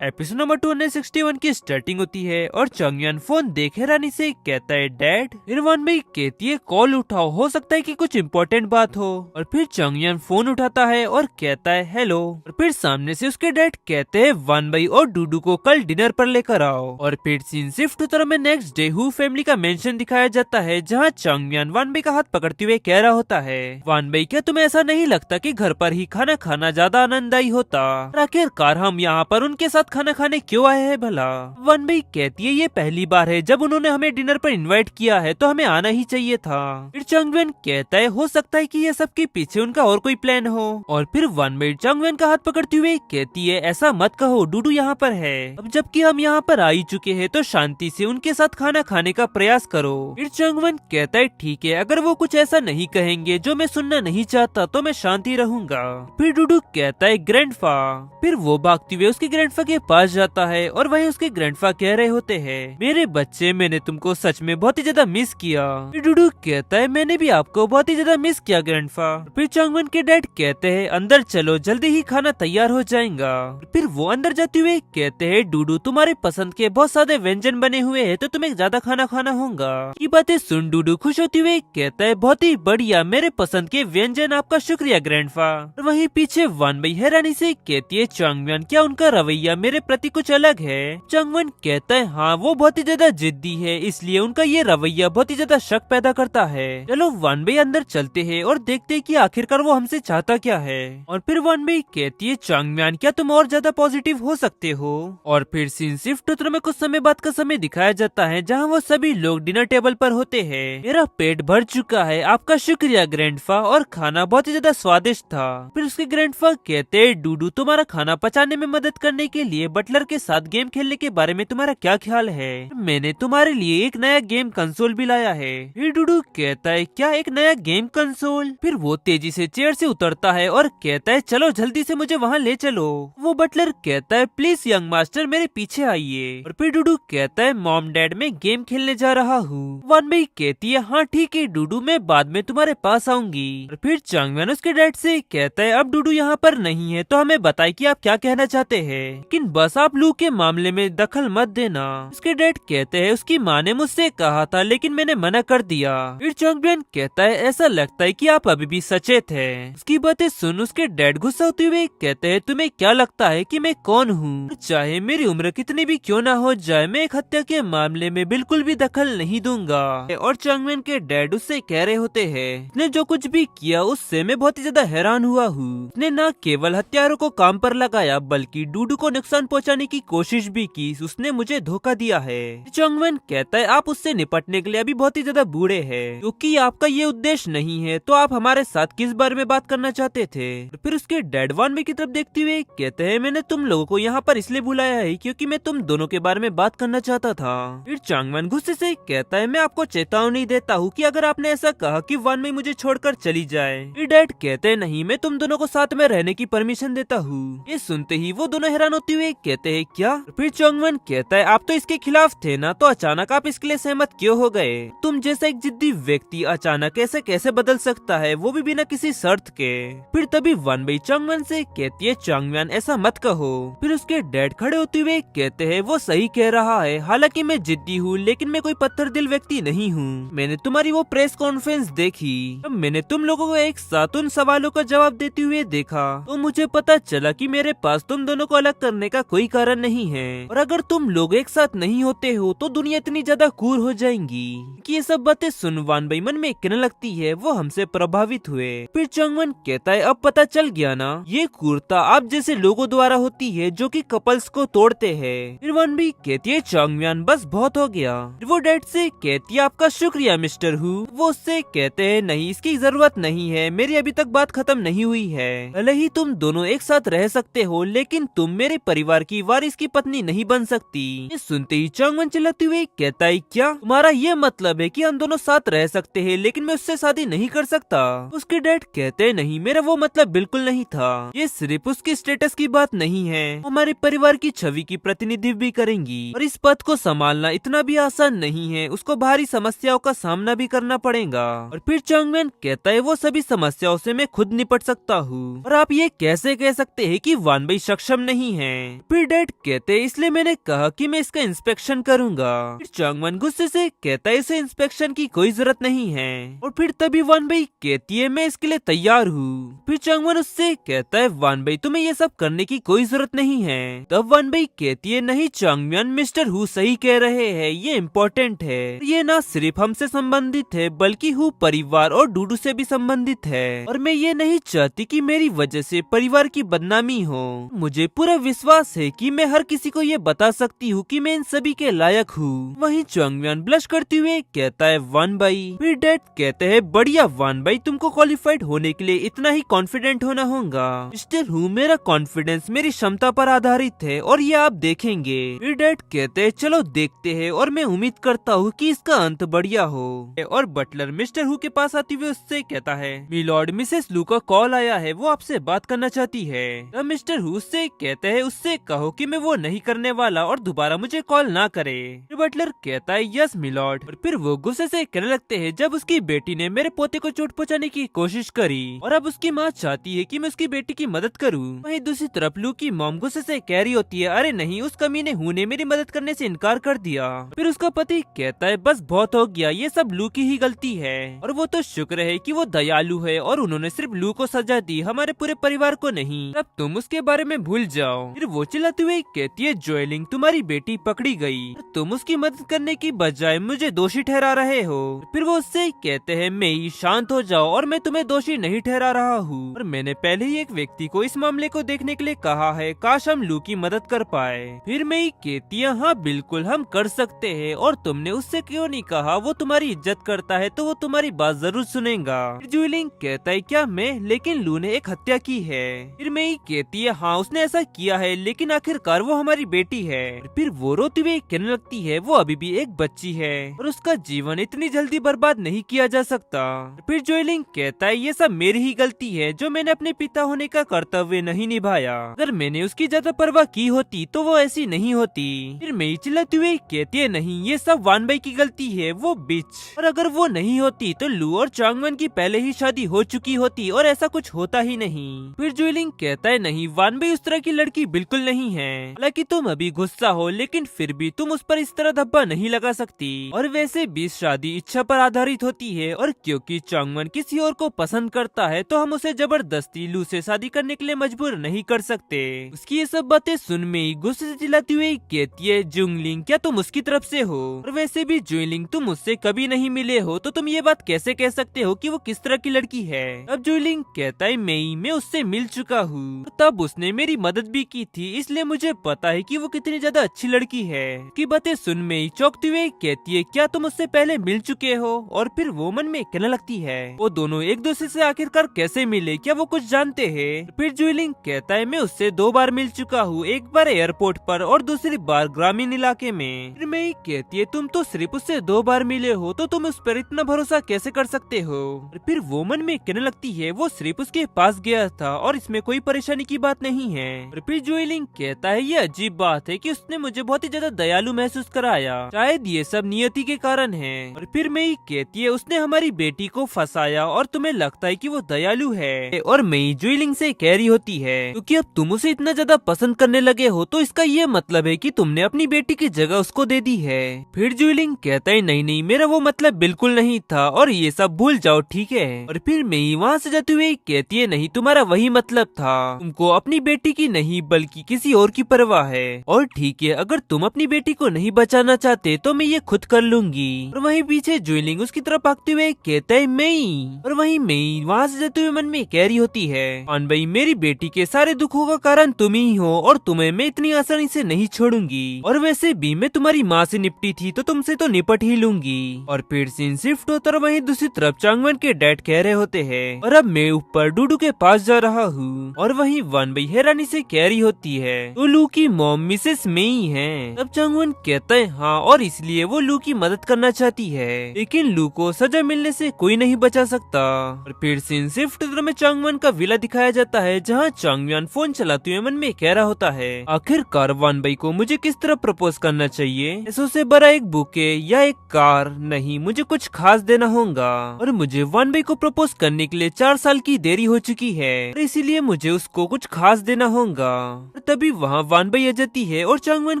Episode number 261 की starting होती है और चंगयान फोन देखे रानी से कहता है डैड। फिर वन भाई कहती है कॉल उठाओ, हो सकता है कि कुछ इम्पोर्टेंट बात हो। और फिर चंगयान फोन उठाता है और कहता है हेलो। और फिर सामने से उसके डैड कहते हैं वन भाई और डूडू को कल डिनर पर लेकर आओ। और फिर सीन शिफ्ट उत्तर में नेक्स्ट डे हु फैमिली का मेंशन दिखाया जाता है, जहाँ चंगयान वन भाई का हाथ पकड़ते हुए कह रहा होता है वन भाई क्या तुम्हें ऐसा नहीं लगता कि घर पर ही खाना खाना ज्यादा आनंददायी होता? आखिरकार हम यहाँ पर उनके साथ खाना खाने क्यों आए हैं भला? वन भाई कहती है ये पहली बार है जब उन्होंने हमें डिनर पर इनवाइट किया है, तो हमें आना ही चाहिए था। फिर चंगवेन कहता है हो सकता है कि ये सबके पीछे उनका और कोई प्लान हो। और फिर वन भाई चंगवेन का हाथ पकड़ती हुए कहती है ऐसा मत कहो, डूडू यहाँ पर है। अब जबकि हम यहाँ पर आ ही चुके हैं तो शांति से उनके साथ खाना खाने का प्रयास करो। फिर चंगवेन कहता है ठीक है, अगर वो कुछ ऐसा नहीं कहेंगे जो मैं सुनना नहीं चाहता तो मैं शांति रहूंगा। फिर डूडू कहता है ग्रैंडफा। फिर वो भागते हुए उसके ग्रैंडफा के पास जाता है और वहीं उसके ग्रैंडफा कह रहे होते हैं मेरे बच्चे, मैंने तुमको सच में बहुत ही ज्यादा मिस किया। फिर डूडू कहता है मैंने भी आपको बहुत ही ज्यादा मिस किया ग्रैंडफा। फिर चंगवन के डैड कहते हैं अंदर चलो, जल्दी ही खाना तैयार हो जाएगा। फिर वो अंदर जाते हुए कहते हैं डूडू तुम्हारे पसंद के बहुत सारे व्यंजन बने हुए हैं, तो तुम्हें ज्यादा खाना खाना होगा। ये बातें सुन डूडू खुश होते हुए कहता है बहुत ही बढ़िया, मेरे पसंद के व्यंजन, आपका शुक्रिया ग्रैंडफा। वहीं पीछे वन भाई हैरानी से कहती है चंगवन क्या उनका रवैया मेरे प्रति कुछ अलग है? चंगवन कहता है हाँ वो बहुत ही ज्यादा जिद्दी है, इसलिए उनका ये रवैया बहुत ही ज्यादा शक पैदा करता है। चलो वन भाई अंदर चलते हैं और देखते हैं कि आखिरकार वो हमसे चाहता क्या है। और फिर वन भाई कहती है चंगम्यान क्या तुम और ज्यादा पॉजिटिव हो सकते हो? और फिर सीन शिफ्ट उत्तर में कुछ समय बाद का समय दिखाया जाता है, जहाँ वो सभी लोग डिनर टेबल पर होते हैं। मेरा पेट भर चुका है, आपका शुक्रिया ग्रैंडफा, और खाना बहुत ही ज्यादा स्वादिष्ट था। फिर उसके ग्रैंडफा कहते हैं डूडू तुम्हारा खाना पचाने में मदद करने के लिए बटलर के साथ गेम खेलने के बारे में तुम्हारा क्या ख्याल है? मैंने तुम्हारे लिए एक नया गेम कंसोल भी लाया है। फिर डूडू कहता है क्या एक नया गेम कंसोल? फिर वो तेजी से चेयर से उतरता है और कहता है चलो जल्दी से मुझे वहाँ ले चलो। वो बटलर कहता है प्लीज यंग मास्टर मेरे पीछे आइए। और फिर डूडू कहता है मॉम डैड मैं गेम खेलने जा रहा हूँ। वन भाई कहती है हाँ ठीक है डूडू, मैं बाद में तुम्हारे पास आऊंगी। और फिर चंगम्यान उसके डैड से कहता है अब डूडू यहाँ पर नहीं है तो हमें बताए कि आप क्या कहना चाहते हैं, लेकिन बस आप लू के मामले में दखल मत देना। उसके डैड कहते हैं उसकी माँ ने मुझसे कहा था लेकिन मैंने मना कर दिया। फिर चंगम्यान कहता है ऐसा लगता है कि आप अभी भी सचेत हैं। उसकी बातें सुन उसके डैड गुस्सा होते हुए कहते हैं तुम्हें क्या लगता है कि मैं कौन हूँ? चाहे मेरी उम्र कितनी भी क्यों ना हो जाए, मैं एक हत्या के मामले में बिल्कुल भी दखल नहीं दूंगा। और चंगम्यान के डैड उससे कह रहे होते हैं उसने जो कुछ भी किया उससे मैं बहुत ही ज्यादा हैरान हुआ हूँ। उसने न केवल हत्यारों को काम पर लगाया बल्कि डूडू को नुकसान पहुंचाने की कोशिश भी की, उसने मुझे धोखा दिया है। चंगवन कहता है आप उससे निपटने के लिए अभी बहुत ही ज्यादा बूढ़े हैं, क्योंकि आपका ये उद्देश्य नहीं है तो आप हमारे साथ किस बारे में बात करना चाहते थे? फिर उसके डैड वन में की तरफ देखते हुए कहते हैं मैंने तुम लोगों को यहाँ पर इसलिए बुलाया है क्योंकि मैं तुम दोनों के बारे में बात करना चाहता था। फिर चंगवन गुस्से से कहता है मैं आपको चेतावनी देता हूँ कि अगर आपने ऐसा कहा कि वन में मुझे छोड़कर चली जाए। फिर डैड कहते हैं नहीं, मैं तुम दोनों को साथ में रहने की परमिशन देता हूँ। ये सुनते ही वो दोनों हैरान होते हुए कहते हैं क्या? फिर चंगवन कहता है आप तो इसके खिलाफ थे ना, तो अचानक आप इसके लिए सहमत क्यों हो गए? तुम जैसा एक जिद्दी व्यक्ति अचानक ऐसे कैसे बदल सकता है, वो भी बिना किसी शर्त के? फिर तभी वन भाई चंगवन से कहती है चंगम्यान ऐसा मत कहो। फिर उसके डैड खड़े होते हुए कहते हैं वो सही कह रहा है, हालांकि मैं जिद्दी हूँ लेकिन मैं कोई पत्थर दिल व्यक्ति नहीं हूँ। मैंने तुम्हारी वो प्रेस कॉन्फ्रेंस देखी, अब मैंने तुम लोगों को एक साथ उन सवालों का जवाब देते हुए देखा तो मुझे पता चला कि मेरे पास तुम दोनों को अलग करने का कोई कारण नहीं है। और अगर तुम लोग एक साथ नहीं होते हो तो दुनिया इतनी ज्यादा क्रूर हो जाएंगी। कि ये सब बातें सुन वन भाई मन में कहने लगती है वो हमसे प्रभावित हुए। फिर चंगवन कहता है अब पता चल गया ना, ये क्रूरता आप जैसे लोगों द्वारा होती है जो कि कपल्स को तोड़ते हैं। फिर वन भाई कहती है चंगम्यान बस बहुत हो गया। वो डैड से कहती है आपका शुक्रिया मिस्टर हु। वो उससे कहते हैं नहीं इसकी जरूरत नहीं है, मेरी अभी तक बात खत्म नहीं हुई है। भले ही तुम दोनों एक साथ रह सकते हो लेकिन तुम मेरे परिवार की वारिस की पत्नी नहीं बन सकती। ये सुनते ही चंगवन चिल्लाते हुए कहता है क्या तुम्हारा ये मतलब है कि हम दोनों साथ रह सकते हैं लेकिन मैं उससे शादी नहीं कर सकता? उसके डैड कहते हैं नहीं, मेरा वो मतलब बिल्कुल नहीं था, ये सिर्फ उसकी स्टेटस की बात नहीं है, हमारे परिवार की छवि की प्रतिनिधित्व भी करेंगी और इस पद को संभालना इतना भी आसान नहीं है, उसको भारी समस्याओं का सामना भी करना पड़ेगा। और फिर चंगवन कहता है वो सभी समस्याओं से मैं खुद निपट सकता हूँ। और आप ये कैसे कह सकते हैं कि वन भाई सक्षम नहीं है? फिर डैड कहते हैं इसलिए मैंने कहा कि मैं इसका इंस्पेक्शन करूंगा। फिर चांगवन गुस्से से कहता है इसे इंस्पेक्शन की कोई जरूरत नहीं है। और फिर तभी वान भाई कहती है मैं इसके लिए तैयार हूँ। फिर चांगवन उससे कहता है वान भाई तुम्हें ये सब करने की कोई जरूरत नहीं है। तब वान भाई कहती है नहीं चांगम्यान मिस्टर हु सही कह रहे हैं, ये इम्पोर्टेंट है। ये ना सिर्फ हमसे संबंधित है बल्कि हु परिवार और डूडू से भी संबंधित है। और मैं ये नहीं चाहती कि मेरी वजह से परिवार की बदनामी हो। मुझे पूरा विश्वास है कि मैं हर किसी को ये बता सकती हूँ कि मैं इन सभी के लायक हूँ। वहीं चांगम्यान ब्लश करते हुए कहता है वान भाई। फिर डैड कहते हैं बढ़िया वान भाई, तुमको क्वालिफाइड होने के लिए इतना ही कॉन्फिडेंट होना होगा। मिस्टर हु मेरा कॉन्फिडेंस मेरी क्षमता पर आधारित है और ये आप देखेंगे। फिर डैड कहते हैं चलो देखते हैं और मैं उम्मीद करता हूँ कि इसका अंत बढ़िया हो। और बटलर मिस्टर हु के पास आते हुए उससे कहता है मिलॉर्ड मिसेस लू का कॉल आया है, वो आपसे बात करना चाहती है। तब मिस्टर हु से कहते हैं उससे कहो कि मैं वो नहीं करने वाला और दोबारा मुझे कॉल ना करे। बटलर कहता है यस मिलॉर्ड। और फिर वो गुस्से से कहने लगते हैं जब उसकी बेटी ने मेरे पोते को चोट पहुंचाने की कोशिश करी और अब उसकी माँ चाहती है कि मैं उसकी बेटी की मदद करूं। वहीं दूसरी तरफ लू की मॉम गुस्से से कह रही होती है अरे नहीं, उस कमीने हु ने मेरी मदद करने से इनकार कर दिया। फिर उसका पति कहता है बस बहुत हो गया, ये सब लू की ही गलती है और वो तो शुक्र है कि वो दयालु है और उन्होंने सिर्फ लू को सजा दी, हमारे पूरे परिवार को नहीं। अब तुम उसके बारे में भूल जाओ। फिर वो चिल्लाते हुए कहती है जोएलिंग तुम्हारी बेटी पकड़ी गई, तुम उसकी मदद करने की बजाय मुझे दोषी ठहरा रहे हो। फिर वो उससे कहते हैं मेई शांत हो जाओ और मैं तुम्हें दोषी नहीं ठहरा रहा हूँ और मैंने पहले ही एक व्यक्ति को इस मामले को देखने के लिए कहा है, काश हम लू की मदद कर पाए। फिर मेई कहती है हाँ बिल्कुल हम कर सकते हैं और तुमने उससे क्यों नहीं कहा, वो तुम्हारी इज्जत करता है तो वो तुम्हारी बात जरूर सुनेगा। जुइलिंग कहता है क्या मैं, लेकिन लू ने एक हत्या की है। फिर मेई कहती है हाँ उसने ऐसा किया है लेकिन आखिरकार वो हमारी बेटी है। फिर वो रोती हुई कहने लगती है वो अभी भी एक बच्ची है और उसका जीवन इतनी जल्दी बर्बाद नहीं किया जा सकता। फिर जोएलिंग कहता है ये सब मेरी ही गलती है जो मैंने अपने पिता होने का कर्तव्य नहीं निभाया, अगर मैंने उसकी ज्यादा परवाह की होती तो वो ऐसी नहीं होती। फिर मेई चिल्लाती हुई कहती है नहीं ये सब वान भाई की गलती है, वो बिच, और अगर वो नहीं होती तो लू और चांगवन की पहले ही शादी हो चुकी होती और ऐसा कुछ होता ही नहीं। फिर जोएलिंग कहता है नहीं वान भाई उस तरह की लड़की बिल्कुल नहीं है, हालांकि तुम अभी गुस्सा हो लेकिन फिर भी तुम उस पर इस तरह धब्बा नहीं लगा सकती। और वैसे भी शादी इच्छा पर आधारित होती है और क्योंकि चांगवन किसी और को पसंद करता है तो हम उसे जबरदस्ती लू से शादी करने के लिए मजबूर नहीं कर सकते। उसकी ये सब बातें सुन में गुस्से से चिल्लाती हुई कहती है जुंगलिंग क्या तुम उसकी तरफ से हो, और वैसे भी जुइलिंग तुम उससे कभी नहीं मिले हो तो तुम ये बात कैसे कह सकते हो कि वो किस तरह की लड़की है। अब जुइलिंग कहता है मैं उससे मिल चुका हूँ, तब उसने मेरी मदद भी की थी इसलिए मुझे पता है कि वो कितनी ज्यादा अच्छी लड़की है। की बातें सुन में चौंकती हुई कहती है क्या तुम उससे पहले मिल चुके हो, और फिर वो मन में कहने लगती है वो दोनों एक दूसरे से आखिरकार कैसे मिले, क्या वो कुछ जानते हैं। फिर जुइलिंग कहता है मैं उससे 2 बार मिल चुका हूँ, एक बार एयरपोर्ट पर और दूसरी बार ग्रामीण इलाके में। फिर मैं कहती है तुम तो सिर्फ उससे 2 बार मिले हो तो तुम उस पर इतना भरोसा कैसे कर सकते हो। फिर वो मन में कहने लगती है वो सिर्फ उसके पास गया था और इसमें कोई परेशानी की बात नहीं है। और फिर जुइलिंग कहता है ये अजीब बात है कि उसने मुझे बहुत ही ज्यादा दयालु महसूस कराया, शायद ये सब नियति के कारण है। और फिर मैं कहती है उसने हमारी बेटी को फंसाया और तुम्हें लगता है कि वो दयालु है। और मई जुइलिंग से कह रही होती है क्योंकि अब तुम उसे इतना ज्यादा पसंद करने लगे हो तो इसका ये मतलब है कि तुमने अपनी बेटी की जगह उसको दे दी है। फिर जुइलिंग कहता है नहीं नहीं मेरा वो मतलब बिल्कुल नहीं था और ये सब भूल जाओ ठीक है। और फिर मई वहाँ से जाते हुए कहती है नहीं तुम्हारा वही मतलब था, तुमको अपनी बेटी की नहीं बल्कि किसी और की परवाह है, और ठीक है अगर तुम अपनी बेटी को नहीं बचाना चाहते तो मैं ये खुद कर लूंगी। और वहीं पीछे जुइलिंग उसकी तरफ भागते हुए कहता है मई, और वहीं मई वहाँ से जाते हुए मन में कह रही होती है पान भाई मेरी बेटी के सारे दुखों का कारण तुम ही हो और तुम्हें मैं इतनी आसानी से नहीं छोड़ूंगी, और वैसे भी मैं तुम्हारी माँ से निपटी थी तो तुमसे तो निपट ही लूंगी। और फिर सीन शिफ्ट होता और वहीं दूसरी तरफ चांगवन के डैड कह रहे होते हैं और अब मैं ऊपर डूडू के पास जा रहा हूँ, और वहीं वान भाई हैरानी से कह रही होती है तो लू की मॉम मिसेस मेई है। तब चांगवन कहता है हाँ, और इसलिए वो लू की मदद करना चाहती है लेकिन लू को सजा मिलने से कोई नहीं बचा सकता। और फिर सीन शिफ्ट में चांगवन का विला दिखाया जाता है जहाँ चांगम्यान फोन चलाते हुए मन में कह रहा होता है आखिरकार वान भाई को मुझे किस तरह प्रपोज करना चाहिए, ऐसो से बड़ा एक बुके या एक कार नहीं, मुझे कुछ खास देना होगा। और मुझे वान भाई को प्रपोज करने के लिए 4 साल की देरी हो चुकी है और इसीलिए मुझे उसको कुछ खास देना होगा। तभी वहाँ वानबई आ जाती है और चांगवन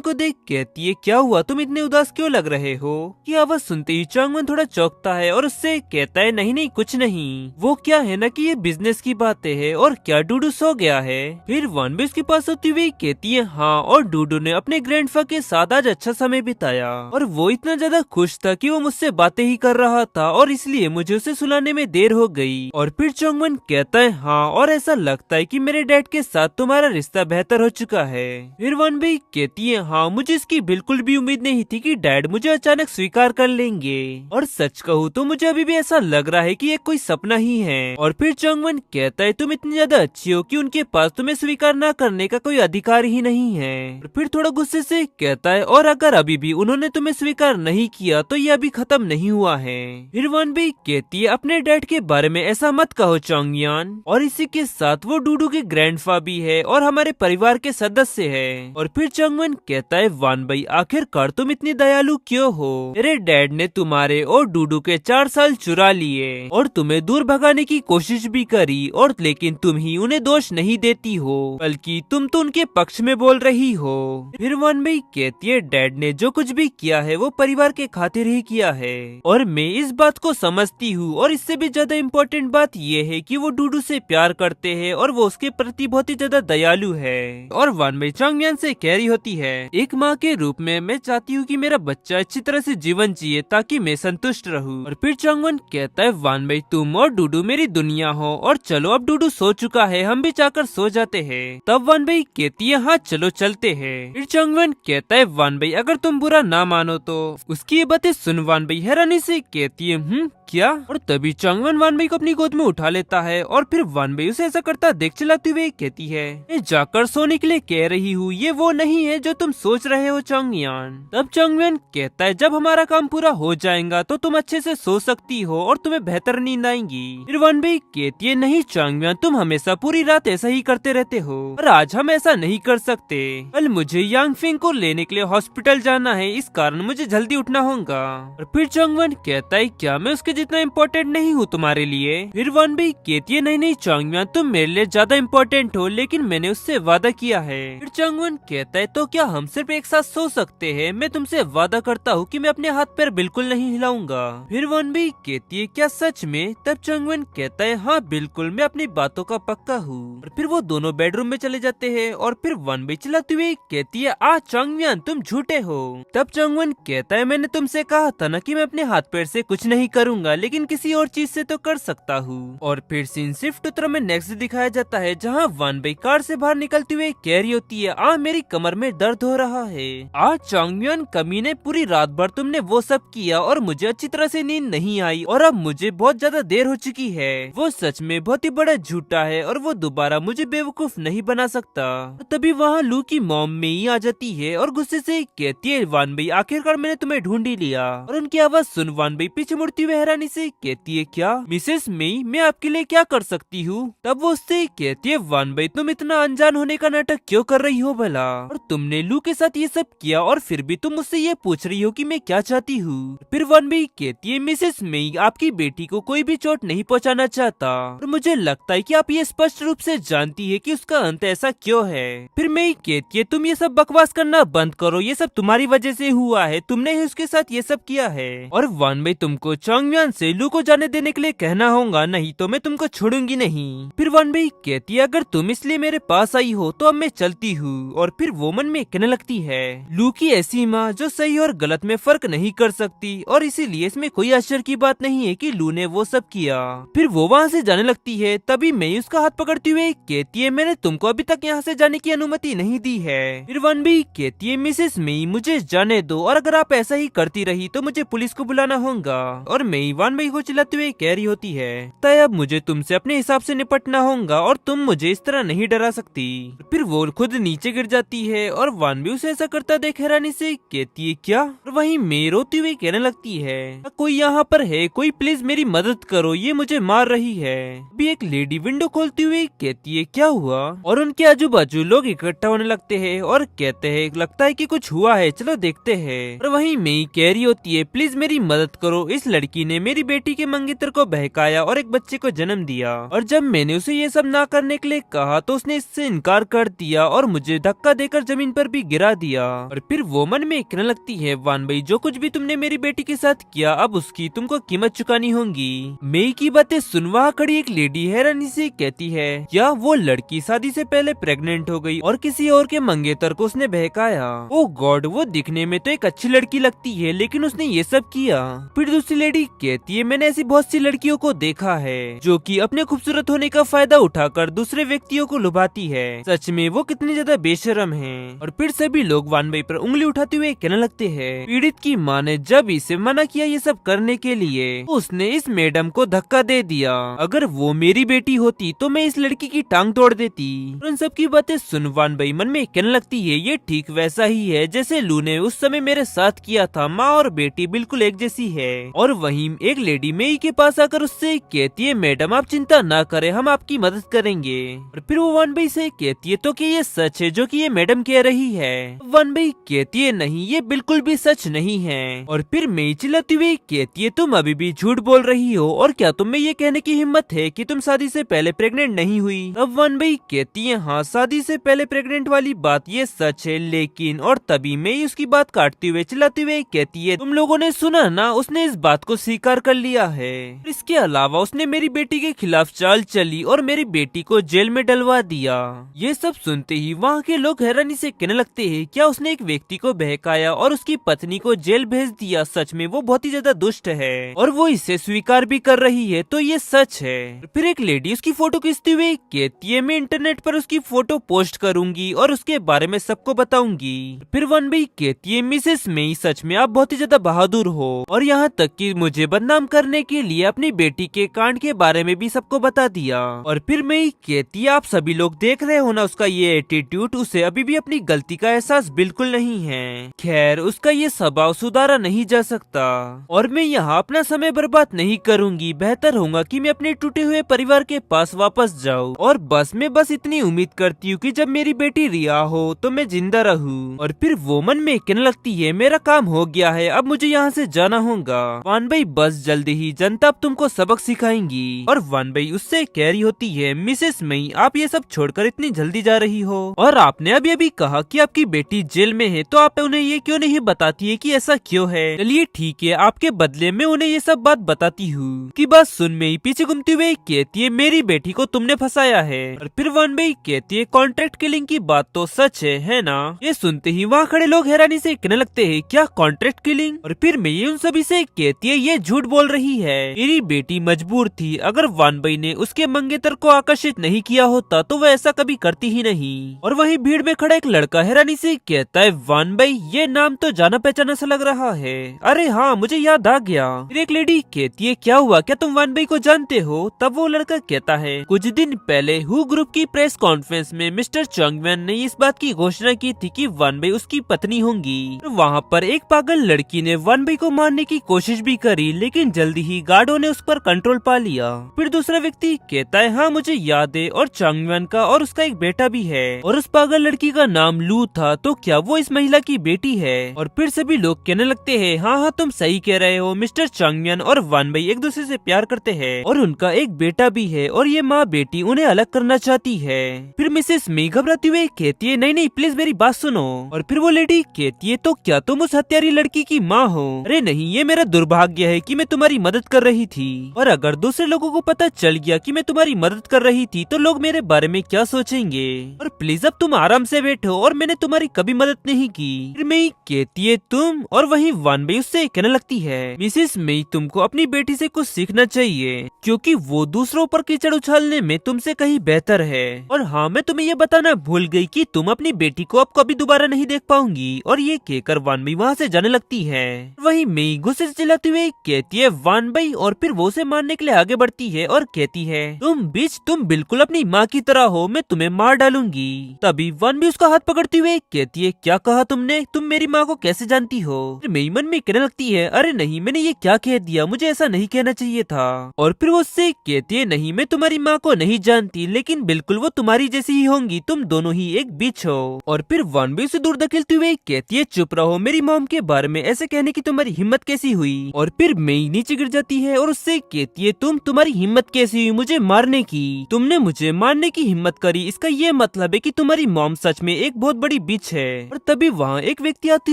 को देख कहती है, क्या हुआ, तुम इतने उदास क्यों लग रहे हो। ये आवाज सुनते ही चांगवन थोड़ा चौंकता है और उससे कहता है, नहीं नहीं कुछ नहीं, वो क्या है ना कि ये बिजनेस की बातें है और क्या डूडू सो गया है। फिर वानबई उसके पास होती हुई कहती है, हाँ, और डूडू ने अपने ग्रैंडफा के साथ आज अच्छा समय बिताया और वो इतना ज्यादा खुश था कि वो मुझसे बातें ही कर रहा था और इसलिए मुझे उसे सुलाने में देर हो गई। और फिर चांगवन कहता है, हाँ, और ऐसा लगता है कि मेरे डैड के साथ तुम्हारा रिश्ता बेहतर हो चुका है। फिर वानबई कहती है, हाँ, मुझे इसकी बिल्कुल भी उम्मीद नहीं थी कि डैड मुझे अचानक स्वीकार कर लेंगे और सच कहूँ तो मुझे अभी भी ऐसा लग रहा है कि ये कोई सपना ही है। और फिर चांगवन कहता है, तुम इतनी ज्यादा अच्छी हो कि उनके पास तुम्हें स्वीकार न करने का कोई अधिकार ही नहीं है। और फिर थोड़ा गुस्से से कहता है, और अगर अभी भी उन्होंने तुम्हें स्वीकार नहीं किया तो ये अभी खत्म नहीं हुआ है। फिर वानबई कहती है, अपने डैड के बारे में ऐसा मत कहो चांगयान। और इसी के साथ वो डूडू के ग्रैंडफा भी है और हमारे परिवार के सदस्य है। और फिर चांगवन कहता है, वानबई आखिरकार तुम इतनी दयालु क्यों हो। मेरे डैड ने तुम्हारे और डूडू के 4 साल चुरा लिए और तुम्हें दूर भगाने की कोशिश भी करी और लेकिन तुम ही उन्हें दोष नहीं देती हो, बल्कि तुम तो उनके पक्ष में बोल रही हो। फिर वानबई कहती है, डैड ने जो कुछ भी किया है वो परिवार के खातिर ही किया है और मैं इस बात को समझती हूँ। और इससे भी ज्यादा इम्पोर्टेंट बात ये है कि वो डूडू से प्यार करते हैं और वो उसके प्रति बहुत ही ज्यादा दयालु है। और वानबई चांगयान से कह रही होती है, एक माँ के रूप में मैं चाहती हूँ कि मेरा बच्चा अच्छी तरह से जीवन जिए ताकि मैं संतुष्ट रहूं। और फिर चांगवन कहता है, वानबई तुम और डूडू मेरी दुनिया हो और चलो अब डूडू सो चुका है, हम भी जाकर सो जाते हैं। तब वानबई कहती है, हाँ चलो चलते हैं। फिर चांगवन कहता है, वानबई अगर तुम बुरा ना मानो तो। उसकी ये बातें सुन वानबई हैरानी से कहती है, क्या। और तभी चांगवन वानबई को अपनी गोद में उठा लेता है और फिर वानबई उसे ऐसा करता देख चिल्लाते हुए कहती है, मैं जाकर सोने के लिए कह रही हूँ, ये वो नहीं है जो तुम सोच रहे हो चांगयान। तब चांगयान कहता है, जब हमारा काम पूरा हो जाएगा तो तुम अच्छे से सो सकती हो और तुम्हें बेहतर नींद आएगी। फिर वानबई कहती है, नहीं चांगयान, तुम हमेशा पूरी रात ऐसा ही करते रहते हो और आज हम ऐसा नहीं कर सकते। कल मुझे यांगफिंग को लेने के लिए हॉस्पिटल जाना है, इस कारण मुझे जल्दी उठना होगा। और फिर चांगवन कहता है, क्या मैं उसके जितना इम्पोर्टेंट नहीं हूँ तुम्हारे लिए। फिर वानबई कहती है, नहीं नहीं चांगयान, तुम मेरे लिए ज्यादा इम्पोर्टेंट हो, लेकिन मैंने उससे वादा किया है। फिर चांगवन कहता है, तो क्या हम सिर्फ एक साथ सो सकते हैं, मैं तुमसे वादा करता हूँ कि मैं अपने हाथ पैर बिल्कुल नहीं हिलाऊंगा। फिर वानबई कहती है, क्या सच में। तब चांगवन कहता है, हाँ बिल्कुल, मैं अपनी बातों का पक्का हूँ। और फिर वो दोनों बेडरूम में चले जाते हैं और फिर वानबई चिल्लाते हुए कहती है, चांगयान तुम झूठे हो। तब चांगवन कहता है, मैंने तुमसे कहा था ना कि मैं अपने हाथ पैर से कुछ नहीं करूंगा, लेकिन किसी और चीज से तो कर सकता हूँ। और फिर सीन शिफ्ट उत्तर में नेक्स्ट दिखाया जाता है, जहाँ वानबई कार से बाहर निकलते हुए कह रही होती है, मेरी कमर में दर्द हो रहा है। चांगयान कमीने, पूरी रात भर तुमने वो सब किया और मुझे अच्छी तरह से नींद नहीं आई और अब मुझे बहुत ज्यादा देर हो चुकी है। वो सच में बहुत ही बड़ा झूठा है और वो दोबारा मुझे बेवकूफ नहीं बना सकता। तभी वहाँ लू की मॉम मेई आ जाती है और गुस्से से कहती है, वानबई आखिरकार मैंने तुम्हें ढूंढ ही लिया। और उनकी आवाज सुन वानबई पीछे मुड़ती हुई हैरानी से कहती है, क्या मिसेस मेई, मैं आपके लिए क्या कर सकती हूँ। तब वो उससे कहती है, वानबई तुम इतना अनजान होने का नाटक क्यों कर रही हो भला, और तुमने लू के साथ ये सब किया और फिर भी तुम मुझसे ये पूछ रही हो कि मैं क्या चाहती हूँ। फिर वानबई कहती है, मिसेस मेई आपकी बेटी को कोई भी चोट नहीं पहुँचाना चाहता और मुझे लगता है कि आप ये स्पष्ट रूप से जानती है कि उसका अंत ऐसा क्यों है। फिर मेई कहती है, तुम ये सब बकवास करना बंद करो, ये सब तुम्हारी वजह से हुआ है, तुमने ही उसके साथ ये सब किया है। और वानबई तुमको चांगयान से लू को जाने देने के लिए कहना होगा, नहीं तो मैं तुमको छोड़ूंगी नहीं। फिर वानबई कहती है, अगर तुम इसलिए मेरे पास आई हो तो अब मैं चलती हूँ। और फिर वो मन में कहने लगती है, लू की ऐसी माँ जो सही और गलत में फर्क नहीं कर सकती और इसीलिए इसमें कोई आश्चर्य की बात नहीं है कि लू ने वो सब किया। फिर वो वहाँ से जाने लगती है, तभी मैं उसका हाथ पकड़ती हुए कहती है, मैंने तुमको अभी तक यहाँ से जाने की अनुमति नहीं दी है। फिर वानबई कहती है, मिसेस मेई मुझे जाने दो और अगर आप ऐसा ही करती रही तो मुझे पुलिस को बुलाना होगा। और मेई वानबई को चिल्लाते हुए कह रही होती है, तय अब मुझे तुमसे अपने हिसाब से निपटना होगा और तुम मुझे इस तरह नहीं डरा सकती। फिर वो खुद नीचे गिर जाती है और वानबई उसे ऐसा करता देख हैरानी से कहती है, क्या। और वहीं मेई रोती हुई कहने लगती है, कोई यहाँ पर है, कोई प्लीज मेरी मदद करो, ये मुझे मार रही है। अभी एक लेडी विंडो खोलती हुई कहती है, क्या हुआ। और उनके आजू बाजू लोग इकट्ठा होने लगते हैं और कहते हैं, लगता है कि कुछ हुआ है, चलो देखते हैं। और वहीं मेई कह रही होती है, प्लीज मेरी मदद करो, इस लड़की ने मेरी बेटी के मंगेतर को बहकाया और एक बच्चे को जन्म दिया। और जब मैंने उसे ये सब ना करने के लिए कहा तो उसने इससे इनकार कर दिया और मुझे धक्का देकर जमीन पर भी गिरा दिया। और फिर वो मन में कहने लगती है, वान भाई जो कुछ भी तुमने मेरी बेटी के साथ किया अब उसकी तुमको कीमत चुकानी होगी। मई की बातें सुन वहाँ खड़ी एक लेडी हैरानी से कहती है, क्या वो लड़की शादी से पहले प्रेग्नेंट हो गई और किसी और के मंगेतर को उसने बहकाया। ओ गॉड, वो दिखने में तो एक अच्छी लड़की लगती है लेकिन उसने ये सब किया। फिर दूसरी लेडी कहती है, मैंने ऐसी बहुत सी लड़कियों को देखा है जो कि अपने खूबसूरत होने का फायदा उठाकर दूसरे व्यक्तियों को लुभाती है। सच में वो कितनी ज्यादा बेशरम है। और फिर सभी लोग वान भाई पर उंगली उठाते हुए कहने लगते हैं, पीड़ित की माँ ने जब इसे मना किया ये सब करने के लिए उसने इस मैडम को धक्का दे दिया। अगर वो मेरी बेटी होती तो मैं इस लड़की की टांग तोड़ देती। और उन सब की बातें सुन वान भाई मन में कहने लगती है, ये ठीक वैसा ही है जैसे लू ने उस समय मेरे साथ किया था। माँ और बेटी बिल्कुल एक जैसी है। और वहीं एक लेडी मेई के पास आकर उससे कहती है, मैडम आप चिंता ना करें, हम आपकी मदद करेंगे। और फिर वो वान भाई से कहती है, तो कि ये सच है जो कि ये मैडम कह रही है। वान भाई कहती है, नहीं ये बिल्कुल भी सच नहीं है। और फिर मेई चिल्लाती हुई कहती है, तुम अभी भी झूठ बोल रही हो और क्या तुम में ये कहने की हिम्मत है कि तुम शादी से पहले प्रेग्नेंट नहीं हुई। अब वान भाई कहती है, हाँ शादी से पहले प्रेग्नेंट वाली बात ये सच है लेकिन। और तभी मेई उसकी बात काटते हुए चिल्लाते हुए कहती है, तुम लोगों ने सुना ना, उसने इस बात को स्वीकार कर लिया है। इसके अलावा उसने मेरी बेटी के खिलाफ चाल चली और मेरी बेटी को जेल में डलवा दिया। ये सब सुनते ही वहाँ के लोग हैरानी से कहने लगते हैं, क्या उसने एक व्यक्ति को बहकाया और उसकी पत्नी को जेल भेज दिया। सच में वो बहुत ही ज्यादा दुष्ट है और वो इसे स्वीकार भी कर रही है, तो ये सच है। फिर एक लेडी उसकी फोटो खींचते हुए कहती है, मैं इंटरनेट पर उसकी फोटो पोस्ट करूंगी और उसके बारे में सबको बताऊंगी। फिर वन भाई कहती है, मिसेस मेई सच में आप बहुत ही ज्यादा बहादुर हो और यहाँ तक कि मुझे बदनाम करने के लिए अपनी बेटी के कांड के बारे में भी सबको बता दिया। और फिर मेई कहती है, आप सभी लोग देख रहे हो ना उसका ये एटीट्यूड, उसे अभी भी अपनी गलती का एहसास बिल्कुल नहीं है। खैर उसका ये स्वभाव सुधारा नहीं जा सकता और मैं यहाँ अपना समय बर्बाद नहीं करूंगी। बेहतर होगा कि मैं अपने टूटे हुए परिवार के पास वापस जाऊँ और मैं बस इतनी उम्मीद करती हूँ कि जब मेरी बेटी रिया हो तो मैं जिंदा रहूँ। और फिर वो मन में कहने लगती है, मेरा काम हो गया है, अब मुझे यहाँ से जाना होगा। वान भाई बस जल्दी ही जनता अब तुमको सबक सिखाएंगी। और वान भाई उससे कह रही होती है, मिसेस मई आप ये सब छोड़कर इतनी जल्दी जा रही हो और आपने अभी अभी कहा कि आपकी बेटी जेल में है, तो आप उन्हें ये क्यों नहीं बताती है कि ऐसा क्यों है। चलिए ठीक है, आपके बदले में उन्हें ये सब बात बताती हूँ। की बात सुन मई पीछे घूमते हुए कहती है, मेरी बेटी को तुमने फंसाया है। और फिर वान भाई कहती है, कॉन्ट्रैक्ट किलिंग की बात तो सच है ना। ये सुनते ही वहाँ खड़े लोग हैरानी से कहने लगते हैं, क्या कॉन्ट्रैक्ट किलिंग। और फिर मई उन सभी से कहती है, ये झूठ बोल रही है, मेरी बेटी मजबूर थी। अगर वान भाई ने उसके मंगेतर को आकर्षित नहीं किया होता तो वह ऐसा कभी करती ही नहीं। और वही भीड़ में खड़ा एक लड़का हैरानी से कहता है, वान भाई ये नाम तो जाना पहचाना सा लग रहा है। अरे हाँ मुझे याद आ गया। फिर एक लेडी कहती है, क्या हुआ, क्या तुम वान भाई को जानते हो। तब वो लड़का कहता है, कुछ दिन पहले हु ग्रुप की प्रेस कॉन्फ्रेंस में मिस्टर चंगवेन ने इस बात की घोषणा की थी कि वान भाई उसकी पत्नी होंगी। वहाँ पर एक पागल लड़की ने वान भाई को मारने की कोशिश भी करी लेकिन जल्दी ही गार्डों ने उस पर कंट्रोल पा लिया। फिर दूसरा व्यक्ति कहता है, हाँ मुझे याद है, और चंगवेन का और उसका एक बेटा भी है और उस पागल लड़की का नाम लू था, तो क्या वो इस महिला की बेटी है। और फिर सभी लोग कहने लगते हैं, हाँ हाँ तुम सही कह रहे हो, मिस्टर चंगवेन और वान भाई एक दूसरे से प्यार करते हैं और उनका एक बेटा भी है और ये माँ बेटी उन्हें अलग करना चाहती है। फिर मिसेस मई घबराती हुए कहती है, नहीं नहीं प्लीज मेरी बात सुनो। और फिर वो लेडी कहती है, तो क्या तुम उस हत्यारी लड़की की माँ हो। अरे नहीं, ये मेरा दुर्भाग्य है कि मैं तुम्हारी मदद कर रही थी और अगर दूसरे लोगों को पता चल गया कि मैं तुम्हारी मदद कर रही थी तो लोग मेरे बारे में क्या सोचेंगे। और प्लीज अब तुम आराम से बैठो और मैंने तुम्हारी कभी मदद नहीं की। फिर मई कहती है, तुम। और वहीं वान भाई उससे कहने लगती है, मिसेस मई तुमको अपनी बेटी से कुछ सीखना चाहिए क्योंकि वो दूसरों पर कीचड़ उछालने में तुमसे कहीं बेहतर है। और हाँ मैं तुम्हें ये बताना भूल गई कि तुम अपनी बेटी को अब कभी दोबारा नहीं देख पाऊंगी। और ये कहकर वान भाई वहाँ से जाने लगती है। वहीं मई गुस्से से चिल्लाते हुए कहती है, वान भाई। और फिर वो उसे मारने के लिए आगे बढ़ती है और कहती है, तुम बीच, तुम बिल्कुल अपनी माँ की तरह हो, मैं तुम्हें मार डालूंगी। तभी वान भाई उसका हाथ पकड़ते हुए कहती है, क्या कहा तुमने, तुम मेरी माँ को कैसे जानती हो। मई मन में कहने लगती है, अरे नहीं मैंने ये क्या कह दिया, मुझे ऐसा नहीं कहना चाहिए था। और फिर वो उससे कहती है, नहीं मैं तुम्हारी माँ को नहीं जानती लेकिन बिल्कुल वो तुम्हारी जैसी ही होंगी, तुम दोनों ही एक बीच हो। और फिर वान भाई उसे दूर धकेलते हुए कहती है, चुप रहो, मेरी मॉम के बारे में ऐसे कहने की तुम्हारी हिम्मत कैसी हुई। और फिर मई नीचे गिर जाती है और उससे कहती है तुम्हारी हिम्मत कैसी हुई मुझे मारने की, तुमने मुझे मारने की हिम्मत करी, इसका ये मतलब है कि तुम्हारी मॉम सच में एक बहुत बड़ी बिच है। और तभी वहाँ एक व्यक्ति आते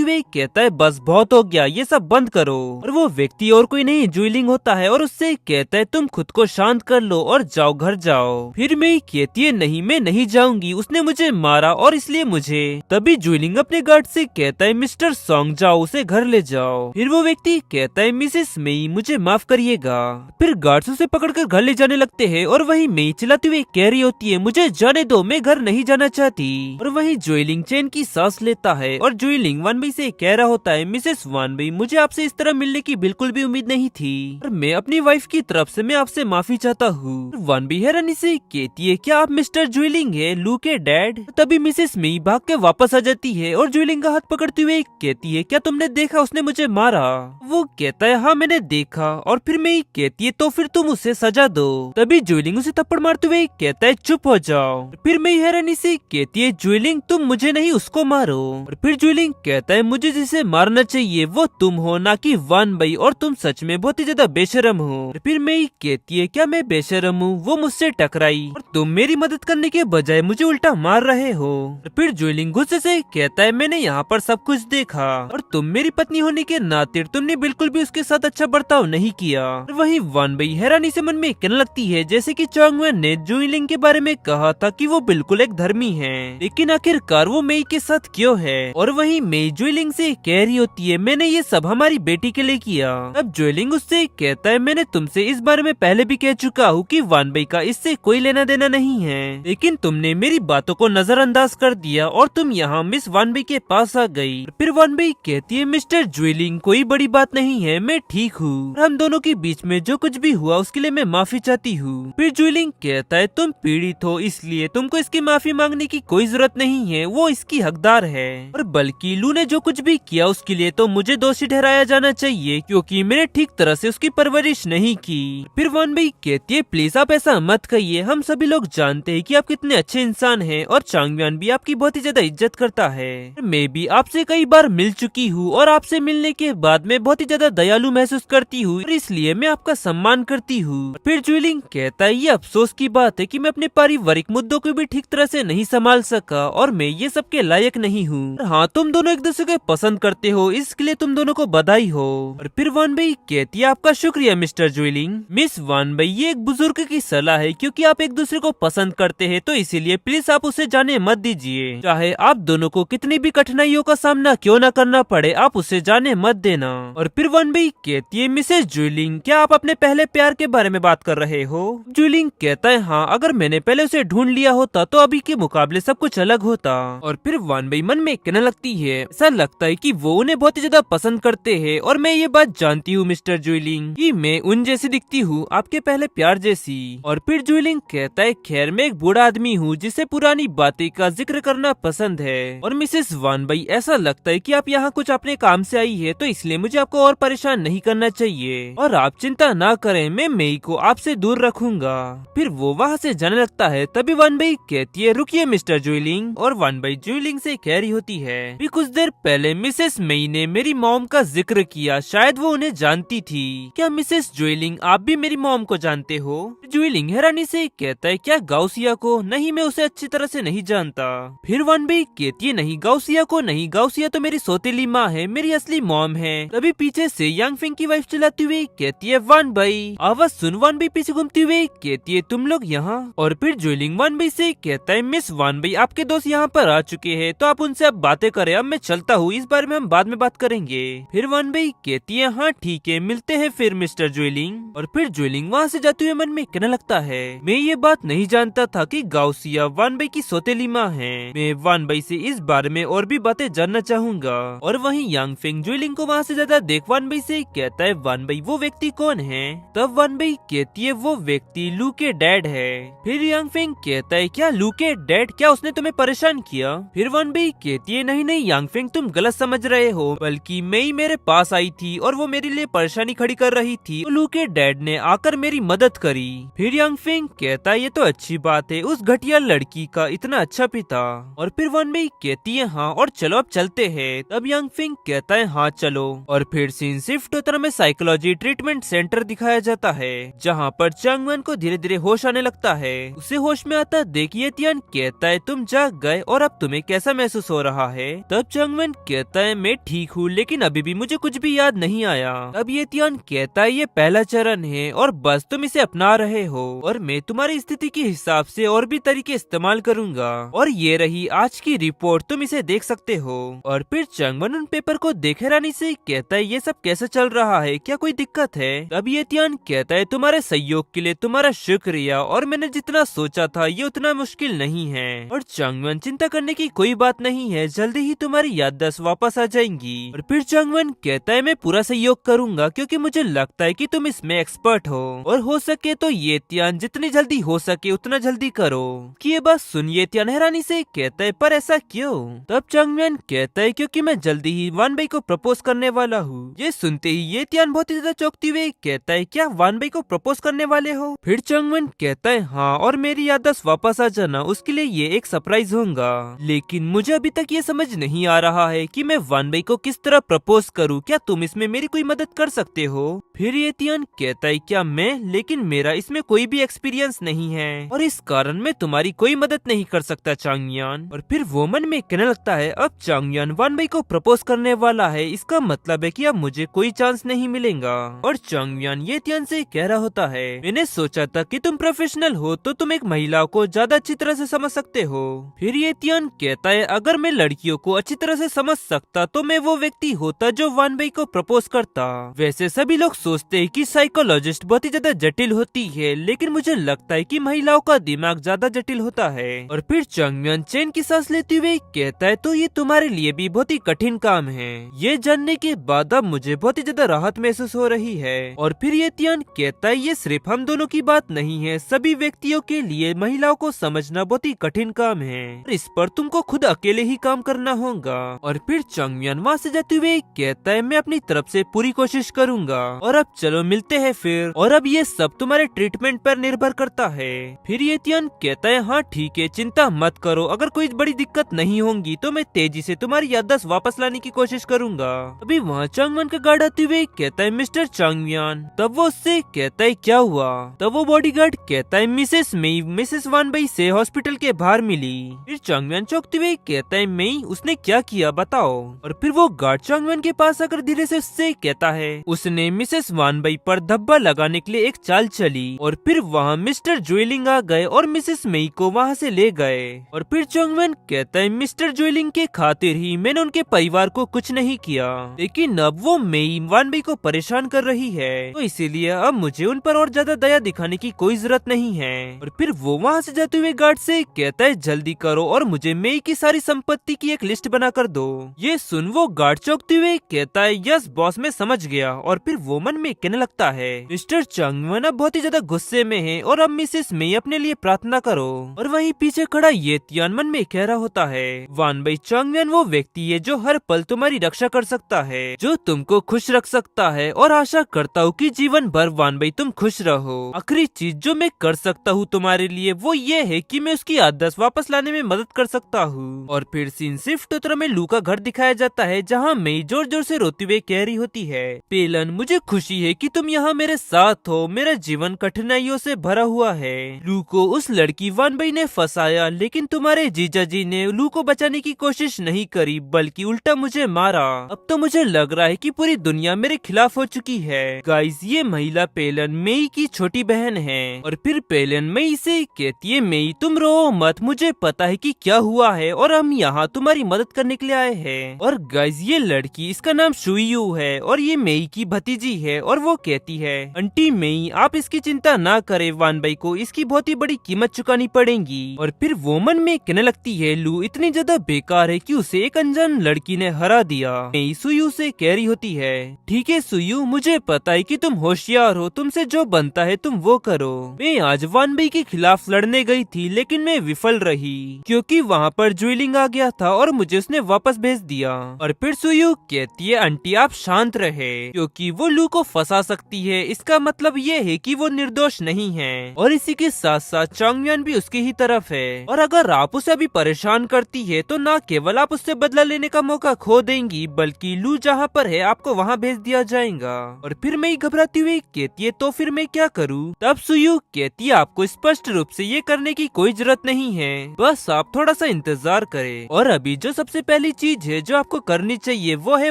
हुए कहता है बस बहुत हो गया, ये सब बंद करो। और वो व्यक्ति और कोई नहीं जुइलिंग होता है और उससे कहता है तुम खुद को शांत कर लो और जाओ घर जाओ। फिर मई कहती है नहीं मैं नहीं जाऊंगी, उसने मुझे मारा और इसलिए मुझे। तभी जुइलिंग अपने गार्ड से कहता है मिस्टर सॉन्ग जाओ उसे घर ले जाओ। फिर वो व्यक्ति कहता है मिसेस मई मुझे माफ करिएगा। फिर गार्ड्स उसे पकड़कर घर ले जाने लगते हैं और वहीं मई चिल्लाती हुई कह रही होती है मुझे जाने दो, मैं घर नहीं जाना चाहती। और वहीं जुइलिंग चैन की सांस लेता है और जुइलिंग वानबी से कह रहा होता है मिसेस वानबी मुझे आपसे इस तरह मिलने की बिल्कुल भी उम्मीद नहीं थी और मैं अपनी वाइफ की तरफ से मैं आपसे माफी चाहता हूँ। वानबी हैरानी से कहती है क्या आप मिस्टर जुइलिंग है लू के डैड? तभी मिसेस मई भाग के वापस आ जाती है और जुइलिंग का हाथ पकड़ते हुए कहती है क्या तुमने देखा उसने मुझे मारा? वो कहता है हाँ मैंने देखा। और फिर मई कहती है तो फिर तुम उसे सजा दो। तभी जुइलिंग उसे थप्पड़ मारते हुए कहता है चुप हो जाओ। फिर मई हैरानी से कहती है जुइलिंग तुम मुझे नहीं उसको मारो। और फिर जुइलिंग कहता है मुझे जिसे मारना चाहिए वो तुम हो ना कि वानबी, और तुम सच में बहुत ही ज्यादा बेशरम हो। और फिर मई कहती है क्या मैं बेशरम हूँ? वो मुझसे टकराई और तुम मेरी मदद करने के बजाय मुझे उल्टा मार रहे हो। और फिर जुइलिंग गुस्से से कहता है मैंने यहाँ पर सब कुछ देखा और तुम मेरी पत्नी होने के नाते तुमने बिल्कुल भी उसके साथ अच्छा बर्ताव नहीं किया। और वहीं वानबी हैरानी से मन में कहने लगती है जैसे कि चोंगवन ने जुइलिंग के बारे में कहा था कि वो बिल्कुल एक धर्मी है, लेकिन आखिरकार वो मई के साथ क्यों है? और वहीं मई जुइलिंग से कह रही होती है मैंने ये सब हमारी बेटी के लिए किया। अब जुइलिंग उससे कहता है मैंने तुमसे इस बारे में पहले भी कह चुका हूँ कि वानबी का इससे कोई लेना देना नहीं है, लेकिन तुमने मेरी बातों को नजरअंदाज कर दिया और तुम यहाँ मिस वानबी के पास आ गई। फिर वानबी कहती है मिस्टर जुइलिंग कोई बड़ी बात नहीं है, मैं ठीक हूँ, हम दोनों के बीच में जो कुछ भी हुआ उसके लिए मैं माफी चाहती हूँ। फिर जुइलिंग कहता है तुम पीड़ित हो इसलिए तुमको इसकी माफी मांगने की कोई जरूरत नहीं है, वो इसकी हकदार है। और बल्कि लू ने जो कुछ भी किया उसके लिए तो मुझे दोषी ठहराया जाना चाहिए क्योंकि मैंने ठीक तरह से उसकी परवरिश नहीं की। फिर वानबी कहती है प्लीज आप ऐसा मत कहिए, हम सभी लोग जानते हैं कि आप कितने अच्छे इंसान हैं और चांगम्यान भी आपकी बहुत ही ज्यादा इज्जत करता है। मैं भी आपसे कई बार मिल चुकी हूँ और आपसे मिलने के बाद मैं बहुत ही ज्यादा दयालु महसूस करती हूँ और इसलिए मैं आपका सम्मान करती हूँ। फिर जुइलिंग कहता है ये अफसोस की बात है कि मैं अपने पारिवारिक मुद्दों को भी ठीक तरह से नहीं संभाल सका और मैं ये सब के लायक नहीं हूँ। हाँ तुम दोनों एक दूसरे को पसंद करते हो इसके लिए तुम दोनों को बधाई हो। और फिर वानबी कहती है आपका शुक्रिया मिस्टर जुइलिंग। मिस वानबी ये एक बुजुर्ग की सलाह है क्योंकि आप एक दूसरे को पसंद करते हैं तो इसीलिए प्लीज आप उसे जाने मत दीजिए, चाहे आप दोनों को कितनी भी कठिनाइयों का सामना क्यों न करना पड़े आप उसे जाने मत देना। और फिर वानबी कहती है मिसेस जुइलिंग क्या आप अपने पहले प्यार के बारे में बात कर रहे हो? जुइलिंग कहता है हाँ अगर मैंने पहले उसे ढूंढ लिया होता तो अभी के मुकाबले सब कुछ अलग होता। और फिर वानबी मन में कहने लगती है ऐसा लगता है कि वो उन्हें बहुत ही ज्यादा पसंद करते हैं और मैं ये बात जानती हूँ मिस्टर जुइलिंग कि मैं उन जैसी दिखती हूँ, आपके पहले प्यार जैसी। और फिर जुइलिंग कहता है खैर मैं एक बूढ़ा आदमी हूँ जिसे पुरानी बातें का जिक्र करना पसंद है। और मिसेस वानबी ऐसा लगता है कि आप यहाँ कुछ अपने काम से आई है तो इसलिए मुझे आपको और परेशान नहीं करना चाहिए और आप चिंता ना करें, मैं मई को आपसे दूर रखूंगा। फिर वो वहाँ से जाने लगता है। तभी वानबी कहती है रुकिए मिस्टर जुइलिंग। और वानबी जुइलिंग से कह रही होती है भी कुछ देर पहले मिसेस मई ने मेरी मॉम का जिक्र किया, शायद वो उन्हें जानती थी। क्या मिसेस जुइलिंग आप भी मेरी मॉम को जानते हो? जुइलिंग हैरानी से कहता है क्या गाउसिया को? नहीं मैं उसे अच्छी तरह से नहीं जानता। फिर वानबी कहती है नहीं गाउसिया को नहीं, गाउसिया तो मेरी सौतेली माँ है, मेरी असली मॉम है। तभी पीछे से यांगफिंग की वाइफ चिल्लाती हुई कहती है वानबी। आवाज सुन वानबी पीछे घूमती हुई कहती है तुम लोग यहाँ? और फिर जुइलिंग वानबी से कहता है मिस वानबी आपके दोस्त यहाँ पर आ चुके हैं तो आप उनसे अब बातें करें, अब मैं चलता हूँ, इस बारे में हम बाद में बात करेंगे। फिर वानबी कहती है हाँ ठीक है मिलते हैं फिर मिस्टर जुइलिंग। और फिर जुइलिंग वहाँ से जाते हुए मन में कहने लगता है मैं ये बात नहीं जानता था कि गाउसिया वानबी की सौतेली माँ है, मैं वानबी से इस बारे में और भी बातें जानना चाहूंगा। और वहीं यांगफिंग जुइलिंग को वहाँ से ज्यादा देख वानबी से कहता है वानबी वो व्यक्ति कौन है? तब वानबी कहती है वो व्यक्ति लू के डैड है। फिर यांगफिंग कहता है क्या लू के डैड, क्या उसने तुम्हें परेशान किया? फिर वानबी कहती है नहीं नहीं यांगफिंग तुम गलत समझ रहे हो, बल्कि मई मेरे पास आई थी और वो मेरे लिए परेशानी खड़ी कर रही थी, लू के डैड ने आकर मेरी मदद करी। फिर यांगफिंग कहता है ये तो अच्छी बात है, उस घटिया लड़की का इतना अच्छा पिता। और फिर वानबी कहती है हाँ और चलो अब चलते हैं। तब यांगफिंग कहता है हाँ चलो। और फिर सीन शिफ्ट होता है हमें साइकोलॉजी ट्रीटमेंट सेंटर दिखाया जाता है, जहाँ पर चंगवन को धीरे धीरे होश आने लगता है। उसे होश में आता देखिए तियान कहता है तुम जाग गए और अब तुम्हें कैसा महसूस हो रहा है। तब चंगवन कहता है मैं ठीक हूँ, लेकिन अभी भी मुझे कुछ भी याद नहीं आया। तब ये तियान कहता है ये पहला चरण है और बस तुम इसे अपना रहे हो, और मैं तुम्हारी स्थिति के हिसाब से और भी तरीके इस्तेमाल करूंगा। और ये रही आज की रिपोर्ट, तुम इसे देख सकते हो। और फिर चंगवन उन पेपर को देखे रानी से कहता है ये सब कैसे चल रहा है, क्या कोई दिक्कत है। तब ये तियान कहता है तुम्हारे सहयोग के लिए तुम्हारा शुक्रिया, और मैंने जितना सोचा था ये उतना मुश्किल नहीं है। और चंगवन चिंता करने की कोई बात नहीं है, जल्दी ही तुम्हारी याददाश्त वापस आ जाएंगी। और फिर चंगवन कहता है मैं पूरा सहयोग करूंगा, क्योंकि मुझे लगता है कि तुम इसमें एक्सपर्ट हो, और हो सके तो ये तियान जितनी जल्दी हो सके उतना जल्दी करो। कि ये बात सुनिए तियान हैरानी से कहता है पर ऐसा क्यों। तब चंगवन कहता है क्योंकि मैं जल्दी ही वानबई को प्रपोज करने वाला हूँ। ये सुनते ही ये तियान बहुत ही ज्यादा चौंकते हुए कहता है क्या वानबई को प्रपोज करने वाले हो। फिर चंगवन कहता है हाँ, और मेरी याददाश्त वापस आ जाना उसके लिए ये एक सरप्राइज होगा, लेकिन मुझे अभी तक ये समझ नहीं आ रहा है कि मैं वानबई को किस तरह प्रपोज करूँ, क्या तुम इसमें मेरी कोई मदद कर सकते हो। फिर ये तियान कहता है क्या मैं, लेकिन मेरा इसमें कोई भी एक्सपीरियंस नहीं है और इस कारण मैं तुम्हारी कोई मदद नहीं कर सकता चांगयान। और फिर वो मन में कहने लगता है अब चांगयान वानबई को प्रपोज करने वाला है, इसका मतलब है कि अब मुझे कोई चांस नहीं मिलेगा। और चांगयान ये तियान से कह रहा होता है मैंने सोचा था कि तुम प्रोफेशनल हो तो तुम एक महिला को ज्यादा अच्छी तरह से समझ सकते हो। फिर ये तियान कहता है अगर मैं लड़कियों को अच्छी तरह से समझ सकता तो मैं वो व्यक्ति होता जो वानबई को प्रपोज करता। वैसे सभी लोग सोचते हैं कि साइकोलॉजिस्ट बहुत ही ज्यादा जटिल होती है, लेकिन मुझे लगता है कि महिलाओं का दिमाग ज्यादा जटिल होता है। और फिर चांगयान चैन की सांस लेते हुए कहता है तो ये तुम्हारे लिए भी बहुत ही कठिन काम है। ये जानने के बाद अब मुझे बहुत ही ज्यादा राहत महसूस हो रही है। और फिर ये तियान कहता है ये सिर्फ हम दोनों की बात नहीं है, सभी व्यक्तियों के लिए महिलाओं को समझना बहुत ही कठिन काम है, और इस पर तुमको खुद अकेले ही काम करना होगा। और फिर चांगयान वहाँ से जाते हुए कहता है मैं अपनी तरफ से पूरी कोशिश करूंगा, और अब चलो मिलते हैं फिर, और अब ये सब तुम्हारे ट्रीटमेंट पर निर्भर करता है। फिर ये तियान कहता है हाँ ठीक है, चिंता मत करो, अगर कोई बड़ी दिक्कत नहीं होगी तो मैं तेजी से तुम्हारी याददाश्त वापस लाने की कोशिश करूंगा। अभी वहाँ चांगवन का गार्ड आते हुए कहता है मिस्टर चांगयान। तब वो उससे कहता है क्या हुआ। तब वो बॉडीगार्ड कहता है मिसेस मेई मिसेस वानबई से हॉस्पिटल के बाहर मिली। फिर चांगयान चौंकते हुए कहता है मेई उसने क्या किया बताओ। और फिर वो गार्ड चांगयान के पास आकर धीरे से उससे कहता है उसने मिसेस वानबई पर धब्बा लगाने के लिए एक चाल चली, और फिर वहाँ मिस्टर ज्वेलिंग आ गए और मिसेस मेई को वहाँ से ले गए। और फिर चांगयान कहता है मिस्टर ज्वेलिंग के खातिर ही मैंने उनके परिवार को कुछ नहीं किया, लेकिन अब वो मेई वानबई को परेशान कर रही है, तो इसीलिए अब मुझे उन पर और ज्यादा दया दिखाने की कोई जरूरत नहीं है। और फिर वो वहाँ से जाते हुए गार्ड से कहता है जल्दी करो और मुझे मेई की सारी संपत्ति की एक लिस्ट बना कर दो। ये सुन वो गार्ड चौंकते हुए कहता है यस बॉस मैं समझ गया। और फिर वो मन में कहने लगता है मिस्टर चांगवन अब बहुत ही ज्यादा गुस्से में है, और अब मिसेस मेई अपने लिए प्रार्थना करो। और वहीं पीछे खड़ा ये तियान मन में कह रहा होता है वानबई चांगवन वो व्यक्ति है जो हर पल तुम्हारी रक्षा कर सकता है, जो तुमको खुश रख सकता है, और आशा करता हूँ कि जीवन भर वानबई तुम खुश रहो। आखिरी चीज जो मैं कर सकता हूँ तुम्हारे लिए वो ये है कि मैं उसकी याददाश्त वापस लाने में मदद कर सकता हूँ। और फिर सीन शिफ्ट उत्तर में लू का घर दिखाया जाता है, जहाँ मेई जोर जोर से रोती हुई कह रही होती है पेलन मुझे खुशी है कि तुम यहाँ मेरे साथ हो, मेरा जीवन कठिनाइयों से भरा हुआ है। लू को उस लड़की वानबई ने फंसाया, लेकिन तुम्हारे जीजा जी ने लू को बचाने की कोशिश नहीं करी बल्कि उल्टा मुझे मारा। अब तो मुझे लग रहा है कि पूरी दुनिया मेरे खिलाफ हो चुकी है। गाइस ये महिला पेलन मेई की छोटी बहन है। और फिर पेलन मेई से कहती है मेई तुम रो मत, मुझे पता है कि क्या हुआ है और हम यहाँ तुम्हारी मदद करने के लिए आए हैं। और गाइस ये लड़की इसका नाम सुयू है और ये मेई की भतीजी है, और वो कहती है आंटी मेई आप इसकी चिंता ना करें, वानबई को इसकी बहुत ही बड़ी कीमत चुकानी पड़ेगी। और फिर वो मन में कहने लगती है लू इतनी ज्यादा बेकार है कि उसे एक अनजान लड़की ने हरा दिया। मेई सुयू से कह रही होती है ठीक है सुयू मुझे पता है कि तुम होशियार हो, तुमसे जो बनता है तुम वो करो। मैं आज वानबई के खिलाफ लड़ने गई थी, लेकिन मैं विफल रही क्योंकि वहाँ पर ज्वेलिंग आ गया था और मुझे उसने वापस भेज दिया। और फिर सुयू कहती है आंटी आप शांत रहे, क्योंकि वो लू उनको फंसा सकती है। इसका मतलब ये है कि वो निर्दोष नहीं है। और इसी के साथ साथ चोंगयन भी उसकी ही तरफ है। और अगर आप उसे अभी परेशान करती है तो न केवल आप उससे बदला लेने का मौका खो देंगी, बल्कि लू जहाँ पर है आपको वहाँ भेज दिया जाएगा। और फिर मैं घबराती हुई कहती है तो फिर मैं क्या करूँ? तब सुयू कहती है आपको स्पष्ट रूप से ये करने की कोई जरूरत नहीं है, बस आप थोड़ा सा इंतजार करें। और अभी जो सबसे पहली चीज है जो आपको करनी चाहिए वो है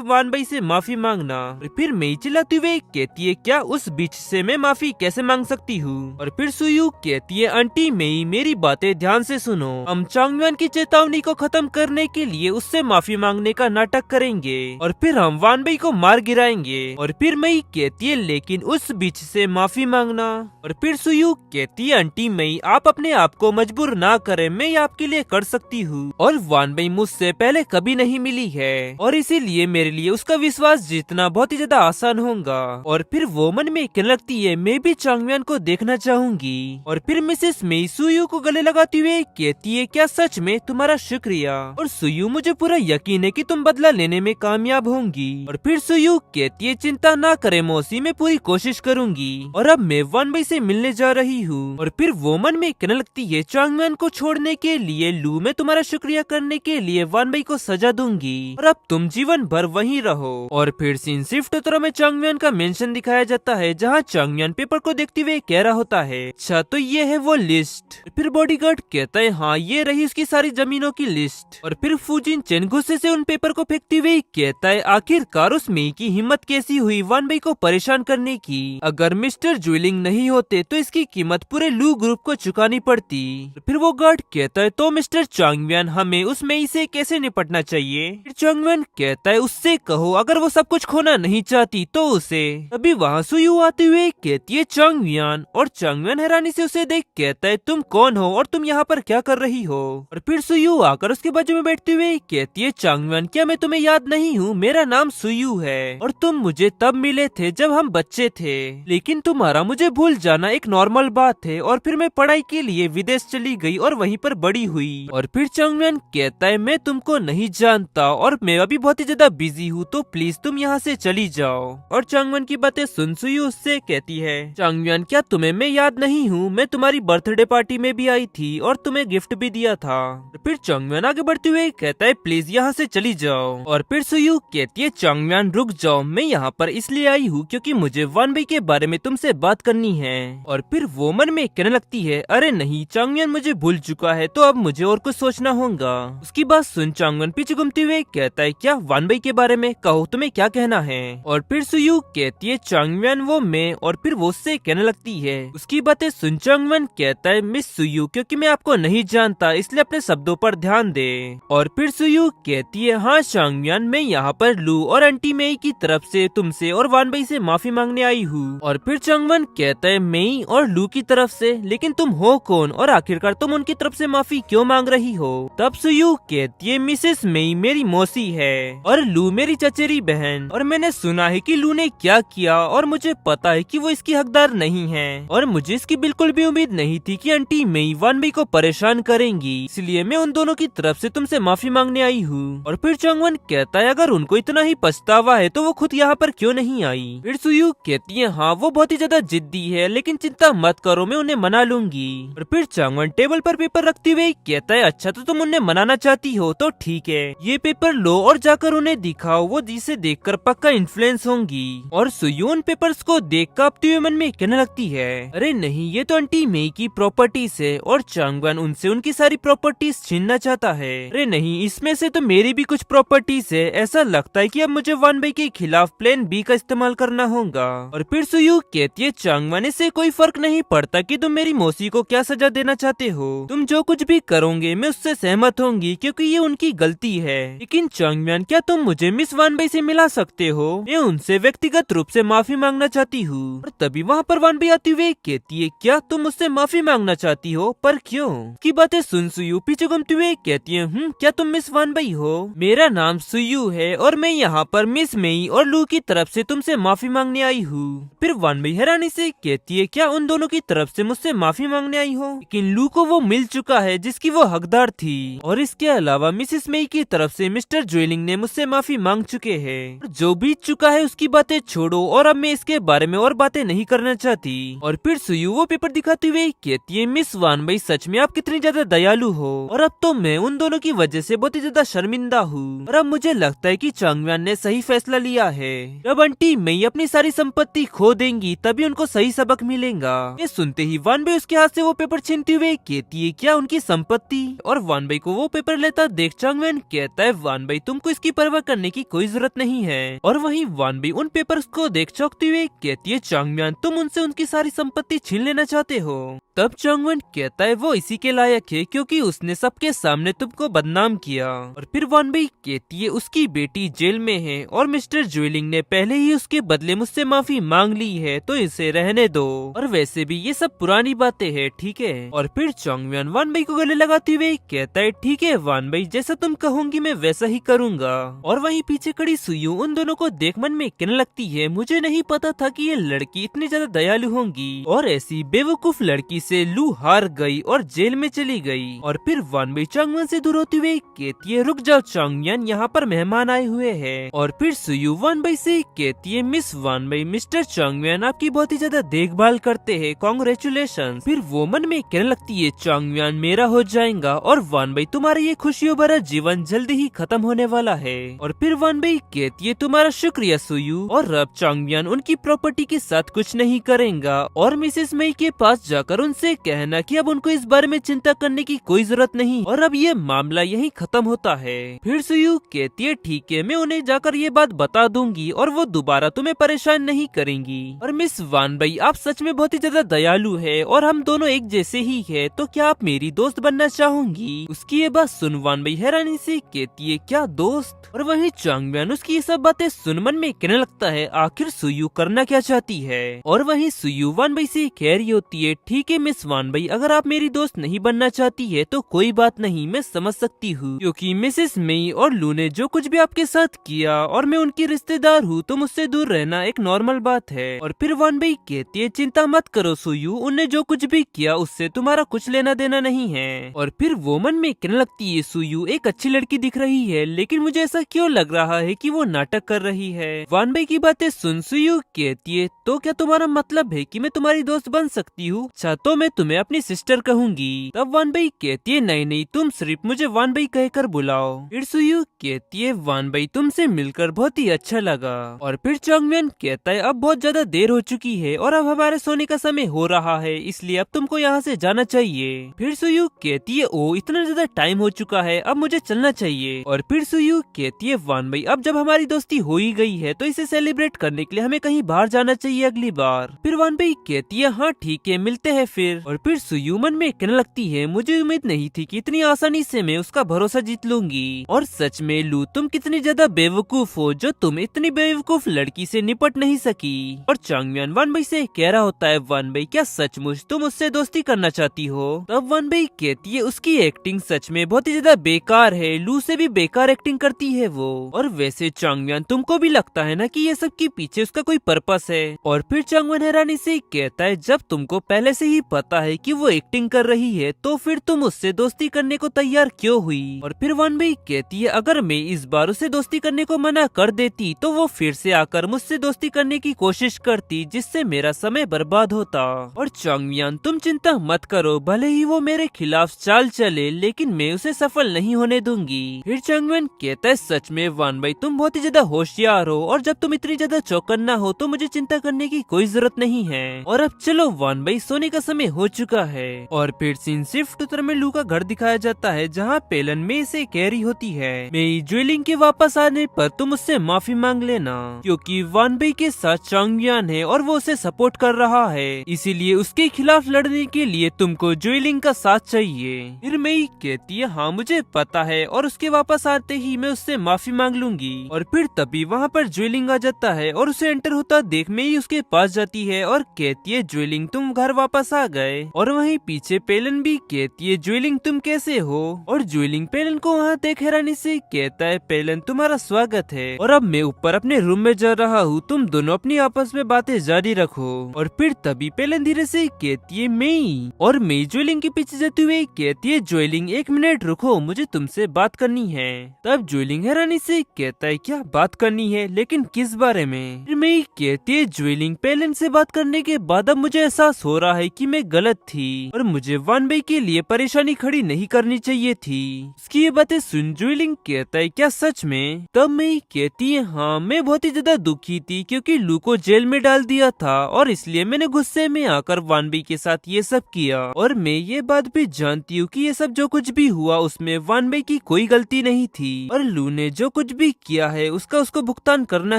वानबई से माफी मांगना। और फिर मैं चिल्लाती हुई कहती है क्या उस बीच से मैं माफी कैसे मांग सकती हूँ? और फिर सुयू कहती है आंटी मेई मेरी बातें ध्यान से सुनो, हम चोंगयन की चेतावनी को खत्म करने के लिए उससे माफी मांगने का नाटक करेंगे और फिर हम वानबई को मार गिराएंगे। और फिर मई कहती है लेकिन उस बीच से माफी मांगना। और फिर सुयू कहती है आंटी मई आप अपने आप को मजबूर ना करें, मैं ये आपके लिए कर सकती हूँ। और वानबई मुझसे पहले कभी नहीं मिली है और इसीलिए मेरे लिए उसका विश्वास जीतना बहुत ही ज्यादा आसान होगा। और फिर वो मन में कहने लगती है मैं भी चोंगयन को देखना चाहूंगी। और फिर मिसेस मई सुयू को गले लगाती हुए कहती है क्या सच में? तुम्हारा शुक्रिया। और सुयू मुझे पूरा यकीन है कि तुम बदला लेने में कामयाब होंगी। और फिर सुयू कहती है चिंता ना करे मौसी, मैं पूरी कोशिश करूंगी और अब मैं वानबई से मिलने जा रही हूँ। और फिर वो मन में कहने लगती है चोंगयन को छोड़ने के लिए लू मैं तुम्हारा शुक्रिया करने के लिए वानबई को सजा दूंगी और अब तुम जीवन भर वहीं रहो। और फिर सीन शिफ्ट होता में चोंगयन का मेंशन दिखाया जाता है जहाँ चोंगयन पेपर को देखते हुए कह रहा होता है अच्छा तो ये है वो लिस्ट। फिर बॉडीगार्ड कहता है हाँ ये रही उसकी सारी जमीनों की लिस्ट। और फिर फूजिन चेन गुस्से से उन पेपर को फेंकते हुए कहता है आखिरकार उस मेई की हिम्मत कैसी हुई वानबई को परेशान करने की? अगर मिस्टर ज्वेलिंग नहीं होते तो इसकी कीमत पूरे लू ग्रुप को चुकानी पड़ती। फिर वो गार्ड कहता है तो मिस्टर चोंगयन हमें उस मेई से कैसे निपटना चाहिए? फिर चोंगयन कहता है उससे कहो अगर वो सब कुछ खोना नहीं चाहती तो उसे। तभी वहाँ सुयू आते हुए कहती है चोंगयन। और चोंगयन हैरानी से उसे देख कहता है तुम कौन हो और तुम यहाँ पर क्या कर रही हो? और फिर सुयू आकर उसके बाजू में बैठते हुए कहती है चोंगयन क्या मैं तुम्हें याद नहीं हूँ? मेरा नाम सुयू है और तुम मुझे तब मिले थे जब हम बच्चे थे, लेकिन तुम्हारा मुझे भूल जाना एक नॉर्मल बात है। और फिर मैं पढ़ाई के लिए विदेश चली गई और वहीं पर बड़ी हुई। और फिर चोंगयन कहता है मैं तुमको नहीं जानता और मैं अभी बहुत ही ज्यादा बिजी हूँ तो प्लीज तुम यहाँ से चली जाओ। और चोंगयन की बातें सुन सुयू उससे कहती है चोंगयन क्या तुम्हें मैं याद नहीं हूँ? मैं तुम्हारी बर्थडे पार्टी में भी आई थी और तुम्हें गिफ्ट भी दिया था। फिर चोंगयन आगे बढ़ते हुए कहता है प्लीज यहाँ से चली जाओ। और फिर सुयू कहती है चोंगयन रुक जाओ, मैं यहाँ पर इसलिए आई हूँ क्योंकि मुझे वानबई के बारे में तुमसे बात करनी है। और फिर वो मन में कहने लगती है अरे नहीं चोंगयन मुझे भूल चुका है तो अब मुझे और कुछ सोचना होगा। उसकी बात सुन चोंगयन पीछे घूमते हुए कहता है क्या वानबई के बारे में? कहो तुम्हें क्या कहना है? और फिर सुयू कहती है चोंगयन वो मैं। और फिर वो उससे कहने लगती है। उसकी बातें सुन चोंगयन कहता है मिस सुयू क्योंकि मैं आपको नहीं जानता इसलिए अपने शब्दों पर ध्यान दे। और फिर सुयू कहती है हाँ चोंगयन मैं यहाँ पर लू और आंटी मेई की तरफ से तुमसे और वानबई से माफी मांगने आई हूँ। और फिर चोंगयन कहता है मेई और लू की तरफ से? लेकिन तुम हो कौन और आखिरकार तुम उनकी तरफ से माफी क्यों मांग रही हो? तब सुयू कहती है मिसेस मेई मेरी मौसी है और लू मेरी चचेरी बहन और मैंने सुना है कि लू ने क्या किया और मुझे पता है कि वो इसकी हकदार नहीं है और मुझे इसकी बिल्कुल भी उम्मीद नहीं थी कि आंटी मेई वानबई को परेशान करेंगी, इसलिए मैं उन दोनों की तरफ से तुमसे माफी मांगने आई हूँ। और फिर चोंगयन कहता है अगर उनको इतना ही पछतावा है तो वो खुद यहाँ पर क्यों नहीं आई? फिर सुयू कहती है हाँ वो बहुत ही ज्यादा जिद्दी है लेकिन चिंता मत करो मैं उन्हें मना लूंगी। और फिर चोंगयन टेबल पर पेपर रखते हुए कहता है अच्छा तो तुम उन्हें मनाना चाहती हो तो ठीक है, ये पेपर लो और जाकर उन्हें दिखाओ, वो जिसे देखकर पक्का इन्फ्लुएंस होंगी। और सुयू उन पेपर्स को देख कांपते हुए मन में कहने लगती है अरे नहीं ये तो आंटी मेई की प्रॉपर्टीज है और चोंगयन उनसे उनकी सारी प्रॉपर्टीज छीनना चाहता है। अरे नहीं इसमें से तो मेरी भी कुछ प्रॉपर्टीज है, ऐसा लगता है कि अब मुझे वानबई के खिलाफ प्लान बी का इस्तेमाल करना होगा। और फिर सुयू कहती है चोंगयन इससे कोई फर्क नहीं पड़ता कि तुम मेरी मौसी को क्या सजा देना चाहते हो, तुम जो कुछ भी करोगे मैं उससे सहमत होंगी क्योंकि ये उनकी गलती है। लेकिन चोंगयन क्या तुम मुझे मिस वानबई से मिला सकते हो? मैं उनसे व्यक्तिगत रूप से माफी मांगना चाहती हूँ। और तभी वहाँ पर वानबई आती हुई कहती है क्या तुम मुझसे माफी मांगना चाहती हो, पर क्यों? की बातें सुन सुयू पीछे घूमते हुए कहती है क्या तुम मिस वानबई हो? मेरा नाम सुयू है और मैं यहाँ पर मिस मेई और लू की तरफ से तुमसे माफी मांगने आई हूँ। फिर वानबई हैरानी से कहती है क्या उन दोनों की तरफ से मुझसे माफी मांगने आई हो? लेकिन लू को वो मिल चुका है जिसकी वो हकदार थी और इसके अलावा मिसेस मेई की तरफ से मिस्टर ज्वेलिंग ने मुझसे माफी मांग चुके हैं। जो बीत चुका है उसकी बातें छोड़ो और अब मैं इसके बारे में और बातें नहीं करना चाहती। और फिर सुयू वो पेपर दिखाते हुए कहती है, मिस वानबई सच में आप कितनी ज्यादा दयालु हो, और अब तो मैं उन दोनों की वजह से बहुत ही ज्यादा शर्मिंदा हूँ, और अब मुझे लगता है कि चांगम्यान ने सही फैसला लिया है। अब आंटी मई अपनी सारी संपत्ति खो देंगी तभी उनको सही सबक मिलेगा। ये सुनते ही वानबई उसके हाथ से वो पेपर छीनते हुए कहती है, क्या उनकी संपत्ति? और वानबई को वो पेपर लेता देख चांगम्यान कहता है, वानबई तुमको इसकी परवाह करने की कोई जरूरत नहीं है। और वहीं वानबई उन पेपर्स को देख चौंकते हुए कहती है, चांगम्यान तुम उनसे उनकी सारी संपत्ति छीन लेना चाहते हो? तब चांगम्यान कहता है, वो इसी के लायक है क्योंकि उसने सबके सामने तुमको बदनाम किया। और फिर वानबई कहती है, उसकी बेटी जेल में है और मिस्टर ज्वेलिंग ने पहले ही उसके बदले मुझसे माफी मांग ली है, तो इसे रहने दो, और वैसे भी ये सब पुरानी बातें हैं, ठीक है। और फिर चांगम्यान वानबई को गले लगाते हुए कहता है, ठीक है वानबई, जैसा तुम कहोगी मैं वैसा ही करूंगा। और वहीं पीछे खड़ी सुयू उन दोनों को देख मन में कहने लगती है, मुझे नहीं पता था कि ये लड़की इतनी ज्यादा दयालु होंगी, और ऐसी बेवकूफ लड़की से लू हार गई और जेल में चली गई। और फिर वानबई चांगम्यान से दूर होते हुए कहती है, रुक जाओ चांगम्यान, यहाँ पर मेहमान आए हुए हैं। और फिर सुयू वानबई से कहती है, मिस वानबई मिस्टर चांगम्यान आपकी बहुत ही ज्यादा देखभाल करते हैं, कांग्रेचुलेशन। फिर वो मन में कहने लगती है, चांगम्यान मेरा हो जाएगा, और वानबई तुम्हारा ये खुशियों भरा जीवन जल्दी ही खत्म होने वाला है। और फिर वानबई कहती है, तुम्हारा शुक्रिया सुयू, और अब चांगम्यान उनकी प्रॉपर्टी के साथ कुछ नहीं करेगा, और मिसेस मई के पास जाकर उनसे कहना कि अब उनको इस बारे में चिंता करने की कोई जरूरत नहीं, और अब ये मामला यहीं खत्म होता है। फिर सुयू कहती है, ठीक है, मैं उन्हें जाकर ये बात बता दूंगी और वो दोबारा तुम्हें परेशान नहीं करेंगी। और मिस वानबई आप सच में बहुत ही ज्यादा दयालु है और हम दोनों एक जैसे ही है, तो क्या आप मेरी दोस्त बनना चाहोगी? उसकी ये बात सुन वानबई हैरानी से कहती है, क्या दोस्त? और वहीं चांगम्यान उसकी ये सब बातें सुन मन में कहने लगता है, आखिर सुयू करना क्या चाहती है? और वहीं सुयू वानबई से कह रही होती है, ठीक है मिस वानबई, अगर आप मेरी दोस्त नहीं बनना चाहती है तो कोई बात नहीं, मैं समझ सकती हूँ, क्योंकि मिसेस मई और लू ने जो कुछ भी आपके साथ किया और मैं उनकी रिश्तेदार हूँ, तो मुझसे दूर रहना एक नॉर्मल बात है। और फिर वानबई कहती है, चिंता मत करो सुयू, उन्हें जो कुछ भी किया उससे तुम्हारा कुछ लेना देना नहीं है। और फिर वो मन में कहने लगती है, सुयू एक अच्छी लड़की दिख रही है, लेकिन मुझे ऐसा क्यों लग रहा है कि वो नाटक कर रही है। वानबई की बातें सुन सुयू कहती है, तो क्या तुम्हारा मतलब है कि मैं तुम्हारी दोस्त बन सकती हूँ? अच्छा, तो मैं तुम्हें अपनी सिस्टर कहूंगी। तब वानबई कहती है, नहीं नहीं, तुम सिर्फ मुझे वानबई कहकर बुलाओ। फिर सुयू कहती है, वानबई तुमसे मिलकर बहुत ही अच्छा लगा। और फिर चांगम्यान कहता है, अब बहुत ज्यादा देर हो चुकी है और अब हमारे सोने का समय हो रहा है, इसलिए अब तुमको यहाँ से जाना चाहिए। फिर सुयू कहती है, ओ इतना ज्यादा टाइम हो चुका है, अब मुझे चलना चाहिए। और फिर सुयू कहती है, वानबई अब जब हमारी दोस्ती हो ही गई है तो इसे सेलिब्रेट करने के लिए हमें कहीं बाहर जाना चाहिए अगली बार। फिर वानबई कहती है, हाँ ठीक है, मिलते हैं फिर। और फिर सुयू मन में कहने लगती है, मुझे उम्मीद नहीं थी कि इतनी आसानी से मैं उसका भरोसा जीत लूंगी। और सच में लू तुम कितनी ज्यादा बेवकूफ हो जो तुम इतनी बेवकूफ लड़की से निपट नहीं सकी। और चांगम्यान वानबई से कह रहा होता है, वानबई क्या सचमुच तुम उससे दोस्ती करना चाहती हो? तब वानबई कहती है, उसकी एक्टिंग सच में बहुत ही ज्यादा बेकार है, लू से भी बेकार एक्टिंग करती है वो। और वैसे चांगम्यान तुमको भी लगता है ना कि ये सब के पीछे उसका कोई पर्पस है? और फिर चांगम्यान हैरानी से कहता है, जब तुमको पहले से ही पता है कि वो एक्टिंग कर रही है तो फिर तुम उससे दोस्ती करने को तैयार क्यों हुई? और फिर वानबई कहती है, अगर मैं इस बार उसे दोस्ती करने को मना कर देती तो वो फिर से आकर मुझसे दोस्ती करने की कोशिश करती, जिससे मेरा समय बर्बाद होता। और चांगम्यान तुम चिंता मत करो, भले ही वो मेरे खिलाफ चाल चले लेकिन मैं उसे सफल नहीं होने दूंगी। फिर चांगम्यान कहता है, सच में वानबई तुम बहुत ही ज्यादा होशियार हो और जब तुम इतनी ज्यादा चौकन्ना हो तो मुझे चिंता करने की कोई जरूरत नहीं है। और अब चलो वानबई, सोने का समय हो चुका है। और फिर सीन शिफ्ट उत्तर में लू का घर दिखाया जाता है, जहाँ पेलन मई से कह रही होती है, मई ज्वेलिंग के वापस आने पर तुम उससे माफी मांग लेना, क्योंकि वानबई के साथ चांगम्यान है और वो उसे सपोर्ट कर रहा है, इसीलिए उसके खिलाफ लड़ने के लिए तुमको ज्वेलिंग का साथ चाहिए। फिर मई कहती है, हाँ मुझे पता है, और उसके वापस आते ही मैं उससे माफी मांग लूंगी। और फिर तभी वहाँ पर ज्वेलिंग आ जाता है और उसे एंटर होता देख मई उसके पास जाती है और कहती है, ज्वेलिंग तुम घर वापस आ गए। और वहीं पीछे पेलन भी कहती है, ज्वेलिंग तुम कैसे हो? और ज्वेलिंग पेलन को वहाँ देख हैरानी से कहता है, पेलन तुम्हारा स्वागत है, और अब मैं ऊपर अपने रूम में जा रहा हूँ, तुम दोनों अपनी आपस में बातें जारी रखो। और फिर तभी पेलन धीरे से कहती है, मई। और मई ज्वेलिंग के पीछे जाते हुए कहती है, ज्वेलिंग एक मिनट रुको, मुझे तुमसे बात करनी है। तब ज्वेलिंग हैरानी से कहता है, क्या बात करनी है, लेकिन किस बारे में। फिर मेई कहती है ज्वेलिंग पेलन से बात करने के बाद अब मुझे एहसास हो रहा है कि मैं गलत थी और मुझे वान बेई के लिए परेशानी खड़ी नहीं करनी चाहिए थी। उसकी ये बातें सुन ज्वेलिंग कहता है क्या सच में? तब मेई कहती है हाँ, मैं बहुत ही ज्यादा दुखी थी क्योंकि लू को जेल में डाल दिया था और इसलिए मैंने गुस्से में आकर वान बेई के साथ ये सब किया। और मैं ये बात भी जानती हूँ कि ये सब जो कुछ भी हुआ उसमें वान बेई की कोई गलती नहीं थी और लू ने जो कुछ भी किया है उसका उसको भुगतान करना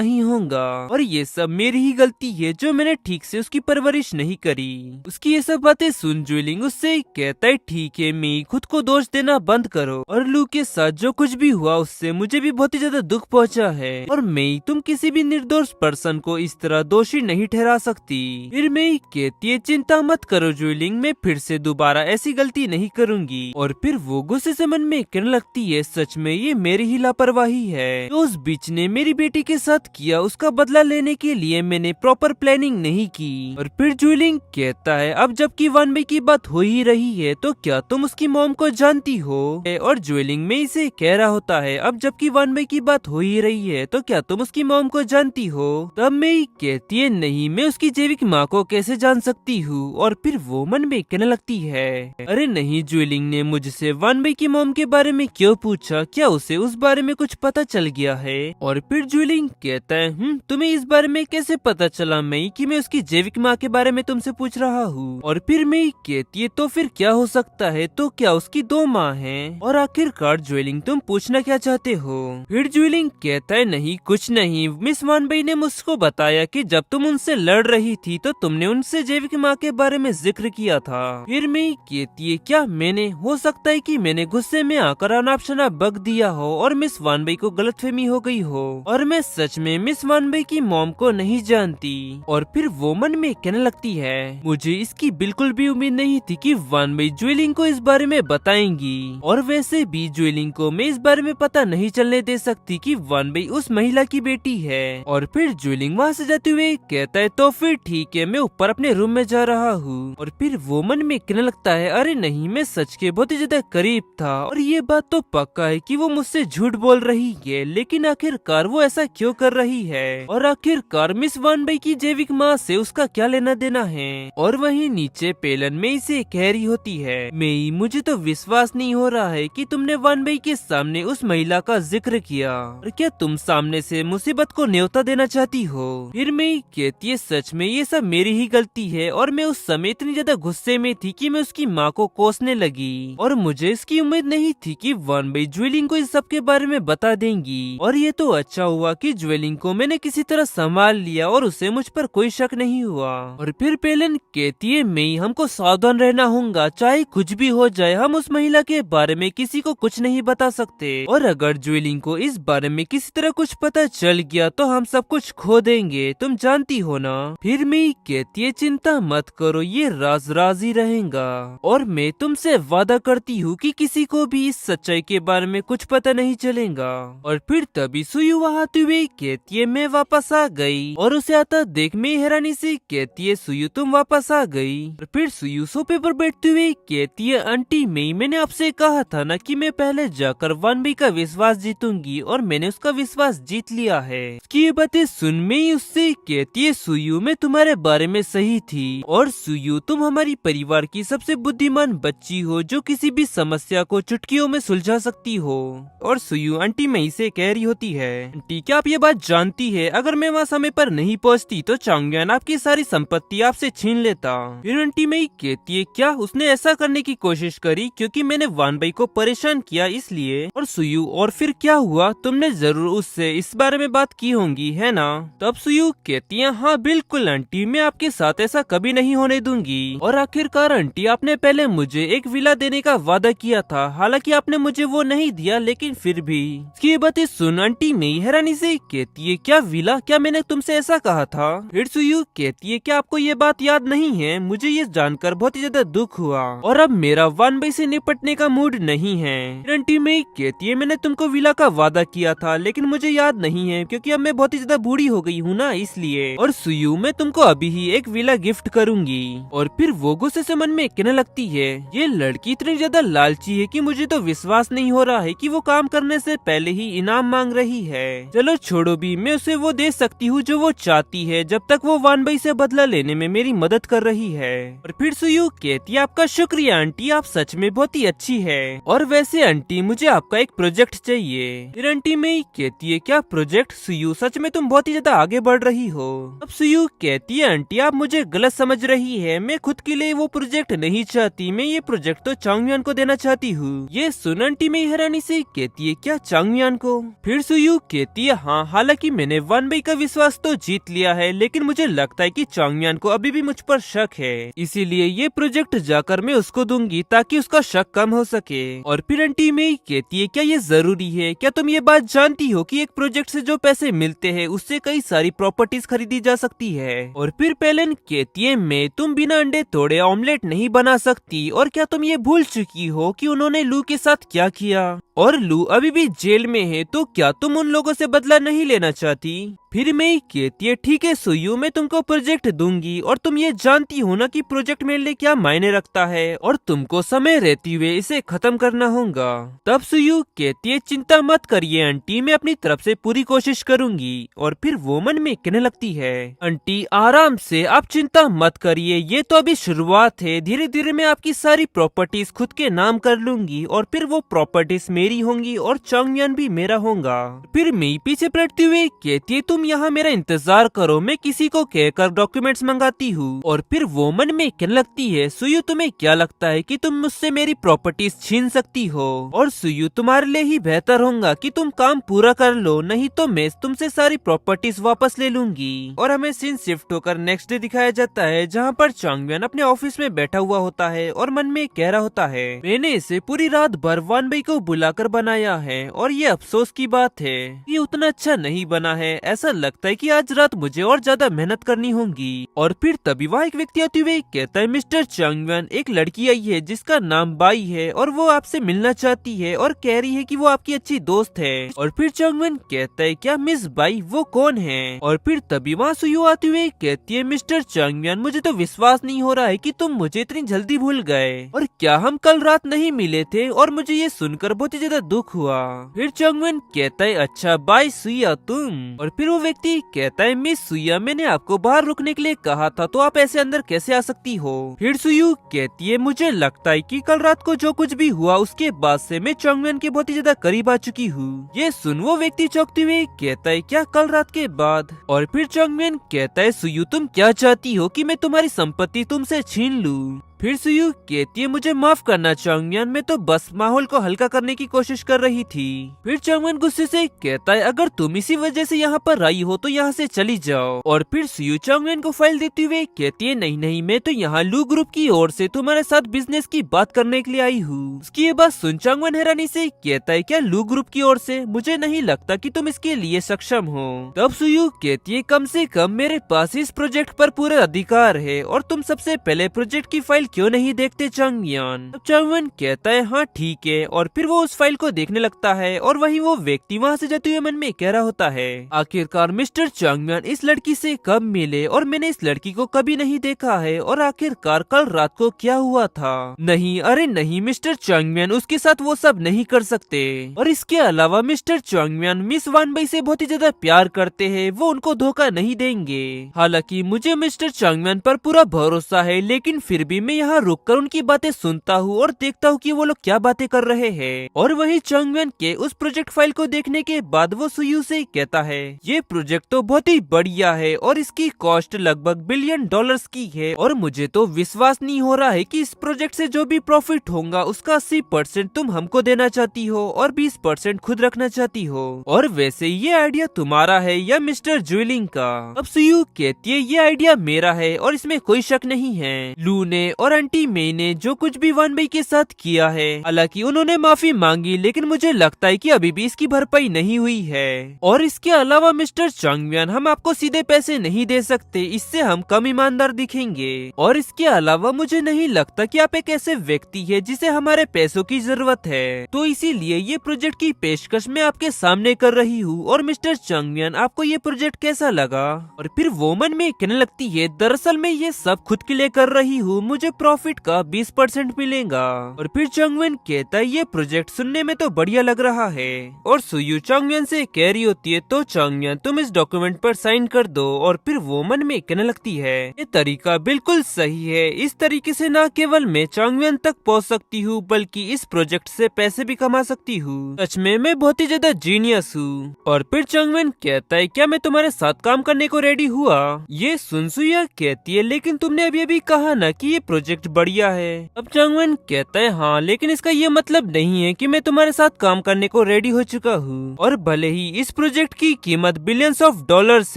ही होगा और ये सब मेरी ही गलती है जो मैंने ठीक से उसकी परवरिश नहीं करी। उसकी ये सब बातें सुन ज्वेलिंग उससे कहता है ठीक है मेई, खुद को दोष देना बंद करो और लू के साथ जो कुछ भी हुआ उससे मुझे भी बहुत ही ज्यादा दुख पहुंचा है और मेई तुम किसी भी निर्दोष पर्सन को इस तरह दोषी नहीं ठहरा सकती। फिर मेई कहती है चिंता मत करो ज्वेलिंग, मैं फिर से दोबारा ऐसी गलती नहीं करूंगी। और फिर वो गुस्से से मन में कहने लगती है सच में ये मेरी ही लापरवाही है, तो उस बीच ने मेरी बेटी के साथ किया उसका बदला लेने के लिए मैंने प्रॉपर प्लानिंग नहीं की। और फिर ज्वेलिंग कहता है अब जबकि वान बेई की बात हो ही रही है तो क्या तुम उसकी मॉम को जानती हो? और ज्वेलिंग में इसे कह रहा होता है अब जबकि वान बेई की बात हो ही रही है तो क्या तुम उसकी मॉम को जानती हो? तब मेई कहती है नहीं, मैं उसकी जैविक माँ को कैसे जान सकती हूँ। और फिर वो मन में कहने लगती है अरे नहीं, ज्वेलिंग ने मुझसे वान बेई की मॉम के बारे में क्यों पूछा, क्या उसे उस बारे में कुछ पता चल गया है? और फिर ज्वेलिंग कहता है तुम्हें इस बारे में कैसे पता चला मेई कि मैं उसकी जैविक माँ के बारे में तुमसे पूछ रहा हूँ? और फिर मेई कहती है तो फिर क्या हो सकता है, तो क्या उसकी 2 माँ हैं? और आखिरकार ज्वेलिंग तुम पूछना क्या चाहते हो? फिर ज्वेलिंग कहता है नहीं कुछ नहीं, मिस वान बेई ने मुझको बताया कि जब तुम उनसे लड़ रही थी तो तुमने उनसे जैविक माँ के बारे में जिक्र किया था। फिर मेई कहती है क्या मैंने, हो सकता है कि मैंने गुस्से में आकर अनाप शनाप बक दिया हो और मिस वान बेई को गलतफहमी हो गई हो और मैं सच में मिस वान बेई की मॉम को नहीं जानती। और फिर वो मन में कहने लगती है मुझे इसकी बिल्कुल भी उम्मीद नहीं थी कि वान बेई ज्वेलिंग को इस बारे में बताएंगी और वैसे भी ज्वेलिंग को मैं इस बारे में पता नहीं चलने दे सकती कि वान बेई उस महिला की बेटी है। और फिर ज्वेलिंग वहाँ से जाते हुए कहता है तो फिर ठीक है, मैं ऊपर अपने रूम में जा रहा हूँ। और फिर वो मन में कहने लगता है अरे नहीं, मैं सच के बहुत ही ज्यादा करीब था और ये बात तो पक्का है कि वो मुझसे झूठ बोल रही है, लेकिन आखिरकार वो ऐसा क्यों कर रही है और आखिरकार मिस वान बेई की जैविक माँ से उसका क्या लेना देना है। और वहीं नीचे पेलन मेई से कह रही होती है मेई, मुझे तो विश्वास नहीं हो रहा है कि तुमने वान बेई के सामने उस महिला का जिक्र किया और क्या तुम सामने से मुसीबत को न्योता देना चाहती हो? फिर मेई कहती है सच में ये सब मेरी ही गलती है और मैं उस समय इतनी ज्यादा गुस्से में थी कि मैं उसकी माँ को कोसने लगी और मुझे इसकी उम्मीद नहीं थी कि वान बेई ज्वेलिंग को इस सब के बारे में बता देंगी। और ये तो अच्छा हुआ कि ज्वेलिंग को मैंने किसी तरह संभाल लिया और उसे मुझ पर कोई शक नहीं हुआ। और फिर पेलन कहती है मेई, हमको सावधान रहना होगा, चाहे कुछ भी हो जाए हम उस महिला के बारे में किसी को कुछ नहीं बता सकते और अगर ज्वेलिंग को इस बारे में किसी तरह कुछ पता चल गया तो हम सब कुछ खो देंगे, तुम जानती हो ना। फिर मेई कहती है चिंता मत करो, ये राज राज ही रहेगा और मैं तुमसे वादा करती हूँ कि किसी को भी इस सच्चाई के बारे में कुछ पता नहीं चलेगा। और फिर तभी सुयु वहाँ आते हुए कहती है मैं वापस आ गई और उसे आता देख मेई हैरानी से कहती है सुयु तुम वापस आ गई। और फिर सुयु सोफे पर बैठते हुए कहती है आंटी मेई, मैंने आपसे कहा था ना कि मैं पहले जाकर वान बेई का विश्वास जीतूंगी और मैंने उसका विश्वास जीत लिया है। उसकी ये बातें सुन मेई उससे कहती है सुयु मैं तुम्हारे बारे में सही थी और सुयु तुम हमारी परिवार की सबसे बुद्धिमान बच्ची हो जो किसी भी समस्या को चुटकियों में सुलझा सकती हो। और सुयु आंटी मेई से कह रही होती है आंटी क्या आप ये बात जानती है अगर मैं वहाँ समय पर नहीं पहुँचती तो चांगयान आपकी सारी संपत्ति आपसे छीन लेता। फिर आंटी मेई कहती है क्या उसने ऐसा करने की कोशिश करी क्योंकि मैंने वान बेई को परेशान किया इसलिए? और सुयु और फिर क्या हुआ, तुमने जरूर उससे इस बारे में बात की होंगी है ना? तब सुयु कहती है हाँ बिल्कुल आंटी, मैं आपके साथ ऐसा कभी नहीं होने दूंगी। और आखिरकार आंटी आपने पहले मुझे एक विला देने का वादा किया था, हालांकि आपने मुझे वो नहीं दिया लेकिन फिर भी। इसकी बातें सुन आंटी मेई हैरानी से कहती है क्या विला, क्या मैंने तुमसे ऐसा कहा था? फिर सुयु कहती है क्या आपको ये बात याद नहीं है? मुझे ये जानकर बहुत ही ज्यादा दुख हुआ और अब मेरा वान बेई से निपटने का मूड नहीं है। आंटी मेई कहती है मैंने तुमको विला का वादा किया था लेकिन मुझे याद नहीं है क्योंकि अब मैं बहुत ही ज्यादा बूढ़ी हो गई हूँ ना इसलिए। और सुयु मैं तुमको अभी ही एक विला गिफ्ट करूंगी। और फिर वो गुस्से से मन में कहने लगती है ये लड़की इतनी ज्यादा लालची है कि मुझे तो विश्वास नहीं हो रहा है कि वो काम करने से पहले ही इनाम मांग रही है। चलो छोड़ो भी, मैं उसे वो दे सकती हूँ जो वो चाहती है, जब तक वो वानबई से बदला लेने में मेरी मदद कर रही है। और फिर सुयू कहती है आपका शुक्रिया आंटी, आप सच में बहुत ही अच्छी है। और वैसे आंटी मुझे आपका एक प्रोजेक्ट चाहिए। फिर आंटी मई कहती है क्या प्रोजेक्ट सुयू, सच में तुम बहुत ही ज्यादा आगे बढ़ रही हो। अब सुयू कहती है आंटी आप मुझे गलत समझ रही है, मैं खुद के लिए वो प्रोजेक्ट नहीं चाहती, मैं ये प्रोजेक्ट तो चांगमियान को देना चाहती हूँ। ये सुन आंटी मई हैरानी से कहती है क्या चांगमियान को। फिर सुयू कहती है हाँ, हालांकि मैंने वानबई का विश्वास तो जीत लिया है, लेकिन मुझे लगता है कि चांगमियान को अभी भी मुझ पर शक है, इसीलिए ये प्रोजेक्ट जाकर मैं उसको दूंगी ताकि उसका शक कम हो सके। और फिर आंटी मई कहती है क्या ये जरूरी है, क्या तुम ये बात जानती हो कि एक प्रोजेक्ट से जो पैसे मिलते हैं उससे कई सारी प्रॉपर्टीज खरीदी जा सकती है। और फिर पेलन कहती है मैं तुम बिना अंडे तोड़े ऑमलेट नहीं बना सकती, और क्या तुम ये भूल चुकी हो कि उन्होंने लू के साथ क्या किया, और लू अभी भी जेल में है, तो क्या तुम उन लोगों से बदला नहीं लेना चाहती। फिर मई कहती है ठीक है सुयू, मैं तुमको प्रोजेक्ट दूंगी, और तुम ये जानती हो ना कि प्रोजेक्ट मेरे लिए क्या मायने रखता है, और तुमको समय रहते हुए इसे खत्म करना होगा। तब सुयू कहती है चिंता मत करिए आंटी, मैं अपनी तरफ से पूरी कोशिश करूंगी। और फिर वो मन में कहने लगती है आंटी आराम से, आप चिंता मत करिए, ये तो अभी शुरुआत है, धीरे धीरे मैं आपकी सारी प्रॉपर्टीज खुद के नाम कर लूंगी, और फिर वो प्रॉपर्टीज मेरी होंगी और चांगमियान भी मेरा होगा। फिर मई पीछे पलटते हुए कहती है तुम यहाँ मेरा इंतजार करो, मैं किसी को कहकर डॉक्यूमेंट्स मंगाती हूँ। और फिर वो मन में कहने लगती है सुयू तुम्हें क्या लगता है कि तुम मुझसे मेरी प्रॉपर्टीज छीन सकती हो, और सुयू तुम्हारे लिए ही बेहतर होगा कि तुम काम पूरा कर लो, नहीं तो मैं तुमसे सारी प्रॉपर्टीज वापस ले लूंगी। और हमें सीन शिफ्ट होकर नेक्स्ट डे दिखाया जाता है, जहाँ पर चांगमियान अपने ऑफिस में बैठा हुआ होता है और मन में कह रहा होता है मैंने इसे पूरी रात भर वानबई को बुलाकर बनाया है, और ये अफसोस की बात है ये उतना अच्छा नहीं बना है, ऐसा लगता है कि आज रात मुझे और ज्यादा मेहनत करनी होगी। और फिर तभी वहाँ एक व्यक्ति आते हुए कहता है मिस्टर चांगमियान, एक लड़की आई है जिसका नाम बाई है, और वो आपसे मिलना चाहती है और कह रही है कि वो आपकी अच्छी दोस्त है। और फिर चांगमियान कहता है क्या मिस बाई वो कौन है। और फिर तभी वहाँ सुयू आते हुए कहती है मिस्टर चांगमियान, मुझे तो विश्वास नहीं हो रहा है कि तुम मुझे इतनी जल्दी भूल गए, और क्या हम कल रात नहीं मिले थे, और मुझे ये सुनकर बहुत ही ज्यादा दुख हुआ। फिर चांगमियान कहता है अच्छा बाय सुइया तुम। और फिर वो व्यक्ति कहता है मिस सुइया, मैंने आपको बाहर रुकने के लिए कहा था, तो आप ऐसे अंदर कैसे आ सकती हो। फिर सुयू कहती है मुझे लगता है कि कल रात को जो कुछ भी हुआ उसके बाद से मैं चांगमियान के बहुत ही ज्यादा करीब आ चुकी हूँ। ये सुन वो व्यक्ति चौंकते हुए कहता है क्या कल रात के बाद। और फिर चांगमियान कहता है सुयू तुम क्या चाहती हो कि मैं तुम्हारी संपत्ति तुमसे छीन लूं। फिर सुयू कहती है मुझे माफ करना चांगमियान, मैं तो बस माहौल को हल्का करने की कोशिश कर रही थी। फिर चांगमियान गुस्से से कहता है अगर तुम इसी वजह से यहाँ पर आई हो तो यहाँ से चली जाओ। और फिर सुयू चांगमियान को फाइल देते हुए कहती है नहीं नहीं, मैं तो यहाँ लू ग्रुप की ओर से तुम्हारे साथ बिजनेस की बात करने के लिए आई हूँ। उसकी ये बात सुन चांगमियान हैरानी से कहता है क्या लू ग्रुप की ओर से, मुझे नहीं लगता कि तुम इसके लिए सक्षम हो। तब सुयू कहती है कम से कम मेरे पास इस प्रोजेक्ट पर पूरे अधिकार है, और तुम सबसे पहले प्रोजेक्ट की फाइल क्यों नहीं देखते चांगमियान। तब चांगमियान कहता है हाँ ठीक है, और फिर वो उस फाइल को देखने लगता है, और वहीं वो व्यक्ति वहाँ से जाते हुए मन में कह रहा होता है आखिरकार मिस्टर चांगमियान इस लड़की से कब मिले, और मैंने इस लड़की को कभी नहीं देखा है, और आखिरकार कल रात को क्या हुआ था। नहीं अरे नहीं मिस्टर चांगमियान उसके साथ वो सब नहीं कर सकते, और इसके अलावा मिस्टर चांगमियान मिस वानबई से बहुत ही ज्यादा प्यार करते हैं, वो उनको धोखा नहीं देंगे। हालांकि मुझे मिस्टर चांगमियान पर पूरा भरोसा है, लेकिन फिर भी मैं यहाँ रुककर उनकी बातें सुनता हूँ और देखता हूँ कि वो लोग क्या बातें कर रहे हैं। और वही चांगमियान के उस प्रोजेक्ट फाइल को देखने के बाद वो सुयू से कहता है ये प्रोजेक्ट तो बहुत ही बढ़िया है, और इसकी कॉस्ट लगभग $1 बिलियन की है, और मुझे तो विश्वास नहीं हो रहा है कि इस प्रोजेक्ट से जो भी प्रॉफिट होगा उसका 80% तुम हमको देना चाहती हो और 20% खुद रखना चाहती हो। और वैसे ये आइडिया तुम्हारा है या मिस्टर ज्वेलिंग का। अब सुयू कहती है ये आइडिया मेरा है और इसमें कोई शक नहीं है। लू ने और आंटी मई ने जो कुछ भी वानबई के साथ किया है, हालांकि उन्होंने माफी मांगी, लेकिन मुझे लगता है कि अभी भी इसकी भरपाई नहीं हुई है। और इसके अलावा मिस्टर चांगमियान हम आपको सीधे पैसे नहीं दे सकते, इससे हम कम ईमानदार दिखेंगे। और इसके अलावा मुझे नहीं लगता कि आप एक ऐसे व्यक्ति है जिसे हमारे पैसों की जरूरत है, तो इसीलिए ये प्रोजेक्ट की पेशकश मैं आपके सामने कर रही हूँ। और मिस्टर चांगमियान आपको ये प्रोजेक्ट कैसा लगा। और फिर वो मन में कहने लगती है दरअसल मैं ये सब खुद के लिए कर रही हूँ, मुझे प्रॉफिट का 20% मिलेगा। और फिर चंगवन कहता है ये प्रोजेक्ट सुनने में तो बढ़िया लग रहा है। और सुयू चंगवन से कह रही होती है तो चंगवन तुम इस डॉक्यूमेंट पर साइन कर दो। और फिर वो मन में कहने लगती है ये तरीका बिल्कुल सही है, इस तरीके से न केवल मैं चंगवन तक पहुंच सकती हूँ बल्कि इस प्रोजेक्ट से पैसे भी कमा सकती हूँ। सच में मैं बहुत ही ज्यादा जीनियस हूँ। और फिर चंगवन कहता है क्या मैं तुम्हारे साथ काम करने को रेडी हुआ। ये सुन सुया कहती है लेकिन तुमने अभी अभी कहा ना कि ये प्रोजेक्ट बढ़िया है। अब चंगवन कहता है हाँ लेकिन इसका ये मतलब नहीं है कि मैं तुम्हारे साथ काम करने को रेडी हो चुका हूँ। और भले ही इस प्रोजेक्ट की कीमत बिलियंस ऑफ डॉलर्स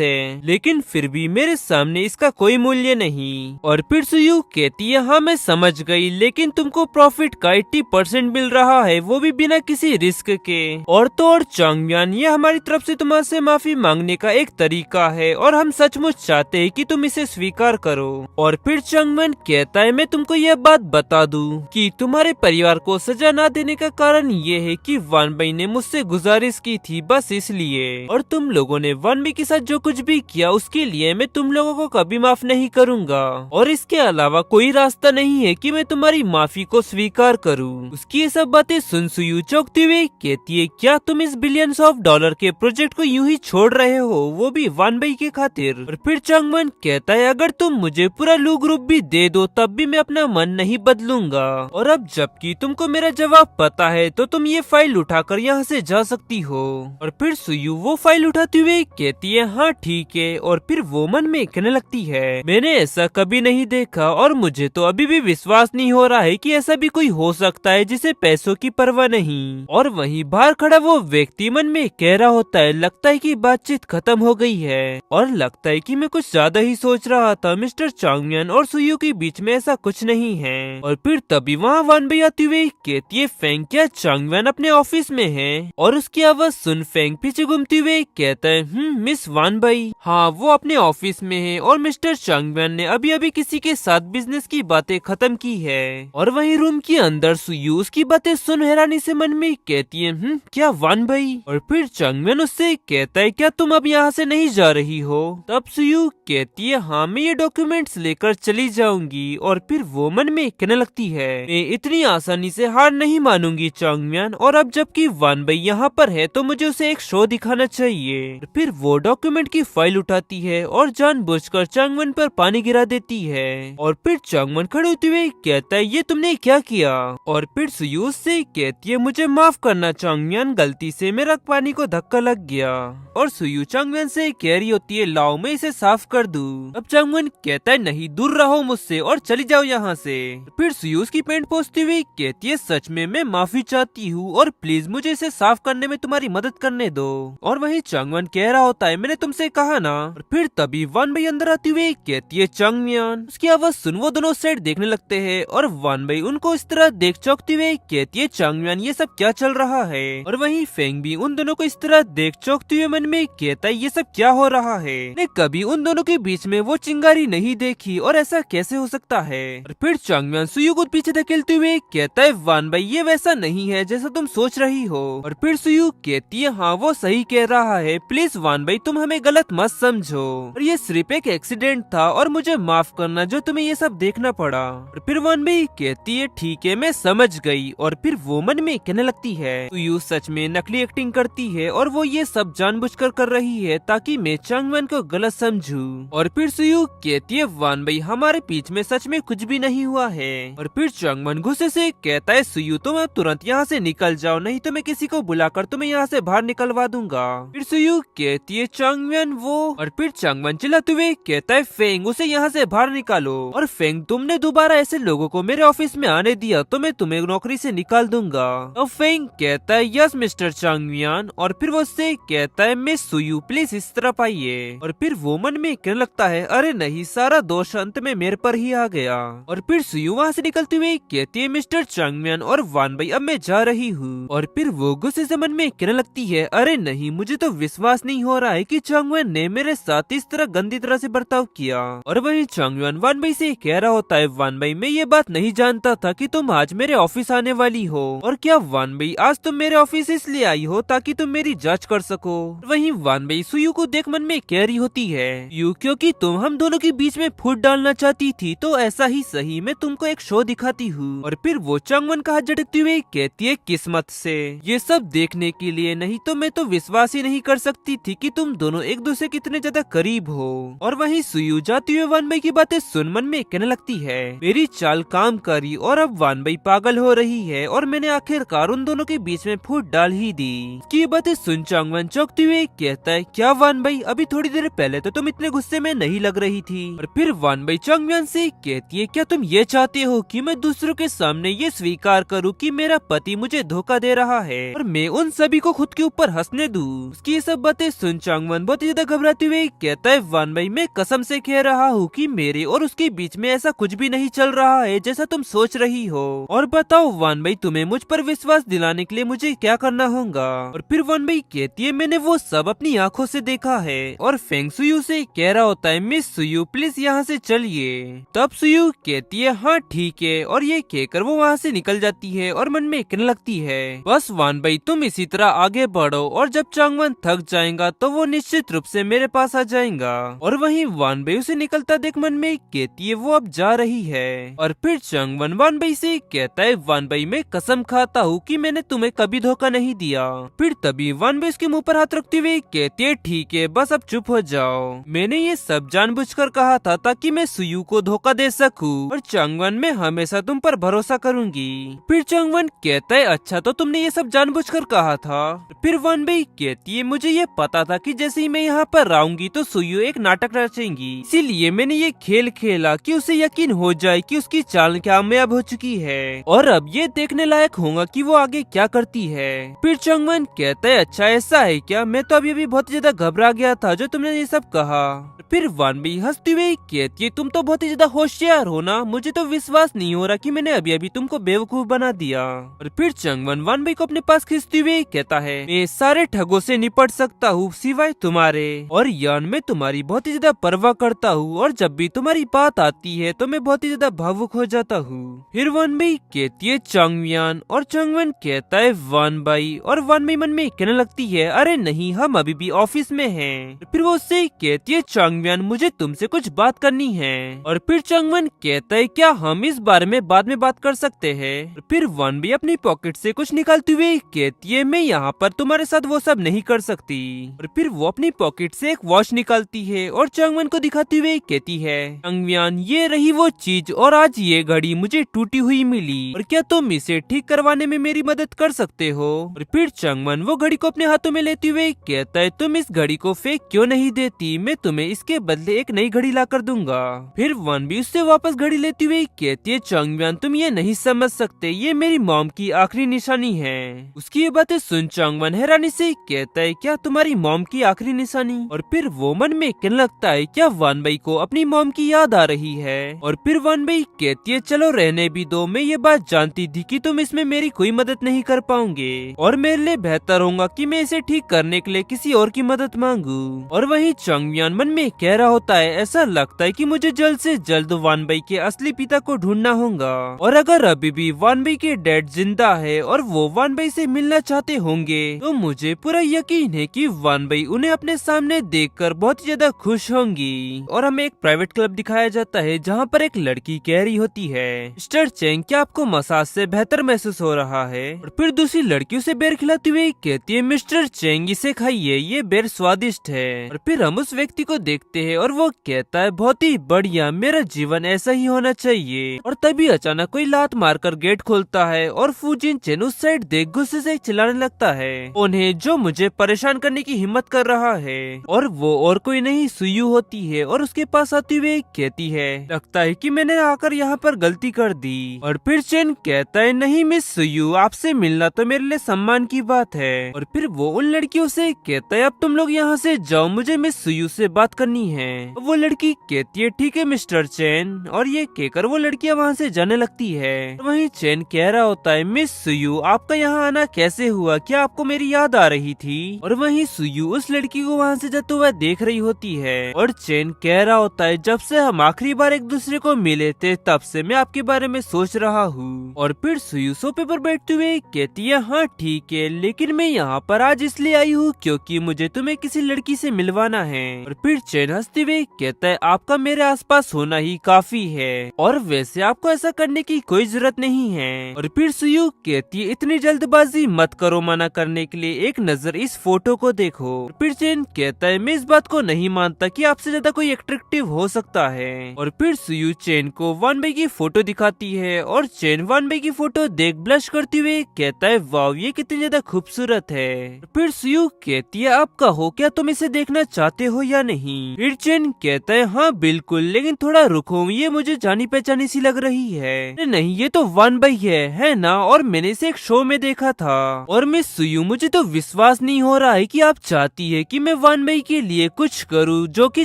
है लेकिन फिर भी मेरे सामने इसका कोई मूल्य नहीं। और फिर सुयू कहती है हाँ मैं समझ गई लेकिन तुमको प्रॉफिट का 80% मिल रहा है वो भी बिना किसी रिस्क के। और तो और चंगवन ये हमारी तरफ से तुम्हारे माफी मांगने का एक तरीका है और हम सचमुच चाहते हैं कि तुम इसे स्वीकार करो। और फिर चंगवन कहता है मैं तुमको यह बात बता दूं कि तुम्हारे परिवार को सजा न देने का कारण ये है कि वानबई ने मुझसे गुजारिश की थी बस इसलिए। और तुम लोगों ने वानबई के साथ जो कुछ भी किया उसके लिए मैं तुम लोगों को कभी माफ नहीं करूंगा। और इसके अलावा कोई रास्ता नहीं है कि मैं तुम्हारी माफी को स्वीकार करूं। उसकी ये सब बातें सुन सुयू चौंकते हुए कहती है क्या तुम इस बिलियंस ऑफ डॉलर के प्रोजेक्ट को यूं ही छोड़ रहे हो वो भी वानबई के खातिर। और फिर चंगवन कहता है अगर तुम मुझे पूरा लू ग्रुप भी दे दो तब भी मैं अपना मन नहीं बदलूंगा। और अब जबकि तुमको मेरा जवाब पता है तो तुम ये फाइल उठाकर यहाँ से जा सकती हो। और फिर सुयू वो फाइल उठाते हुए कहती है हाँ ठीक है। और फिर वो मन में कहने लगती है मैंने ऐसा कभी नहीं देखा और मुझे तो अभी भी विश्वास नहीं हो रहा है कि ऐसा भी कोई हो सकता है जिसे पैसों की परवाह नहीं। और वहीं बाहर खड़ा वो व्यक्ति मन में कह रहा होता है लगता है कि बातचीत खत्म हो गई है और लगता है कि मैं कुछ ज्यादा ही सोच रहा था। मिस्टर चंगवन और सुयू के बीच में ऐसा कुछ नहीं है। और फिर तभी वहाँ वानबई आती हुई कहती है फेंग क्या चंगवन अपने ऑफिस में है। और उसकी आवाज सुन फेंग पीछे घूमते हुए कहता है मिस वानबई हाँ वो अपने ऑफिस में है और मिस्टर चंगवन ने अभी अभी किसी के साथ बिजनेस की बातें खत्म की है। और वहीं रूम के अंदर सुयू उसकी बातें सुन हैरानी से मन में कहती है क्या वानबई। और फिर चंगवन उससे कहता है क्या तुम अब यहाँ से नहीं जा रही हो। तब सुयू कहती है हाँ मैं ये डॉक्यूमेंट्स लेकर चली जाऊंगी। और फिर वो मन में कहने लगती है मैं इतनी आसानी से हार नहीं मानूंगी चंगवन। और अब जबकि वानबई यहाँ पर है तो मुझे उसे एक शो दिखाना चाहिए। फिर वो डॉक्यूमेंट की फाइल उठाती है और जानबूझकर चंगवन पर पानी गिरा देती है। और फिर चंगवन खड़े होते हुए कहता है ये तुमने क्या किया। और फिर सुयू से कहती है मुझे माफ करना चंगवन गलती से मेरा पानी को धक्का लग गया। और सुयू चंगवन से कह रही होती है लाओ मैं इसे साफ कर दूं। अब चंगवन कहता है नहीं दूर रहो मुझसे और चली जाओ यहाँ से। फिर सुयू उसकी पैंट पोंछती हुई कहती है सच में मैं माफी चाहती हूँ और प्लीज मुझे इसे साफ करने में तुम्हारी मदद करने दो। और वहीं चंगवन कह रहा होता है मैंने तुमसे कहा ना। और फिर तभी वानबई अंदर आती हुई कहती है चंगवन। उसकी आवाज सुन वो दोनों साइड देखने लगते हैं और वानबई उनको इस तरह देख चौंकती हुई कहती है चंगवन ये सब क्या चल रहा है। और वहीं फेंग भी उन दोनों को इस तरह देख चौंकते हुए मन में कहता है ये सब क्या हो रहा है। ने कभी उन दोनों के बीच में वो चिंगारी नहीं देखी और ऐसा कैसे हो सकता है। और फिर चंगवन सुयू को पीछे धकेलते हुए कहता है वानबई ये वैसा नहीं है जैसा तुम सोच रही हो। और फिर सुयू कहती है हाँ वो सही कह रहा है प्लीज वानबई तुम हमें गलत मत समझो और ये सिर्फ एक एक्सीडेंट था और मुझे माफ करना जो तुम्हें ये सब देखना पड़ा। और फिर वानबई कहती है ठीक है मैं समझ गई। और फिर वो मन में कहने लगती है सुयू सच में नकली एक्टिंग करती है और वो ये सब जानबूझकर कर रही है ताकि मैं चंगवन को गलत समझूं। और फिर सुयू कहती है वानबई हमारे बीच में सच में कुछ भी नहीं हुआ है। और फिर चंगवन गुस्से से कहता है सुयू तुम अब तुरंत यहाँ से निकल जाओ नहीं तो मैं किसी को बुलाकर तुम्हें यहाँ से बाहर निकलवा दूंगा। फिर सुयू कहती है चंगवन वो। और फिर चंगवन चिल्लाते हुए कहता है फेंग उसे यहाँ से बाहर निकालो। और फेंग तुमने दोबारा ऐसे लोगों को मेरे ऑफिस में आने दिया तो मैं तुम्हें नौकरी से निकाल दूंगा। और फेंग कहता है यस मिस्टर चंगवन। और फिर वो उससे कहता है मिस सुयू प्लीज इस तरफ आइए। और फिर वो मन में कहने लगता है अरे नहीं सारा दोष अंत में मेरे पर ही आ गया। और फिर सुयू वहाँ से निकलते हुए कहती है मिस्टर चंगवन और वानबई अब मैं जा रही हूँ। और फिर वो गुस्से से मन में कहने लगती है अरे नहीं मुझे तो विश्वास नहीं हो रहा है कि चंगवन ने मेरे साथ इस तरह गंदी तरह से बर्ताव किया। और वही चंगवन वानबई से कह रहा होता है वानबई मैं ये बात नहीं जानता था कि तुम आज मेरे ऑफिस आने वाली हो। और क्या वानबई आज तुम मेरे ऑफिस इसलिए आई हो ताकि तुम मेरी जांच कर सको। वहीं वानबई सुयू को देख मन में कह रही होती है यू क्योंकि तुम हम दोनों के बीच में फूट डालना चाहती थी तो ऐसा ऐसा ही सही, मैं तुमको एक शो दिखाती हूँ। और फिर वो चंगवन का हाथ झटकती हुई कहती है किस्मत से ये सब देखने के लिए, नहीं तो मैं तो विश्वास ही नहीं कर सकती थी कि तुम दोनों एक दूसरे के इतने ज्यादा करीब हो। और वहीं सुयू जाती हुई वानबई की बातें सुन मन में कहने लगती है मेरी चाल काम करी और अब वानबई पागल हो रही है और मैंने आखिरकार उन दोनों के बीच में फूट डाल ही दी। की बातें सुन चंगवन चौंकते हुए कहता है क्या वानबई, अभी थोड़ी देर पहले तो तुम इतने गुस्से में नहीं लग रही थी। और फिर वानबई चंगवन से कहती है क्या तुम ये चाहते हो कि मैं दूसरों के सामने ये स्वीकार करूं कि मेरा पति मुझे धोखा दे रहा है और मैं उन सभी को खुद के ऊपर हंसने दूं। उसकी ये सब बातें सुन चंगवन बहुत ज्यादा घबराते हुए कहता है वानबई मैं कसम से कह रहा हूँ कि मेरे और उसके बीच में ऐसा कुछ भी नहीं चल रहा है जैसा तुम सोच रही हो। और बताओ वानबई तुम्हें मुझ पर विश्वास दिलाने के लिए मुझे क्या करना होगा। और फिर वानबई कहती है मैंने वो सब अपनी आंखों से देखा है। और फेंग सुयू से कह रहा होता है मिस सुयू प्लीज यहाँ से चलिए। तब सुयू कहती है हाँ ठीक है, और ये कहकर वो वहाँ से निकल जाती है और मन में कहने लगती है बस वानबई तुम इसी तरह आगे बढ़ो और जब चंगवन थक जाएगा तो वो निश्चित रूप से मेरे पास आ जाएगा। और वहीं वानबई उसे निकलता देख मन में कहती है वो अब जा रही है। और फिर चंगवन वानबई से कहता है वानबई मैं कसम खाता हूँ कि मैंने तुम्हें कभी धोखा नहीं दिया। फिर तभी वानबई उसके मुंह पर हाथ रखते हुए कहती है ठीक है बस अब चुप हो जाओ, मैंने ये सब जानबूझकर कहा था ताकि मैं सुयू को धोखा दे सकूं और चंगवन में हमेशा तुम पर भरोसा करूंगी। फिर चंगवन कहता है अच्छा तो तुमने ये सब जानबूझकर कहा था। फिर वानबई कहती है मुझे ये पता था कि जैसे ही मैं यहाँ पर आऊंगी तो सुयू एक नाटक रचेंगी, इसीलिए मैंने ये खेल खेला कि उसे यकीन हो जाए कि उसकी चाल कामयाब हो चुकी है और अब ये देखने लायक होगा कि वो आगे क्या करती है। फिर चंगवन कहता है अच्छा ऐसा है क्या, मैं तो अभी बहुत ज्यादा घबरा गया था जो तुमने ये सब कहा। फिर वानबई हंसती हुई कहती है तुम तो बहुत ही ज्यादा होशियार हो ना, मुझे तो विश्वास नहीं हो रहा कि मैंने अभी अभी तुमको बेवकूफ बना दिया। और फिर चंगवन वानबई को अपने पास खींचते हुए कहता है मैं सारे ठगों से निपट सकता हूँ सिवाय तुम्हारे, और यान मैं तुम्हारी बहुत ही ज्यादा परवाह करता हूँ और जब भी तुम्हारी बात आती है तो मैं बहुत ही ज्यादा भावुक हो जाता हूँ। फिर वानबई कहती है चंगयान और चंगवन कहता है वानबई, और वानबई मन में कहने लगती है अरे नहीं हम अभी भी ऑफिस में हैं। फिर वो उससे कहती है चंगयान मुझे तुमसे कुछ बात करनी है। और फिर चंगवन कहता है क्या हम इस बारे में बाद में बात कर सकते हैं। फिर वानबई अपनी पॉकेट से कुछ निकालती हुई कहती है मैं यहाँ पर तुम्हारे साथ वो सब नहीं कर सकती। और फिर वो अपनी पॉकेट से एक वॉच निकालती है और चंगवन को दिखाती हुई कहती है चंगयान ये रही वो चीज और आज ये घड़ी मुझे टूटी हुई मिली और क्या तुम इसे ठीक करवाने में मेरी मदद कर सकते हो। और फिर चंगवन वो घड़ी को अपने हाथों में लेते हुए कहता है तुम इस घड़ी को फेंक क्यों नहीं देती, मैं तुम्हें इसके बदले एक नई घड़ी ला कर दूंगा। फिर वानबई उससे वापस घड़ी लेती हुई कहती है चंगयान तुम ये नहीं समझ सकते, ये मेरी मॉम की आखिरी निशानी है। उसकी ये बातें सुन चंगवन हैरानी से कहता है क्या तुम्हारी मॉम की आखिरी निशानी। और फिर वो मन में कहने लगता है क्या वानबई को अपनी मॉम की याद आ रही है। और फिर वानबई कहती है चलो रहने भी दो, मैं ये बात जानती थी कि तुम इसमें मेरी कोई मदद नहीं कर पाओगे और मेरे लिए बेहतर होगा कि मैं इसे ठीक करने के लिए किसी और की मदद मांगू। और वहीं चंगयान मन में कह रहा होता है ऐसा लगता है कि मुझे जल्द से जल्द वानबई के असली पिता को ढूंढना होगा, और अगर अभी भी वानबई के डैड जिंदा है और वो वानबई से मिलना चाहते होंगे तो मुझे पूरा यकीन है कि वानबई उन्हें अपने सामने देखकर बहुत ज्यादा खुश होंगी। और हमें एक प्राइवेट क्लब दिखाया जाता है जहाँ पर एक लड़की कह रही होती है मिस्टर चेंग क्या आपको मसाज से बेहतर महसूस हो रहा है। और फिर दूसरी लड़की उसे बेर खिलाती हुई कहती है मिस्टर चेंग इसे खाइए, ये बेर स्वादिष्ट है। और फिर हम उस व्यक्ति को देखते हैं और वो कहता है बहुत ही बढ़िया, मेरा जीवन ऐसा ही होना चाहिए। और तभी अचानक कोई लात मारकर गेट खोलता है और फूजिन चेन उस साइड देख गुस्से से चिल्लाने लगता है उन्हें जो मुझे परेशान करने की हिम्मत कर रहा है। और वो और कोई नहीं सुयू होती है और उसके पास आती हुई कहती है लगता है कि मैंने आकर यहाँ पर गलती कर दी। और फिर चेन कहता है नहीं मिस सुयू आपसे मिलना तो मेरे लिए सम्मान की बात है। और फिर वो उन लड़कियों से कहता है अब तुम लोग यहाँ से जाओ, मुझे मिस सुयू से बात करनी है। वो लड़की कहती है ठीक है मिस्टर चेन, और ये कहकर वो लड़कियाँ वहाँ से जाने लगती है। वहीं चेन कह रहा होता है मिस सुयू आपका यहाँ आना कैसे हुआ, क्या आपको मेरी याद आ रही थी। और वहीं सुयू उस लड़की को वहाँ से जाते हुए देख रही होती है और चेन कह रहा होता है जब से हम आखिरी बार एक दूसरे को मिले थे तब से मैं आपके बारे में सोच रहा हूँ। और फिर सुयू सोफे पर बैठते हुए कहती है हाँ ठीक है, लेकिन मैं यहाँ पर आज इसलिए आई हूँ क्योंकि मुझे तुम्हें किसी लड़की से मिलवाना है। और फिर चेन हंसते हुए कहता है आपका मेरे आसपास होना ही काफी काफी है और वैसे आपको ऐसा करने की कोई जरूरत नहीं है। और फिर सुयू कहती है इतनी जल्दबाजी मत करो, मना करने के लिए एक नजर इस फोटो को देखो। फिर चेन कहता है मैं इस बात को नहीं मानता कि आपसे ज्यादा कोई अट्रैक्टिव हो सकता है। और फिर सुयू चेन को वन बाई की फोटो दिखाती है और चेन वन बाई की फोटो देख ब्लश करते हुए कहता है वाव ये कितनी ज्यादा खूबसूरत है। फिर सुयू कहती है आप कहो क्या तुम इसे देखना चाहते हो या नहीं। फिर चेन कहता है हाँ बिल्कुल, लेकिन थोड़ा रुको, ये मुझे जानी पहचानी सी लग रही है। नहीं ये तो वन बाई है ना, और मैंने इसे एक शो में देखा था। और मिस सुयू मुझे तो विश्वास नहीं हो रहा है कि आप चाहती है कि मैं वन बाई के लिए कुछ करूँ जो कि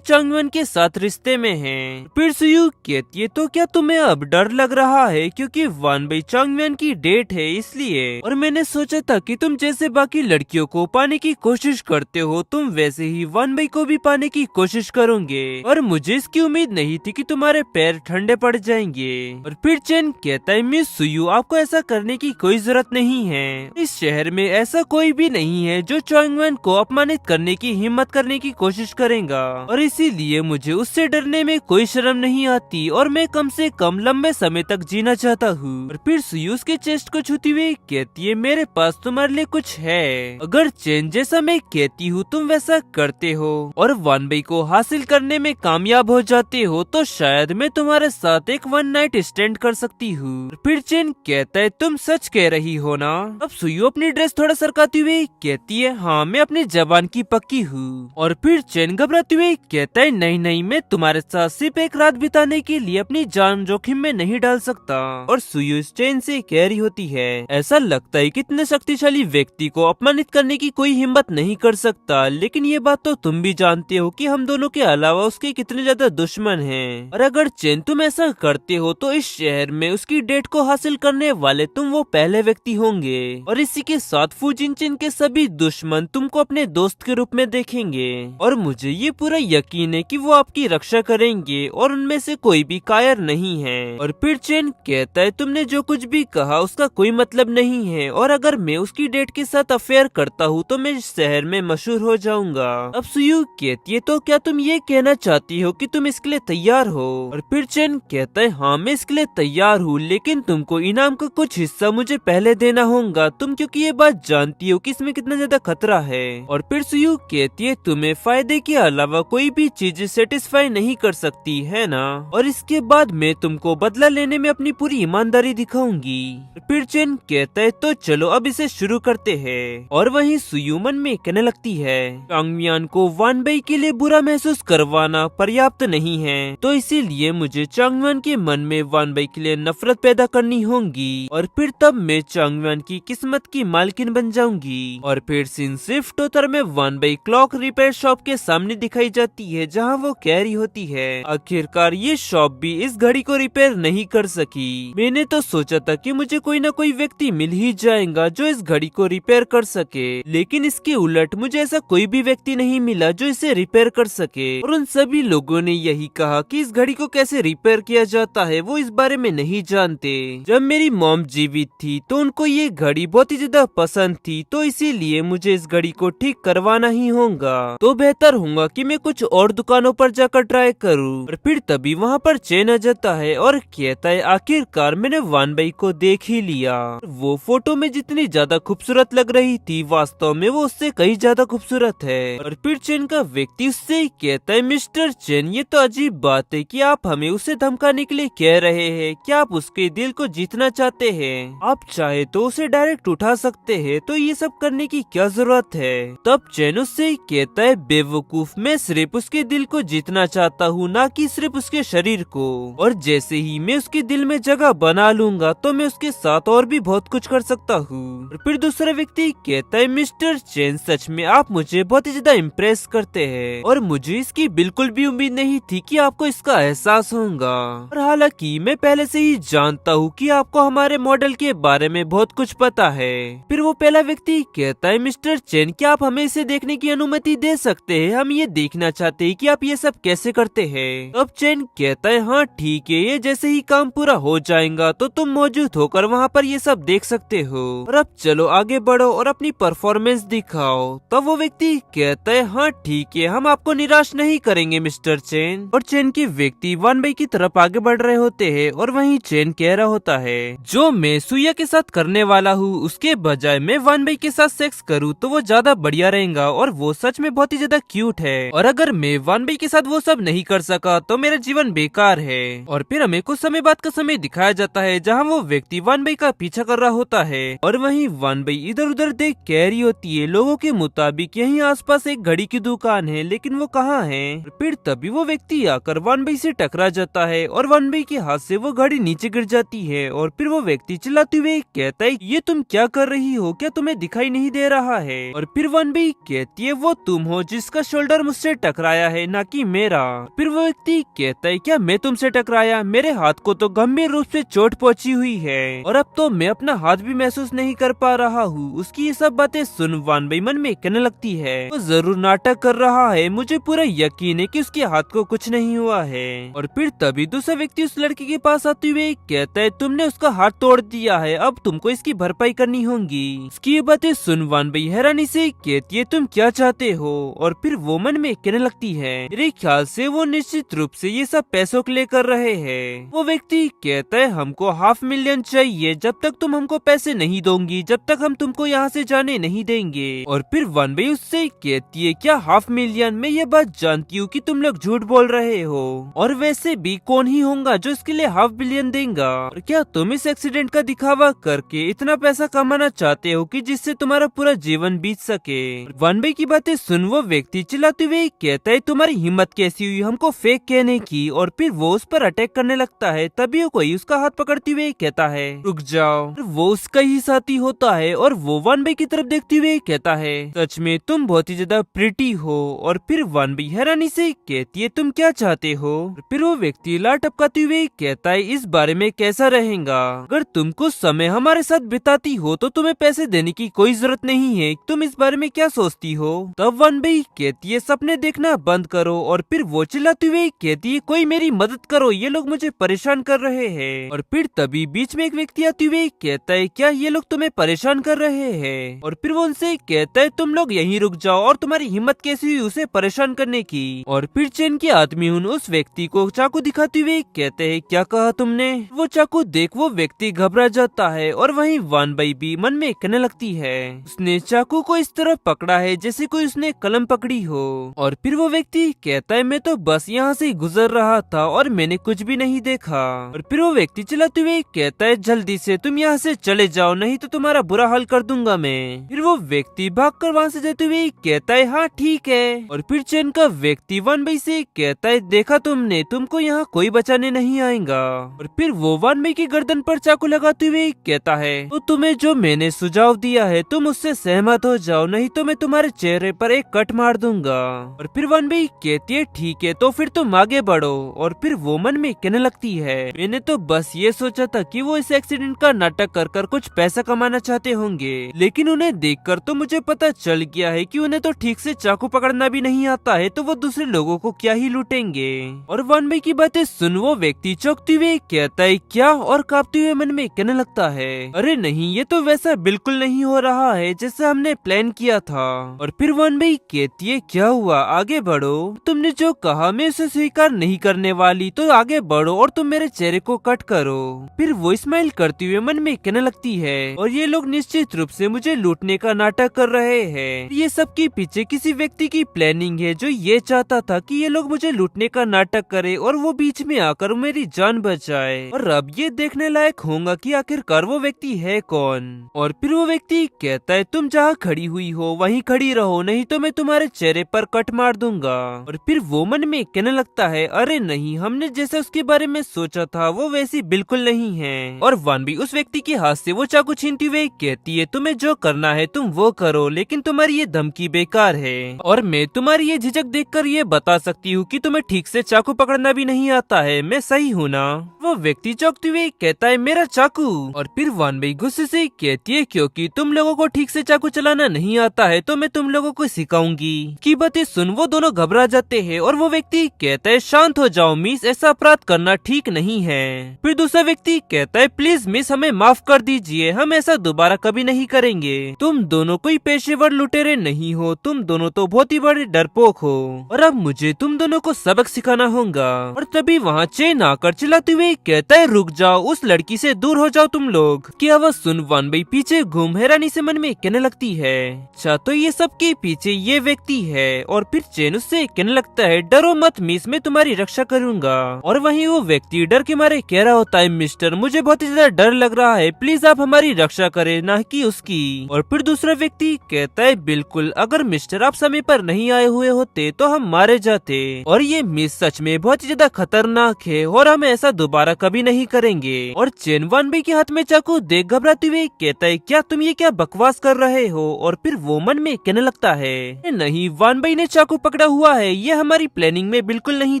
चंगवन के साथ रिश्ते में है। फिर सुयू कहती है तो क्या तुम्हें अब डर लग रहा है क्योंकि वन बाई चंगवन की डेट है इसलिए। और मैंने सोचा था कि तुम जैसे बाकी लड़कियों को पाने की कोशिश करते हो तुम वैसे ही वन बाई को भी पाने की कोशिश करोगे, और मुझे इसकी उम्मीद नहीं थी कि तुम्हारे पैर ठंडे पड़ जाएंगे। और फिर चेन कहता है मिस सुयू आपको ऐसा करने की कोई जरूरत नहीं है, इस शहर में ऐसा कोई भी नहीं है जो चंगवन को अपमानित करने की हिम्मत करने की कोशिश करेगा, और इसीलिए मुझे उससे डरने में कोई शर्म नहीं आती और मैं कम से कम लंबे समय तक जीना चाहता हूँ। और फिर सुयू उसके चेस्ट को छूती हुई कहती है मेरे पास तुम्हारे लिए कुछ है, अगर चेन जैसा मैं कहती हूँ तुम वैसा करते हो और वन बाई को हासिल करने में कामयाब हो जाते हो तो शायद मैं तुम्हारे साथ एक वन नाइट स्टैंड कर सकती हूँ। फिर चेन कहता है तुम सच कह रही हो ना। अब सुयू अपनी ड्रेस थोड़ा सरकाती हुई कहती है हाँ मैं अपनी जबान की पक्की हूँ। और फिर चेन घबराते हुए कहता है नहीं मैं तुम्हारे साथ सिर्फ एक रात बिताने के लिए अपनी जान जोखिम में नहीं डाल सकता। और सुयू चेन से कह रही होती है ऐसा लगता है कि इतने शक्तिशाली व्यक्ति को अपमानित करने की कोई हिम्मत नहीं कर सकता, लेकिन ये बात तो तुम भी जानते हो कि हम दोनों के अलावा उसके कितने ज्यादा दुश्मन हैं। और अगर चेन तुम ऐसा करते हो तो इस शहर में उसकी डेट को हासिल करने वाले तुम वो पहले व्यक्ति होंगे, और इसी के साथ फुजिनचिन के सभी दुश्मन तुमको अपने दोस्त के रूप में देखेंगे। और मुझे ये पूरा यकीन है कि वो आपकी रक्षा करेंगे और उनमें से कोई भी कायर नहीं है। और फिर चेन कहता है तुमने जो कुछ भी कहा उसका कोई मतलब नहीं है, और अगर मैं उसकी डेट के साथ अफेयर करता हूँ तो मैं इस शहर में मशहूर हो जाऊंगा। अब सुयू कहती है तो क्या तुम ये कहना चाहती हो कि तुम इसके लिए तैयार हो। और फिर चेन कहता है हाँ मैं इसके लिए तैयार हूँ, लेकिन तुमको इनाम का कुछ हिस्सा मुझे पहले देना होगा तुम क्योंकि ये बात जानती हो कि इसमें कितना ज्यादा खतरा है। और फिर सुयू कहती है तुम्हें फायदे के अलावा कोई भी चीज सेटिस्फाई नहीं कर सकती है ना, और इसके बाद मैं तुमको बदला लेने में अपनी पूरी ईमानदारी दिखाऊंगी। फिर चेन कहता है तो चलो अब इसे शुरू करते हैं। और वहीं सुयू मन में कहने लगती है चांगमियान को वन बाई के लिए बुरा महसूस करवाना पर्याप्त नहीं है, तो इसीलिए मुझे चांगमियान के मन में वन बाई के लिए नफरत पैदा करनी होगी, और फिर तब मैं चांगमियान की किस्मत की मालकिन बन जाऊंगी। और फिर सीन शिफ्ट होकर में one by clock repair shop के सामने दिखाई जाती है जहाँ वो कह रही होती है आखिरकार ये शॉप भी इस घड़ी को रिपेयर नहीं कर सकी। मैंने तो सोचा था कि मुझे कोई ना कोई व्यक्ति मिल ही जाएगा जो इस घड़ी को रिपेयर कर सके, लेकिन इसके उलट मुझे ऐसा कोई भी व्यक्ति नहीं मिला जो इसे रिपेयर कर सके। और उन सभी लोगों ने यही कहा कि इस घड़ी को कैसे रिपेयर किया जाता है वो इस बारे में नहीं जानते। जब मेरी मॉम जीवित थी तो उनको ये घड़ी बहुत ही ज्यादा पसंद थी, तो इसीलिए मुझे इस घड़ी को ठीक करवाना ही होगा। तो बेहतर होगा कि मैं कुछ और दुकानों पर जाकर ट्राई करूँ। और फिर तभी वहाँ पर चेन आ जाता है और कहता है आखिरकार मैंने वन बाई को देख ही लिया। वो फोटो में जितनी ज्यादा खूबसूरत लग रही थी वास्तव में वो उससे कहीं ज्यादा खूबसूरत है। और फिर चेन का व्यक्ति उससे कहता है मिस्टर चेन ये तो अजीब बात है कि आप हमें उसे धमकाने के लिए कह रहे हैं, क्या आप उसके दिल को जीतना चाहते हैं? आप चाहे तो उसे डायरेक्ट उठा सकते हैं, तो ये सब करने की क्या जरूरत है? तब चेन उससे कहता है बेवकूफ मैं सिर्फ उसके दिल को जीतना चाहता हूँ, ना कि सिर्फ उसके शरीर को, और जैसे ही मैं उसके दिल में जगह बना लूंगा तो मैं उसके साथ और भी बहुत कुछ कर सकता हूँ। और फिर दूसरा व्यक्ति कहता है मिस्टर चेन सच में आप मुझे बहुत ही ज्यादा इम्प्रेस करते हैं, और मुझे इसकी बिल्कुल भी उम्मीद नहीं थी कि आपको इसका एहसास होगा। और हालांकि मैं पहले से ही जानता हूँ कि आपको हमारे मॉडल के बारे में बहुत कुछ पता है। फिर वो पहला व्यक्ति कहता है मिस्टर चेन क्या आप हमें इसे देखने की अनुमति दे सकते हैं, हम ये देखना चाहते हैं कि आप ये सब कैसे करते हैं। तब चेन कहता है हाँ ठीक है, ये जैसे ही काम पूरा हो जाएगा तो तुम मौजूद होकर वहाँ पर ये सब देख सकते हो, और अब चलो आगे बढ़ो और अपनी परफॉर्मेंस दिखाओ। तब वो व्यक्ति कहता है हाँ ठीक है, हम आपको निराश नहीं करेंगे मिस्टर चेन। और चेन के व्यक्ति वन वानबई की तरफ आगे बढ़ रहे होते हैं और वहीं चेन कह रहा होता है, जो मैं सुया के साथ करने वाला हूँ उसके बजाय मैं वानबई के साथ सेक्स करूँ तो वो ज्यादा बढ़िया रहेगा और वो सच में बहुत ही ज्यादा क्यूट है, और अगर मैं वानबई के साथ वो सब नहीं कर सका तो मेरा जीवन बेकार है। और फिर हमें कुछ समय बाद का समय दिखाया जाता है जहाँ वो व्यक्ति वानबई का पीछा कर रहा होता है और वहीं वानबई इधर उधर देख कह रही होती है, लोगों के मुताबिक यहीं आसपास एक घड़ी की दुकान है लेकिन वो कहाँ है। फिर तभी वो व्यक्ति आकर वानबई से टकरा जाता है और वानबई के हाथ से वो घड़ी नीचे गिर जाती है और फिर वो व्यक्ति चिल्लाते हुए कहता है, ये तुम क्या कर रही हो, क्या तुम्हें दिखाई नहीं दे रहा है। और फिर वानबई कहती है, वो तुम हो जिसका शोल्डर मुझसे टकराया है ना कि मेरा। फिर वो व्यक्ति कहता है, क्या मैं तुमसे टकराया, मेरे हाथ को तो गंभीर रूप से चोट पहुंची हुई है और अब तो मैं अपना हाथ भी महसूस नहीं कर पा रहा हूँ। उसकी ये सब बातें सुन वानबई मन में कहने लगती है, वो जरूर नाटक कर रहा है, मुझे पूरा यकीन है कि उसके हाथ को कुछ नहीं हुआ है। और फिर तभी दूसरा व्यक्ति उस लड़की के पास आते हुए कहता है, तुमने उसका हाथ तोड़ दिया है, अब तुमको इसकी भरपाई करनी होगी। उसकी ये बातें सुन वानबई हैरानी से कहती है, तुम क्या चाहते हो। और फिर वो मन में कहने लगती है, मेरे ख्याल से वो निश्चित रूप से ये सब पैसों के लिए कर रहे हैं। वो व्यक्ति कहता है, हमको $500,000 चाहिए, जब तक तुम हमको पैसे नहीं दोगी जब तक हम तुमको यहाँ से जाने नहीं देंगे। और फिर वानबई उससे कहती है, क्या $500,000, मैं ये बात जानती हूँ कि तुम लोग झूठ बोल रहे हो और वैसे भी कौन ही होगा जो इसके लिए $500,000,000 देगा। और क्या तुम इस एक्सीडेंट का दिखावा करके इतना पैसा कमाना चाहते हो कि जिससे तुम्हारा पूरा जीवन बीत सके। वानबई की बातें सुन वो व्यक्ति चिल्लाते हुए कहता है, तुम्हारी हिम्मत कैसी हुई हमको फेक कहने की। और फिर वो उस पर अटैक करने लगता है, तभी वो कोई उसका हाथ पकड़ते हुए कहता है, रुक जाओ। वो उसका ही साथी होता है और वो वानबई की तरफ देखते हुए कहता है, सच में तुम बहुत ही ज्यादा प्रिटी हो। और फिर वानबई हैरानी से कहती है, तुम क्या चाहते हो। फिर वो व्यक्ति लार टपकाते हुए कहता है, इस बारे में कैसा रहेगा, अगर तुम कुछ समय हमारे साथ बिताती हो तो तुम्हें पैसे देने की कोई जरूरत नहीं है, तुम इस बारे में क्या सोचती हो। तब वानबई कहती है, सपने देखना बंद करो। और फिर वो चिल्लाते हुए कहती है, कोई मेरी मदद करो, ये लोग मुझे परेशान कर रहे हैं। और फिर तभी बीच में एक व्यक्ति आते हुए कहता है, क्या ये लोग तुम्हें परेशान कर रहे हैं। और फिर वो उनसे कहता है, तुम लोग यहीं रुक जाओ, और तुम्हारी हिम्मत कैसी हुई उसे परेशान करने की। और फिर चेन के आदमी उस व्यक्ति को चाकू दिखाते हुए कहते हैं, क्या कहा तुमने। वो चाकू देख वो व्यक्ति घबरा जाता है और वहीं वानबई भी मन में कहने लगती है, उसने चाकू को इस तरह पकड़ा है जैसे कोई उसने कलम पकड़ी हो। और फिर वो व्यक्ति कहता है, मैं तो बस यहाँ से गुजर रहा था और मैंने कुछ भी नहीं देखा। और फिर वो व्यक्ति चलाते हुए कहता है, जल्दी से तुम यहाँ से चले जाओ, नहीं तो तुम्हारा बुरा हाल कर दूंगा मैं। फिर वो व्यक्ति भागकर वहाँ से जाते हुए कहता है, हाँ ठीक है। और फिर चेन का व्यक्ति वानबई से कहता है, देखा तुमने, तुमको यहाँ कोई बचाने नहीं आएगा। और फिर वो वानबई की गर्दन पर चाकू लगाते हुए कहता है, तो तुम्हें जो मैंने सुझाव दिया है तुम उससे सहमत हो जाओ, नहीं तो मैं तुम्हारे चेहरे पर एक कट मार दूंगा। और फिर वानबई कहती है, ठीक है तो फिर तुम आगे बढ़ो। और फिर वो मन में कहने लगती है, मैंने तो बस ये सोचा था कि वो इस एक्सीडेंट का नाटक कर कर कुछ पैसा कमाना चाहते होंगे, लेकिन उन्हें देखकर तो मुझे पता चल गया है कि उन्हें तो ठीक से चाकू पकड़ना भी नहीं आता है, तो वो दूसरे लोगों को क्या ही लूटेंगे। और वानबई की बातें सुन वो व्यक्ति चौंकते हुए कहता है, क्या, और कांपते हुए मन में कहने लगता है, अरे नहीं, ये तो वैसा बिल्कुल नहीं हो रहा है जैसा हमने प्लान किया था। और फिर वानबई कहती है, क्या हुआ, आगे बढ़ो, तुमने जो कहा मैं उसे स्वीकार नहीं करने वाली, तो आगे बढ़ो और तुम मेरे चेहरे को कट करो। फिर वो स्माइल करते हुए मन में कहने लगती है, और ये लोग निश्चित रूप से मुझे लूटने का नाटक कर रहे हैं, ये सब के पीछे किसी व्यक्ति की प्लानिंग है जो ये चाहता था कि ये लोग मुझे लूटने का नाटक करे और वो बीच में आकर मेरी जान बचाए। और अब ये देखने लायक होगा कि आखिरकार वो व्यक्ति है कौन। और फिर वो व्यक्ति कहता है, तुम जहाँ खड़ी हुई हो वहीं खड़ी रहो, नहीं तो मैं तुम्हारे चेहरे पर कट मार दूंगा। और फिर वो मन में कहने लगता है, अरे नहीं, हमने जैसा उसके बारे में सोचा था वो वैसी बिल्कुल नहीं है। और वानबई उस व्यक्ति के हाथ से वो चाकू छीनते हुए कहती है, तुम्हें जो करना है तुम वो करो, लेकिन तुम्हारी ये धमकी बेकार है और मैं तुम्हारी ये झिझक देखकर ये बता सकती हूँ कि तुम्हें ठीक से चाकू पकड़ना भी नहीं आता है, मैं सही हूँ ना। वो व्यक्ति चौंकते हुए कहता है, मेरा चाकू। और फिर वानबई गुस्से से कहती है, क्योंकि तुम लोगों को ठीक से चाकू चलाना नहीं आता है तो मैं तुम लोगों को सिखाऊंगी। की बातें सुन वो दोनों घबरा जाते हैं और वो व्यक्ति कहता है, शांत हो जाओ मिस, ऐसा अपराध करना ठीक नहीं है। फिर दूसरा व्यक्ति कहता है, प्लीज मिस हमें माफ कर दीजिए, हम ऐसा दोबारा कभी नहीं करेंगे। तुम दोनों कोई पेशेवर लुटेरे नहीं हो, तुम दोनों तो बहुत ही बड़े डरपोक हो और अब मुझे तुम दोनों को सबक सिखाना होगा। और तभी वहाँ चेन आकर चिल्लाते हुए कहता है रुक जाओ, उस लड़की से दूर हो जाओ तुम लोग। की आवाज सुन वन बी पीछे घूम हैरानी से मन में कहने लगती है अच्छा तो ये सब के पीछे ये व्यक्ति है। और फिर चेन उससे कहने लगता है डरो मत मिस, मैं तुम्हारी रक्षा करूंगा। और वहीं वो व्यक्ति डर के मारे कह रहा होता है मिस्टर मुझे बहुत ही ज्यादा डर लग रहा है, प्लीज आप हमारी रक्षा करें ना कि उसकी। और फिर दूसरा व्यक्ति कहता है बिल्कुल, अगर मिस्टर आप समय पर नहीं आए हुए होते तो हम मारे जाते और ये मिस सच में बहुत ही ज्यादा खतरनाक है और हम ऐसा दोबारा कभी नहीं करेंगे। और चेन वन बी के हाथ में चाकू देख घबराते हुए कहता है क्या तुम ये क्या बकवास कर रहे हो। और फिर वो मन में कहने लगता है नहीं, वन बी ने चाकू पकड़ा हुआ है, ये हमारी प्लानिंग में बिल्कुल नहीं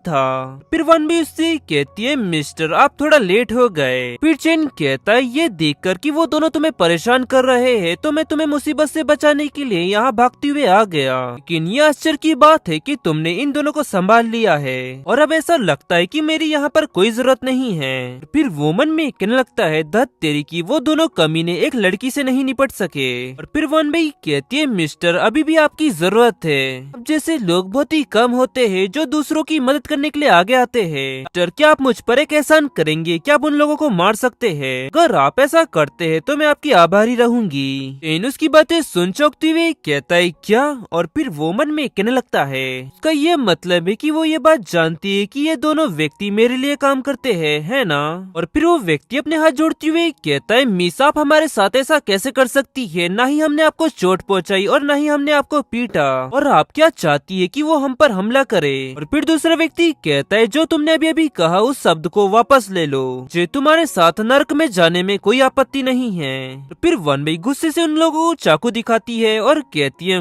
था। फिर वन बी उससे कहती है मिस्टर आप थोड़ा लेट हो गए। फिर चेन कहता है ये देखकर कि वो दोनों तुम्हें परेशान कर रहे हैं तो मैं तुम्हें मुसीबत से बचाने के लिए यहाँ भागते हुए आ गया, लेकिन ये आश्चर्य की बात है कि तुमने इन दोनों को संभाल लिया है और अब ऐसा लगता है कि मेरी यहाँ पर कोई जरूरत नहीं है। फिर वो मन में कहने लगता है धत तेरी की, वो दोनों कमीने एक लड़की से नहीं निपट सके। और फिर वन बी कहती है मिस्टर अभी भी आपकी जरूरत है, अब जैसे लोग बहुत ही कम होते हैं जो दूसरों की मदद करने के लिए आगे आते हैं। मिस्टर क्या आप मुझ पर एक एहसान करेंगे, क्या आप उन लोगों को मार सकते हैं? अगर आप ऐसा करते हैं तो मैं आपकी आभारी रहूंगी। चेन उसकी बातें सुन चौंकते हुए कहता है क्या? और फिर वो मन में कहने लगता है उसका ये मतलब है कि वो ये बात जानती है कि ये दोनों व्यक्ति मेरे लिए काम करते हैं, है ना? और फिर वो व्यक्ति अपने हाथ जोड़ते हुए कहता है मिस आप हमारे साथ ऐसा कैसे कर सकती है, ना ही हमने आपको चोट पहुंचाई और ना ही हमने आपको पीटा, और आप क्या चाहती है कि वो हम पर हमला करे? और फिर दूसरा व्यक्ति कहता है जो तुमने अभी अभी कहा उस शब्द को वापस ले लो, जो तुम्हारे साथ नर्क में जाने में कोई आपत्ति नहीं है। फिर वन बी गुस्से से उन लोगों को चाकू दिखाती है और कहती है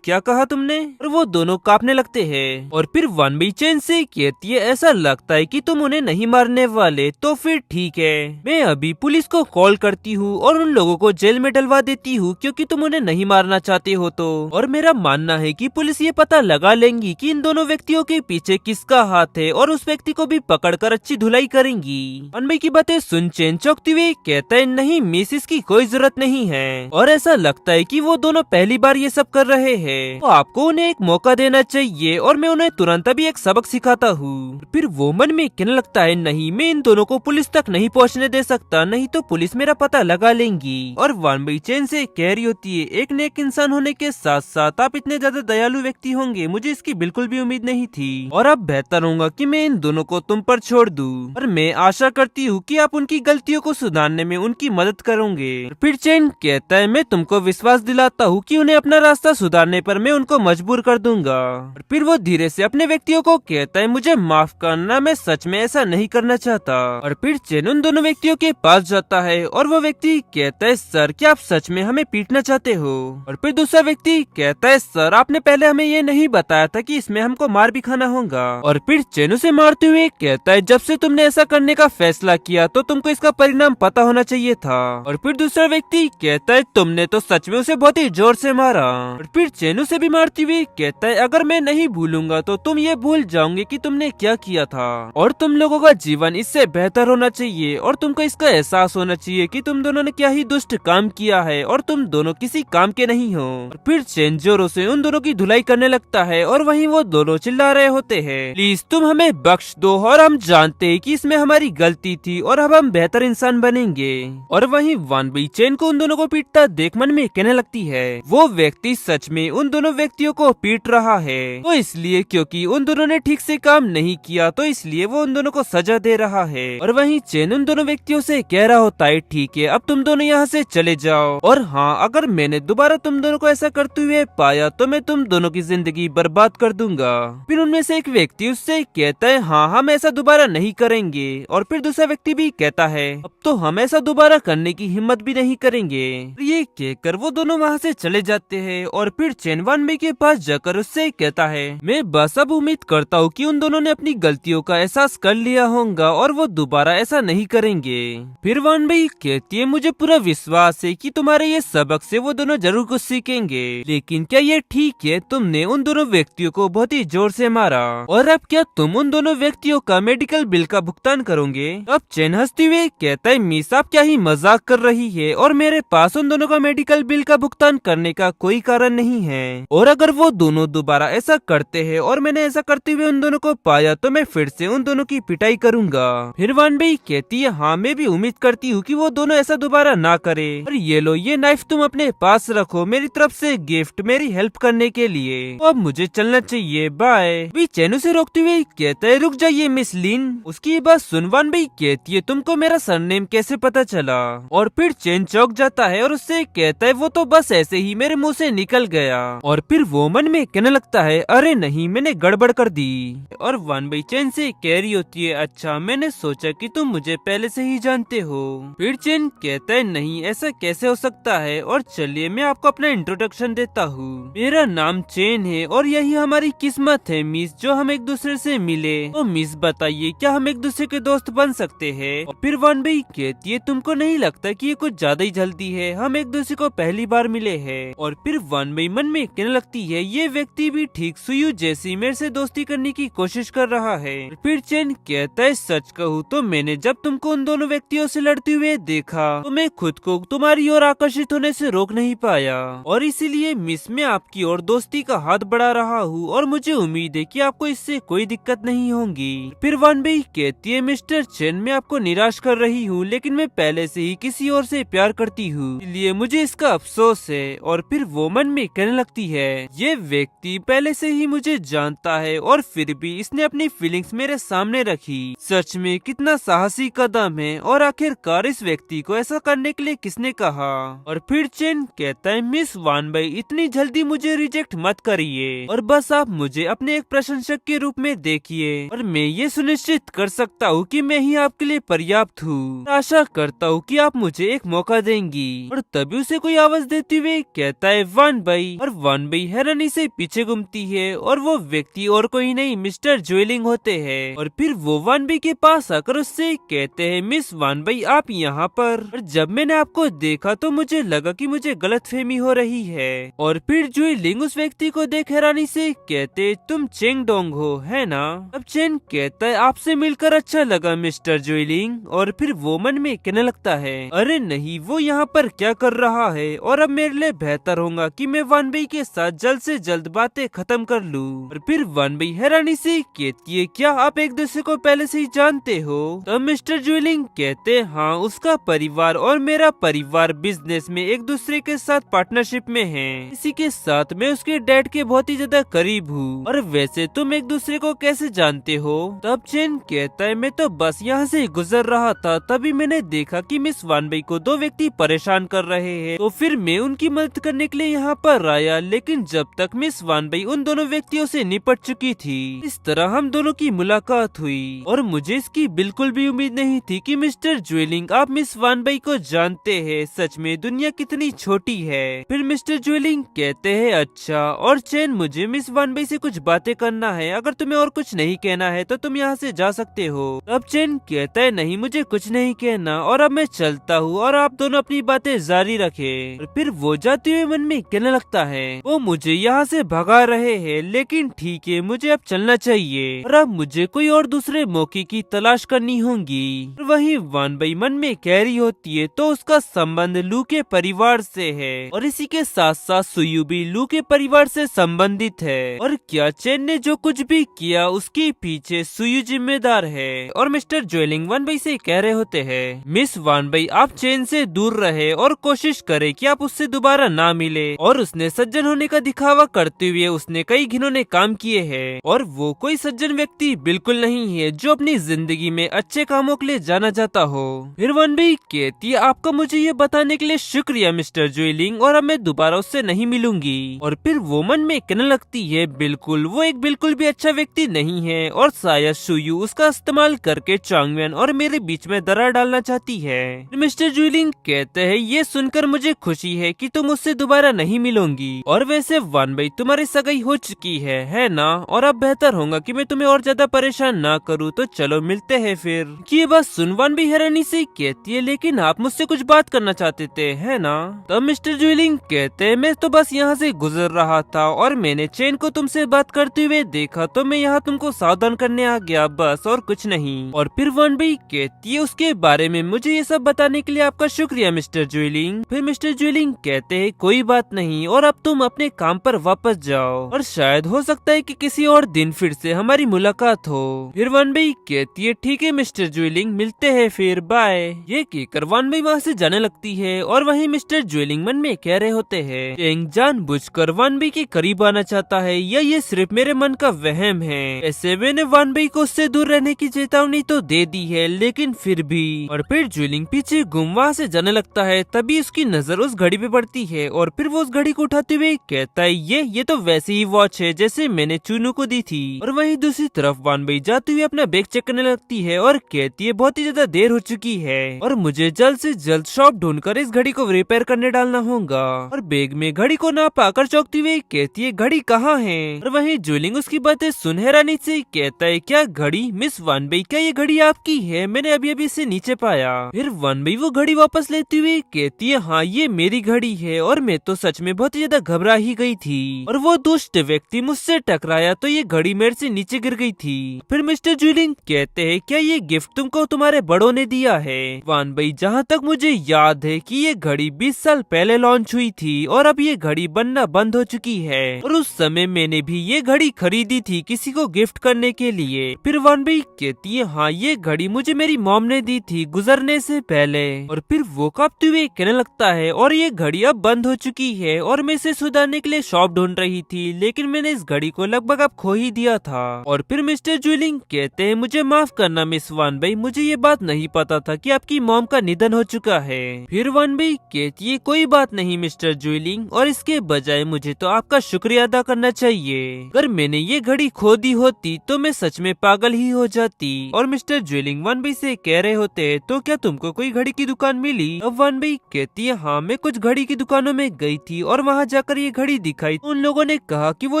क्या कहा तुमने? और वो दोनों कांपने लगते हैं। और फिर वन बी चेन से कहती है ऐसा लगता है कि तुम उन्हें नहीं मारने वाले, तो फिर ठीक है मैं अभी पुलिस को कॉल करती हूँ और उन लोगों को जेल में डलवा देती हूँ क्योंकि तुम उन्हें नहीं मारना चाहते हो तो। और मेरा मानना है कि पुलिस ये पता लगा लेंगी कि इन दोनों व्यक्तियों के पीछे किसका हाथ है और उस व्यक्ति को भी पकड़कर अच्छी धुलाई करेंगी। वन बी की बातें सुन चेन चौंकते हुए कहता है नहीं मिस इसकी कोई जरूरत नहीं है और ऐसा लगता है कि वो दोनों पहली बार ये सब कर रहे हैं, तो आपको उन्हें एक मौका देना चाहिए और मैं उन्हें तुरंत अभी एक सबक सिखाता हूँ। फिर वो मन में कहने लगता है नहीं मैं इन दोनों को पुलिस तक नहीं पहुँचने दे सकता, नहीं तो पुलिस मेरा पता लगा लेंगी। और वन बी चेन से कह रही होती है एक नेक इंसान होने के साथ साथ आप इतने ज्यादा दयालु व्यक्ति होंगे मुझे इसकी बिल्कुल भी उम्मीद नहीं थी और अब बेहतर होगा कि मैं इन दोनों को तुम पर छोड़ दूं। और मैं आशा करती हूँ कि आप उनकी गलतियों को सुधारने में उनकी मदद करोगे। फिर चेन कहता है मैं तुमको विश्वास दिलाता हूँ कि उन्हें अपना रास्ता सुधारने पर मैं उनको मजबूर कर दूंगा। और फिर वो धीरे से अपने व्यक्तियों को कहता है मुझे माफ करना, मैं सच में ऐसा नहीं करना चाहता। और फिर चेन उन दोनों व्यक्तियों के पास जाता है और वो व्यक्ति कहता है सर क्या आप सच में हमें पीटना चाहते हो? और फिर दूसरा व्यक्ति कहता है सर आपने पहले हमें ये नहीं बताया था कि इसमें हमको मार भी खाना होगा। और फिर चेन उसे मारते हुए कहता है जब से तुमने ऐसा करने का फैसला किया तो तुमको इसका परिणाम पता होना चाहिए था। और फिर दूसरा व्यक्ति कहता है तुमने तो सच में उसे बहुत ही जोर से मारा। और फिर चेन उसे भी मारती हुई कहता है अगर मैं नहीं भूलूंगा तो तुम ये भूल जाओगे कि तुमने क्या किया था और तुम लोगों का जीवन इससे बेहतर होना चाहिए और तुमको इसका एहसास होना चाहिए कि तुम दोनों ने क्या ही दुष्ट काम किया है और तुम दोनों किसी काम के नहीं हो। और फिर चेन जोरों से उन दोनों की धुलाई करने लगता है और वहीं वो दोनों चिल्ला रहे होते हैं प्लीज तुम हमें बख्श दो और हम जानते हैं कि इसमें हमारी गलती थी और अब हम बेहतर इंसान बनेंगे। और वहीं वन बी चेन को उन दोनों को पीटता देख मन में कहने लगती है वो व्यक्ति सच में उन दोनों व्यक्तियों को पीट रहा है तो इसलिए क्योंकि उन दोनों ने ठीक से काम नहीं किया तो इसलिए वो उन दोनों को सजा दे रहा है। और वहीं चेन उन दोनों व्यक्तियों से कह रहा होता है ठीक है अब तुम दोनों यहाँ से चले जाओ और हाँ अगर मैंने दोबारा तुम दोनों को ऐसा करते हुए पाया तो मैं तुम दोनों की जिंदगी बर्बाद कर दूंगा। फिर उनमें से एक व्यक्ति उससे कहता है हाँ हम ऐसा दोबारा नहीं करेंगे। और फिर दूसरा व्यक्ति भी कहता है अब तो हम ऐसा दोबारा करने की हिम्मत भी नहीं करेंगे। ये कहकर वो दोनों वहाँ से चले जाते हैं और फिर चेन वन बी के पास जाकर उससे कहता है मैं बस अब उम्मीद करता हूँ कि उन दोनों ने अपनी गलतियों का एहसास कर लिया होगा और वो दोबारा ऐसा नहीं करेंगे। फिर वन बी कहती है मुझे पूरा विश्वास है कि तुम्हारे ये सबक से वो दोनों जरूर कुछ सीखेंगे, लेकिन क्या ये ठीक है तुमने उन दोनों व्यक्तियों को बहुत ही जोर से मारा और अब क्या तुम उन दोनों व्यक्तियों का मेडिकल बिल का भुगतान करोगे? अब चेन हंसते हुए कहता है मिस आप क्या ही मजाक कर रही है और मेरे पास उन दोनों का मेडिकल बिल का भुगतान करने का कोई कारण नहीं है और अगर वो दोनों दोबारा ऐसा करते हैं और मैंने ऐसा करते हुए उन दोनों को पाया तो मैं फिर से उन दोनों की पिटाई करूंगा। फिर वान बई कहती है हाँ मैं भी उम्मीद करती हूँ कि वो दोनों ऐसा दोबारा ना करे। और ये लो ये नाइफ तुम अपने पास रखो, मेरी तरफ से गिफ्ट मेरी हेल्प करने के लिए। तो अब मुझे चलना चाहिए, बाय। भी चैन उसे रोकते हुए कहता है रुक जाइए मिस लिन। उसकी बात सुन वान बई कहती है तुमको मेरा सरनेम कैसे पता चला। और फिर चैन चौंक जाता है और उससे कहता है वो तो बस ऐसे ही मेरे मुंह से निकल गया। और फिर वो मन में कहने लगता है अरे नहीं मैंने गड़बड़ कर दी। और वान बई चैन से कह रही होती है अच्छा मैंने सोचा कि तुम मुझे पहले से ही जानते हो। फिर चैन कहता है नहीं ऐसा कैसे हो सकता है, और चलिए मैं आपको अपना इंट्रोडक्शन देता हूँ। मेरा नाम चैन है और यही हमारी किस्मत है मिस जो हम एक दूसरे से मिले। तो मिस बताइए क्या हम एक दूसरे के दोस्त बन सकते हैं। और फिर वान बई कहती है तुमको नहीं लगता कि ये कुछ ज्यादा ही जल्दी है, हम एक दूसरे को पहली बार मिले हैं। और फिर वान बई मन में कहने लगती है ये व्यक्ति भी ठीक सुयु जैसी मेरे से दोस्ती करने की कोशिश कर रहा है। फिर चैन कहता है सच कहूँ तो मैंने जब तुमको उन दोनों व्यक्तियों से लड़ते हुए देखा तो मैं खुद को तुम्हारी ओर आकर्षित होने से रोक नहीं पाया, और इसीलिए मिस मैं आपकी ओर दोस्ती का हाथ बढ़ा रहा हूँ और मुझे उम्मीद है कि आपको इससे कोई दिक्कत नहीं होगी। फिर वान बई कहती है मिस्टर चैन मैं आपको निराश कर रही हूँ लेकिन मैं पहले से ही किसी और से प्यार करती हूँ, इसलिए मुझे इसका अफसोस है। और फिर वो मन में कहने लगती है ये व्यक्ति पहले से ही मुझे जानता है और फिर भी इसने अपनी फीलिंग्स मेरे सामने रखी। सच में कितना साहसी कदम है, और आखिरकार इस व्यक्ति को ऐसा करने के लिए किसने कहा। और फिर चैन कहता है मिस वान बई इतनी जल्दी मुझे रिजेक्ट मत करिए, और बस आप मुझे अपने एक प्रशंसक के रूप में देखिए, और मैं ये सुनिश्चित कर सकता हूँ कि मैं ही आपके लिए पर्याप्त हूँ। आशा करता हूँ कि आप मुझे एक मौका देंगी। और तभी उसे कोई आवाज देते हुए कहता है वान बई। और वान बई हैरानी से पीछे घूमती है और वो व्यक्ति और कोई नहीं मिस्टर ज्वेलिंग होते हैं। और फिर वो वान बई के पास आकर उससे कहते हैं मिस वान बई आप यहाँ पर। और जब मैंने आपको देखा तो मुझे लगा कि मुझे गलतफहमी हो रही है। और फिर ज्वेलिंग उस व्यक्ति को देख हैरानी से कहते तुम चेंग डोंग हो है ना। अब चेन कहता है आपसे मिलकर अच्छा लगा मिस्टर ज्वेलिंग। और फिर वो मन में कहने लगता है अरे नहीं वो यहाँ पर क्या कर रहा है, और अब मेरे लिए बेहतर होगा कि मैं वान बई के साथ जल्द से जल्द बातें खत्म कर लूं। और फिर वान बई हैरानी से कहती है क्या आप एक दूसरे को पहले से ही जानते हो। तो मिस्टर ज्वेलिंग कहते हाँ उसका परिवार और मेरा परिवार बिजनेस में एक दूसरे के साथ पार्टनरशिप में है, इसी के साथ मैं उसके डैड के बहुत ही ज्यादा करीब हूँ। और वैसे तुम एक दूसरे को कैसे जानते हो। तब चेन कहता है मैं तो बस यहाँ से गुजर रहा था, तभी मैंने देखा कि मिस वान बई को दो व्यक्ति परेशान कर रहे हैं, तो फिर मैं उनकी मदद करने के लिए यहाँ पर आया। लेकिन जब तक मिस वान बई उन दोनों व्यक्तियों से निपट चुकी थी, इस तरह हम दोनों की मुलाकात हुई। और मुझे इसकी बिल्कुल भी उम्मीद नहीं थी कि मिस्टर ज्वेलिंग आप मिस वान बई को जानते हैं, सच में दुनिया कितनी छोटी है। फिर मिस्टर ज्वेलिंग कहते हैं अच्छा, और चैन मुझे मिस वान बई से कुछ बातें करना है, अगर तुम्हें और कुछ नहीं कहना है तो तुम यहाँ से जा सकते हो। अब चैन कहता है नहीं मुझे कुछ नहीं कहना, और अब मैं चलता हूँ और आप दोनों अपनी बातें जारी रखे। और फिर वो जाते हुए मन में कहने लगता है वो मुझे यहाँ से भगा रहे हैं, लेकिन ठीक है मुझे अब चलना चाहिए, और अब मुझे कोई और दूसरे मौके की तलाश करनी होगी। वहीं वान बई मन में कह रही होती है तो उसका संबंध लू के परिवार से है, और इसी के साथ साथ सुयु भी लू के परिवार से संबंधित है। और क्या चैन ने जो कुछ भी किया उसके पीछे सुयु जिम्मेदार है। और मिस्टर ज्वेलिंग वान बई से कह रहे होते हैं मिस वान बई आप चैन से दूर रहे और कोशिश करे कि आप उससे दोबारा ना मिले। और उसने सज्जन होने का दिखावा करते हुए उसने कई घिनौने काम किए हैं, और वो कोई सज्जन व्यक्ति बिल्कुल नहीं है जो अपनी जिंदगी में अच्छे कामों के लिए जाना जाता हो। फिर वान बई कहती है आपका मुझे ये बताने के लिए शुक्रिया मिस्टर ज्वेलिंग, और अब मैं दोबारा उससे नहीं मिलूंगी। और फिर वो मन में कहने लगती है बिल्कुल वो एक बिल्कुल भी अच्छा व्यक्ति नहीं है, और शायद सुयु उसका इस्तेमाल करके चांगमैन और मेरे बीच में दरार डालना चाहती है। मिस्टर ज्वेलिंग कहते हैं ये सुनकर मुझे खुशी है कि तुम उससे दोबारा नहीं मिलोगी, और वैसे वान बई तुम्हारी सगाई हो चुकी है ना, और अब बेहतर होगा कि मैं तुम्हें और ज्यादा परेशान ना करूँ, तो चलो मिलते हैं फिर। ये बात सुन वान बई हैरानी से कहती है लेकिन आप मुझसे कुछ बात करना चाहते थे है ना। तब मिस्टर ज्वेलिंग कहते हैं मैं तो बस यहाँ से गुजर रहा था और मैंने चैन को तुमसे बात करते हुए देखा, तो मैं यहाँ तुमको सावधान करने आ गया, बस और कुछ नहीं। और फिर वान बई कहती है उसके बारे में मुझे ये सब बताने के लिए आपका शुक्रिया मिस्टर ज्वेलिंग। फिर मिस्टर ज्वेलिंग कहते हैं कोई बात नहीं, और अब तुम अपने काम पर वापस जाओ, और शायद हो सकता है कि किसी और दिन फिर से हमारी हमारी मुलाकात हो। फिर वानबई कहती है ठीक है मिस्टर ज्वेलिंग, मिलते हैं फिर, बाय। ये कहकर वानबई वहाँ से जाने लगती है और वहीं मिस्टर ज्वेलिंग मन में कह रहे होते हैं चेंग जानबूझकर वानबई के करीब आना चाहता है या ये सिर्फ मेरे मन का वहम है। ऐसे मैंने वानबई को उससे दूर रहने की चेतावनी तो दे दी है, लेकिन फिर भी। और फिर ज्वेलिंग पीछे घूम वहाँ से जाने लगता है, तभी उसकी नजर उस घड़ी पे पड़ती है और फिर वो उस घड़ी को उठाते हुए कहता है ये तो वैसी ही वॉच है जैसे मैंने चुनू को दी थी। और वहीं दूसरी तरफ वानबई जाते हुए अपना बैग चेक करने लगती है और कहती है बहुत ही ज्यादा देर हो चुकी है और मुझे जल्द से जल्द शॉप ढूंढकर इस घड़ी को रिपेयर करने डालना होगा। और बैग में घड़ी को ना पाकर चौंकती हुई कहती है घड़ी कहाँ है। और वहीं ज्वेलिंग उसकी बातें सुन हैरानी से कहता है क्या घड़ी? मिस वानबई क्या ये घड़ी आपकी है? मैंने अभी अभी इसे नीचे पाया। फिर वानबई वो घड़ी वापस लेती हुई कहती है हाँ ये मेरी घड़ी है और मैं तो सच में बहुत ही ज्यादा घबरा ही गई थी और वो दुष्ट व्यक्ति मुझसे टकराया तो ये घड़ी मेरे से नीचे गिर गई थी। फिर मिस्टर ज्वेलिंग कहते हैं क्या ये गिफ्ट तुमको तुम्हारे बड़ों ने दिया है? वानबई जहाँ तक मुझे याद है कि ये घड़ी 20 साल पहले लॉन्च हुई थी और अब ये घड़ी बनना बंद हो चुकी है और उस समय मैंने भी ये घड़ी खरीदी थी किसी को गिफ्ट करने के लिए। फिर वानबई कहती है हाँ ये घड़ी मुझे मेरी मॉम ने दी थी गुजरने से पहले। और फिर वो कांपते हुए कहने लगता है और ये घड़ी अब बंद हो चुकी है और मैं इसे सुधारने के लिए शॉप ढूंढ रही थी, लेकिन मैंने इस घड़ी को लगभग अब खो ही दिया था। और फिर मिस्टर ज्वेलिंग कहते हैं मुझे माफ करना मिस वानबई, मुझे ये बात नहीं पता था कि आपकी मॉम का निधन हो चुका है। फिर वानबई कहती है कोई बात नहीं मिस्टर ज्वेलिंग, और इसके बजाय मुझे तो आपका शुक्रिया अदा करना चाहिए। अगर मैंने ये घड़ी खो दी होती तो मैं सच में पागल ही हो जाती। और मिस्टर ज्वेलिंग वानबई से कह रहे होते तो क्या तुमको कोई घड़ी की दुकान मिली? अब वानबई कहती है हाँ मैं कुछ घड़ी की दुकानों में गई थी और वहाँ जाकर ये घड़ी दिखाई। उन लोगों ने कहा कि वो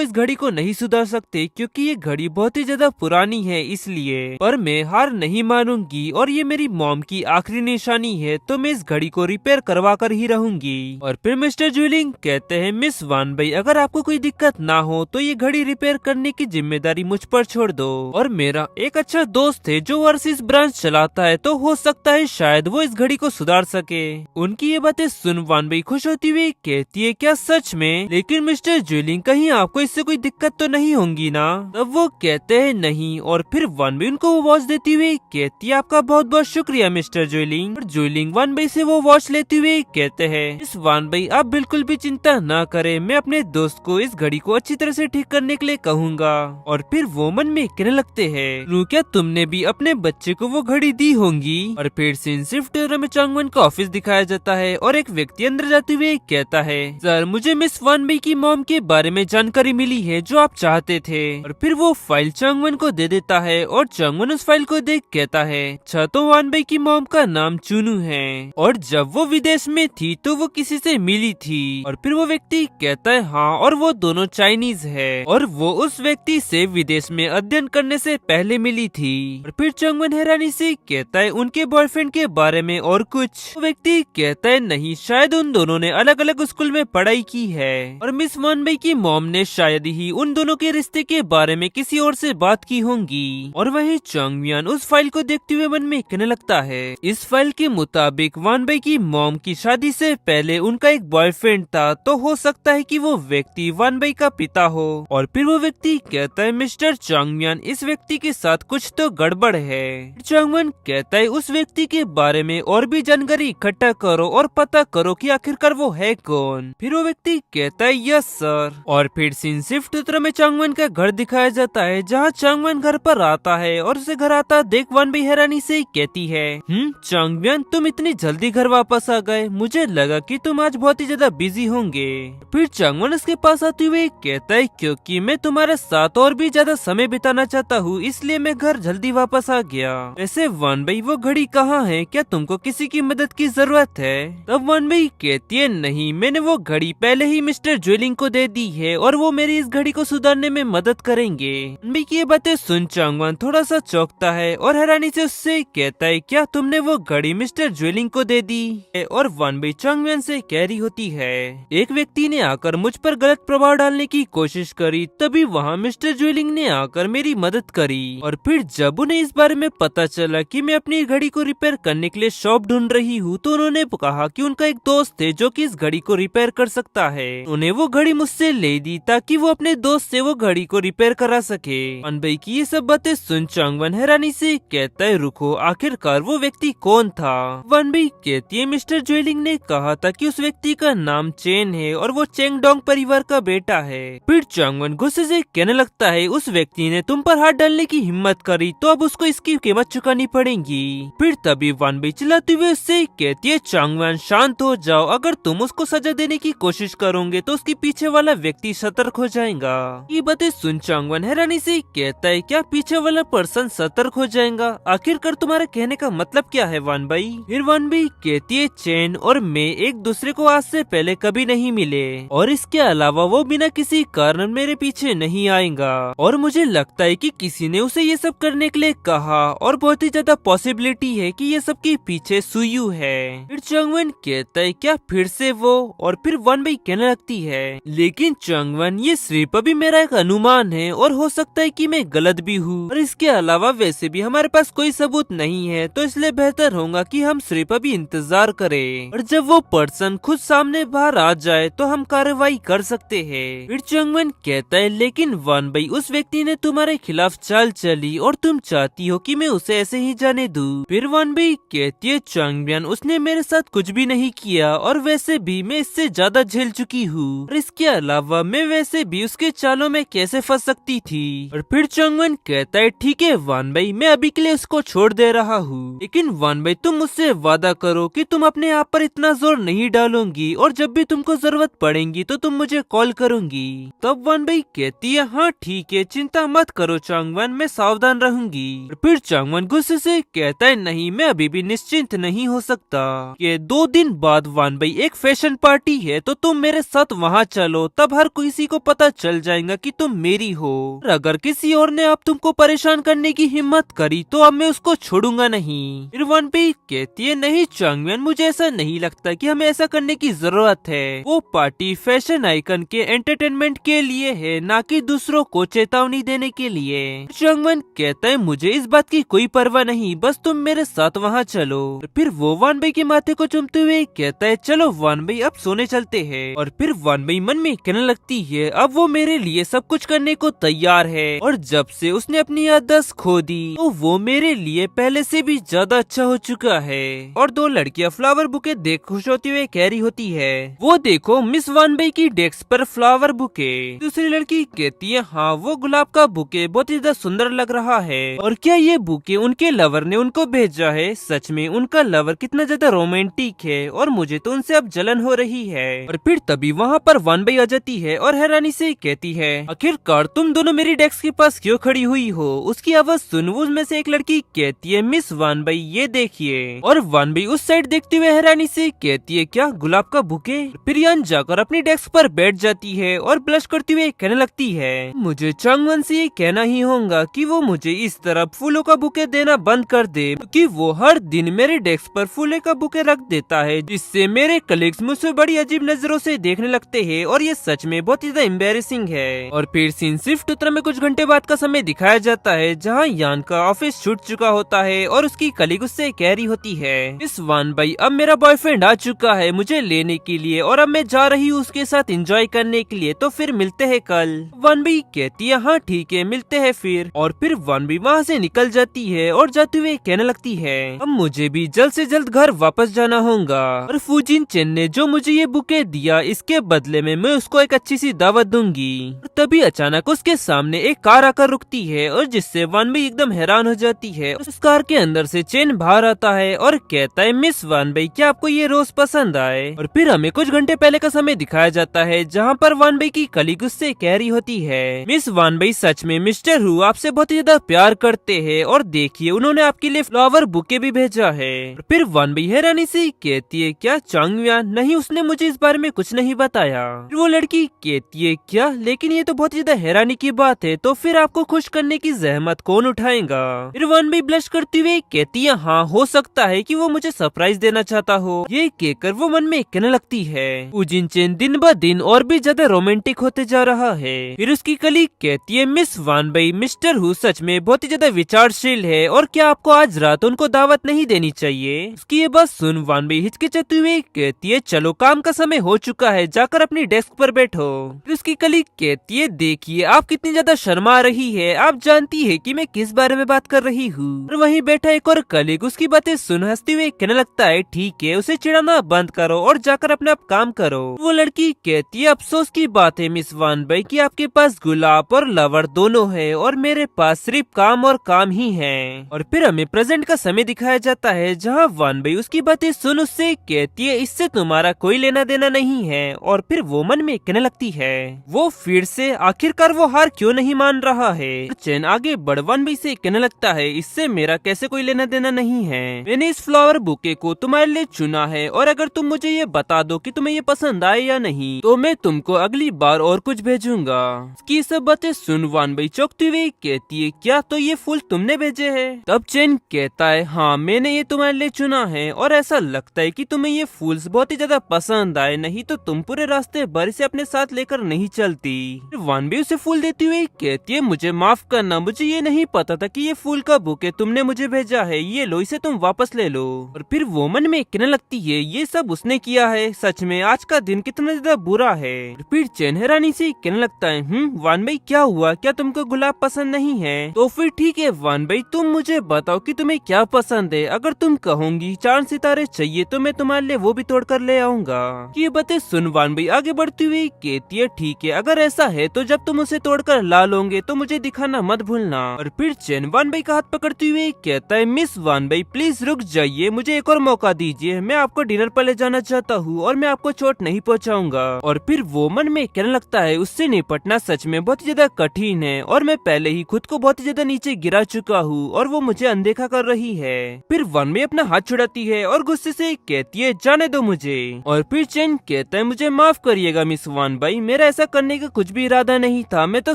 इस घड़ी को नहीं सुधार सकते क्योंकि ये घड़ी बहुत ही ज्यादा पुरानी है इसलिए, पर मैं हार नहीं मानूंगी और ये मेरी मॉम की आखिरी निशानी है तो मैं इस घड़ी को रिपेयर करवा कर ही रहूंगी। और फिर मिस्टर ज्वेलिंग कहते हैं मिस वानबई अगर आपको कोई दिक्कत ना हो तो ये घड़ी रिपेयर करने की जिम्मेदारी मुझ पर छोड़ दो। और मेरा एक अच्छा दोस्त है जो ओवरसीज ब्रांच चलाता है तो हो सकता है शायद वो इस घड़ी को सुधार सके। उनकी ये बातें सुन वानबई खुश होती हुई कहती है क्या सच में? लेकिन मिस्टर ज्वेलिंग कहीं आपको इससे कोई दिक्कत तो नहीं होंगी ना? तब वो कहते हैं नहीं। और फिर वानबई उनको वो वॉच देती हुई कहती है आपका बहुत बहुत शुक्रिया मिस्टर ज्वेलिंग। और ज्वेलिंग वानबई से वो वॉच लेते हुए कहते हैं इस वानबई आप बिल्कुल भी चिंता ना करें, मैं अपने दोस्त को इस घड़ी को अच्छी तरह से ठीक करने के लिए कहूँगा। और फिर वो मन में कहने लगते हैं क्या तुमने भी अपने बच्चे को वो घड़ी दी होंगी? और फिर सीन शिफ्ट में चांगवन का ऑफिस दिखाया जाता है और एक व्यक्ति अंदर जाते हुए कहता है सर मुझे मिस वानबई की मॉम के बारे में जानकारी मिली है जो आप चाहते थे। और फिर वो फाइल चांगवन को दे देता है और चांगवन उस फाइल को देख कहता है अच्छा तो वानबई की मॉम का नाम चुनू है और जब वो विदेश में थी तो वो किसी से मिली थी। और फिर वो व्यक्ति कहता है हाँ और वो दोनों चाइनीज है और वो उस व्यक्ति से विदेश में अध्ययन करने से पहले मिली थी। और फिर चांगवन हैरानी से कहता है उनके बॉयफ्रेंड के बारे में और कुछ? वो व्यक्ति कहता है नहीं शायद उन दोनों ने अलग अलग स्कूल में पढ़ाई की है और मिस वानबई की मॉम ने शायद ही उन दोनों के रिश्ते के बारे में किसी और से बात की होंगी। और वहीं चांगमियान उस फाइल को देखते हुए मन में कहने लगता है इस फाइल के मुताबिक वानबई की मॉम की शादी से पहले उनका एक बॉयफ्रेंड था तो हो सकता है कि वो व्यक्ति वानबई का पिता हो। और फिर वो व्यक्ति कहता है मिस्टर चांगमियान इस व्यक्ति के साथ कुछ तो गड़बड़ है। चांगमियान कहता है उस व्यक्ति के बारे में और भी जानकारी इकट्ठा करो और पता करो कि आखिरकार वो है कौन। फिर वो व्यक्ति कहता है यस सर। और फिर सीन शिफ्ट उत्तर में चांगमियान का घर दिखाया जाता है जहाँ चांगमियान घर पर आता है और उसे घर आता देख वानबई हैरानी से कहती है चांगमियान तुम इतनी जल्दी घर वापस आ गए, मुझे लगा कि तुम आज बहुत ही ज्यादा बिजी होंगे। फिर चांगमियान उसके पास आते हुए कहता है क्योंकि मैं तुम्हारे साथ और भी ज्यादा समय बिताना चाहता हूँ इसलिए मैं घर जल्दी वापस आ गया। वैसे वानबई वो घड़ी कहाँ है? क्या तुमको किसी की मदद की जरूरत है? तब वानबई कहती है नहीं मैंने वो घड़ी पहले ही मिस्टर ज्वेलिंग को दे दी है और वो मेरी इस घड़ी को सुधारने में मदद करेंगे। वानबई की ये बातें सुन चांगमियान थोड़ा सा चौंकता है और हैरानी से उससे कहता है क्या तुमने वो घड़ी मिस्टर ज्वेलिंग को दे दी? और वानबई चांगमियान से कह रही होती है एक व्यक्ति ने आकर मुझ पर गलत प्रभाव डालने की कोशिश करी तभी वहाँ मिस्टर ज्वेलिंग ने आकर मेरी मदद करी। और फिर जब उन्हें इस बारे में पता चला कि मैं अपनी घड़ी को रिपेयर करने के लिए शॉप ढूंढ रही हूँ तो उन्होंने कहा कि उनका एक दोस्त है जो कि इस घड़ी को रिपेयर कर सकता है। उन्हें वो घड़ी मुझसे ले दी ताकि वो अपने दोस्त से वो घड़ी को रिपेयर करा सके। देखे। वन भाई की ये सब बातें सुन चांगवन हैरानी से कहता है रुको, आखिरकार वो व्यक्ति कौन था। वन भाई कहती है मिस्टर ज्वेलिंग ने कहा था कि उस व्यक्ति का नाम चेन है और वो चेंगडोंग परिवार का बेटा है। फिर चांगवन गुस्से से कहने लगता है उस व्यक्ति ने तुम पर हाथ डालने की हिम्मत करी तो अब उसको इसकी कीमत चुकानी पड़ेगी। फिर तभी वन भाई चिल्लाते हुए उससे कहती है चांगवन शांत हो जाओ, अगर तुम उसको सजा देने की कोशिश करोगे तो उसके पीछे वाला व्यक्ति सतर्क हो जाएगा। ये बातें सुन चांगवन हैरानी से कहता है क्या पीछे वाला पर्सन सतर्क हो जाएगा, आखिरकार तुम्हारे कहने का मतलब क्या है वन भाई। फिर वन भाई कहती है चेन और मैं एक दूसरे को आज से पहले कभी नहीं मिले और इसके अलावा वो बिना किसी कारण मेरे पीछे नहीं आएगा और मुझे लगता है कि किसी ने उसे ये सब करने के लिए कहा और बहुत ही ज्यादा पॉसिबिलिटी है कि ये सब के पीछे सुयू है। फिर चांगवन कहता है क्या फिर से वो, और फिर वन भाई कहने लगती है लेकिन चांगवन ये सिर्फ अभी मेरा एक अनुमान है और हो सकता है कि मैं गलत भी हूँ और इसके अलावा वैसे भी हमारे पास कोई सबूत नहीं है तो इसलिए बेहतर होगा कि हम सिर्फ अभी इंतजार करें और जब वो पर्सन खुद सामने बाहर आ जाए तो हम कार्रवाई कर सकते हैं। फिर चांगवन कहता है लेकिन वन भाई उस व्यक्ति ने तुम्हारे खिलाफ चाल चली और तुम चाहती हो कि मैं उसे ऐसे ही जाने दूं। फिर वन भाई कहती है चांगबियन उसने मेरे साथ कुछ भी नहीं किया और वैसे भी मैं इससे ज्यादा झेल चुकी हूँ और इसके अलावा मैं वैसे भी उसके चालों में कैसे फंस सकती थी। और फिर चांगवन कहता है ठीक है वन भाई मैं अभी के लिए उसको छोड़ दे रहा हूँ, लेकिन वन भाई तुम मुझसे वादा करो कि तुम अपने आप पर इतना जोर नहीं डालोगी और जब भी तुमको जरूरत पड़ेगी तो तुम मुझे कॉल करोगी। तब वन भाई कहती है हाँ ठीक है चिंता मत करो चांगवन, मैं सावधान रहूंगी। फिर चांगवन गुस्से से कहता है नहीं मैं अभी भी निश्चिंत नहीं हो सकता। ये 2 दिन बाद वन भाई एक फैशन पार्टी है तो तुम मेरे साथ वहाँ चलो, तब हर किसी को पता चल जाएगा कि तुम मेरी हो और अगर किसी और ने अब तुमको परेशान करने की हिम्मत करी तो अब मैं उसको छोड़ूंगा नहीं। फिर वन भाई कहती है नहीं चांगवन मुझे ऐसा नहीं लगता कि हमें ऐसा करने की जरूरत है, वो पार्टी फैशन आइकन के एंटरटेनमेंट के लिए है ना कि दूसरों को चेतावनी देने के लिए। चांगवन कहता है मुझे इस बात की कोई परवाह नहीं, बस तुम मेरे साथ वहाँ चलो। फिर वो वन भाई के माथे को चूमते हुए कहता है चलो वन भाई अब सोने चलते हैं। और फिर वन भाई मन में कहने लगती है अब वो मेरे लिए सब कुछ करने को तैयार है और जब से उसने अपनी याददाश्त खो दी तो वो मेरे लिए पहले से भी ज्यादा अच्छा हो चुका है। और 2 लड़कियां फ्लावर बुके देख खुश होती हुए कह रही होती है वो देखो मिस वन भाई की डेस्क पर फ्लावर बुके। दूसरी लड़की कहती है हाँ वो गुलाब का बुके बहुत ही ज्यादा सुंदर लग रहा है और क्या ये बुके उनके लवर ने उनको भेजा है, सच में उनका लवर कितना ज्यादा रोमांटिक है और मुझे तो उनसे अब जलन हो रही है। और फिर तभी वहाँ पर वन भाई आ जाती है और हैरानी से कहती है आखिरकार तुम दोनों मेरी डेस्क के पास क्यों खड़ी हुई हो। उसकी आवाज सुन उसमें से एक लड़की कहती है मिस वन भाई ये देखिए, और वन भाई उस साइड देखते हुए हैरानी से कहती है क्या गुलाब का बुके। फिर यान जाकर अपनी डेस्क पर बैठ जाती है और ब्लश करते हुए कहने लगती है मुझे चांगवन से ये कहना ही होगा कि वो मुझे इस तरह फूलों का बुके देना बंद कर दे क्योंकि वो हर दिन मेरे डेस्क पर फूलों का बुके रख देता है जिससे मेरे कलीग्स मुझसे बड़ी अजीब नजरों से देखने लगते हैं और ये सच में बहुत ही ज्यादा एम्बेरसिंग है। और फिर सीन शिफ्ट उत्तर में कुछ घंटे बाद का समय दिखाया जाता है जहाँ यान का ऑफिस छूट चुका होता है और उसकी कलीग उससे कह रही होती है इस वन भाई अब मेरा बॉयफ्रेंड आ चुका है मुझे लेने के लिए और अब मैं जा रही हूँ उसके साथ एंजॉय करने के लिए, तो फिर मिलते हैं कल। वन भाई कहती है हाँ ठीक है मिलते हैं फिर। और फिर वन भाई वहाँ से निकल जाती है और जाते हुए कहने लगती है अब मुझे भी जल्द से जल्द घर वापस जाना होगा और फूजिन चेन ने जो मुझे ये बुके दिया इसके बदले में मैं उसको एक अच्छी सी दावत दूंगी। तभी अचानक उसके सामने एक कार आकर रुकती है और जिससे वन भाई एकदम हैरान हो जाती है। उस कार के अंदर से चेन बाहर आता है और कहता है मिस वन भाई क्या आपको ये रोज पसंद आए। और फिर हमें कुछ घंटे पहले का समय दिखाया जाता है जहाँ पर वन भाई की कलीग उससे कह रही होती है मिस वन भाई सच में मिस्टर हु आपसे बहुत ही ज्यादा प्यार करते हैं और देखिए उन्होंने आपके लिए फ्लावर बुके भी भेजा है। और फिर वन भाई हैरानी से कहती है क्या चांगव्यान, नहीं उसने मुझे इस बारे में कुछ नहीं बताया। फिर वो लड़की कहती है क्या, लेकिन ये तो बहुत ज्यादा हैरानी की बात है, तो फिर आपको खुश करने की जहमत कौन उठाएगा। फिर वन भाई ब्लश करती हुए कहती है हाँ हो सकता है कि वो मुझे सरप्राइज देना चाहता हो। ये कहकर वो मन में कहने लगती है फूजिन चेन दिन ब दिन और भी ज्यादा रोमांटिक होते जा रहा है। फिर उसकी कलीग कहती है मिस वन भाई मिस्टर हु सच में बहुत ही ज्यादा विचारशील है और क्या आपको आज रात उनको दावत नहीं देनी चाहिए। उसकी ये बात सुन वन भाई हिचकिचाते हुए कहती है चलो काम का समय हो चुका है, जाकर अपनी डेस्क पर बैठो। फिर उसकी कलीग कहती है देखिए आप कितनी ज्यादा शर्मा रही है, आप जानती है कि मैं किस बारे में बात कर रही हूँ। और वहीं बैठा एक और कलीग उसकी बातें सुन हंसते हुए कहने लगता है ठीक है, उसे चिढ़ाना बंद करो और जाकर अपना काम करो। वो लड़की कहती है अफसोस की बात है मिस वानबई कि आपके पास गुलाब और लवर दोनों है और मेरे पास सिर्फ काम और काम ही है। और फिर हमें प्रेजेंट का समय दिखाया जाता है जहाँ वानबई उसकी बातें सुन उससे कहती है इससे तुम्हारा कोई लेना देना नहीं है। और फिर वो मन में कहने लगती है वो फिर से आखिरकार वो हार क्यों नहीं मान रहा है। चैन आगे बढ़ वानबई से कहने लगता है इससे मेरा कैसे कोई लेना देना नहीं है, मैंने इस फ्लावर बुके को तुम्हारे लिए चुना है और अगर तुम मुझे ये बता दो कि तुम्हें ये पसंद आए या नहीं तो मैं तुमको अगली बार और कुछ भेजूंगा। इसकी सब बातें सुन वानबई चौंकती हुई कहती है क्या तो ये फूल तुमने भेजे है। तब चैन कहता है हाँ मैंने ये तुम्हारे लिए चुना है और ऐसा लगता है कि तुम्हें ये फूल बहुत ही ज्यादा पसंद आए, नहीं तो तुम पूरे रास्ते भर से अपने साथ लेकर नहीं चलती। वानबई उसे फूल देती हुई कहती है मुझे माफ करना, मुझे ये नहीं पता था कि ये फूल का बुके तुमने मुझे भेजा है, ये लो इसे तुम वापस ले लो। और फिर वो मन में कहने लगती है ये सब उसने किया है, सच में आज का दिन कितना ज्यादा बुरा है। फिर चैन हैरानी से कहने लगता है वानबई क्या हुआ, क्या तुमको गुलाब पसंद नहीं है? तो फिर ठीक है वानबई तुम मुझे बताओ कि तुम्हें क्या पसंद है, अगर तुम कहोगी 4 सितारे चाहिए तो मैं तुम्हारे लिए वो भी तोड़ कर ले आऊंगा। ये बातें सुन वानबई आगे बढ़ती हुई कहती है ठीक है अगर ऐसा है तो जब तुम उसे तोड़कर ला लोगे तो मुझे दिखाना मत भूलना। और फिर चैन वानबई का हाथ पकड़ते हुए कहता है मिस वानबई प्लीज रुक जाइए, मुझे एक और मौका दीजिए, मैं आपको डिनर पर ले जाना चाहता हूँ और मैं आपको चोट नहीं पहुँचाऊंगा। और फिर वो मन में कहने लगता है उससे निपटना सच में बहुत ही ज्यादा कठिन है और मैं पहले ही खुद को बहुत ही ज्यादा नीचे गिरा चुका हूँ और वो मुझे अनदेखा कर रही है। फिर वानबई अपना हाथ छुड़ाती है और गुस्से से कहती है जाने दो मुझे। और फिर चैन कहता है मुझे माफ करिएगा मिस वानबई, मेरा ऐसा करने का कुछ भी इरादा नहीं था, मैं तो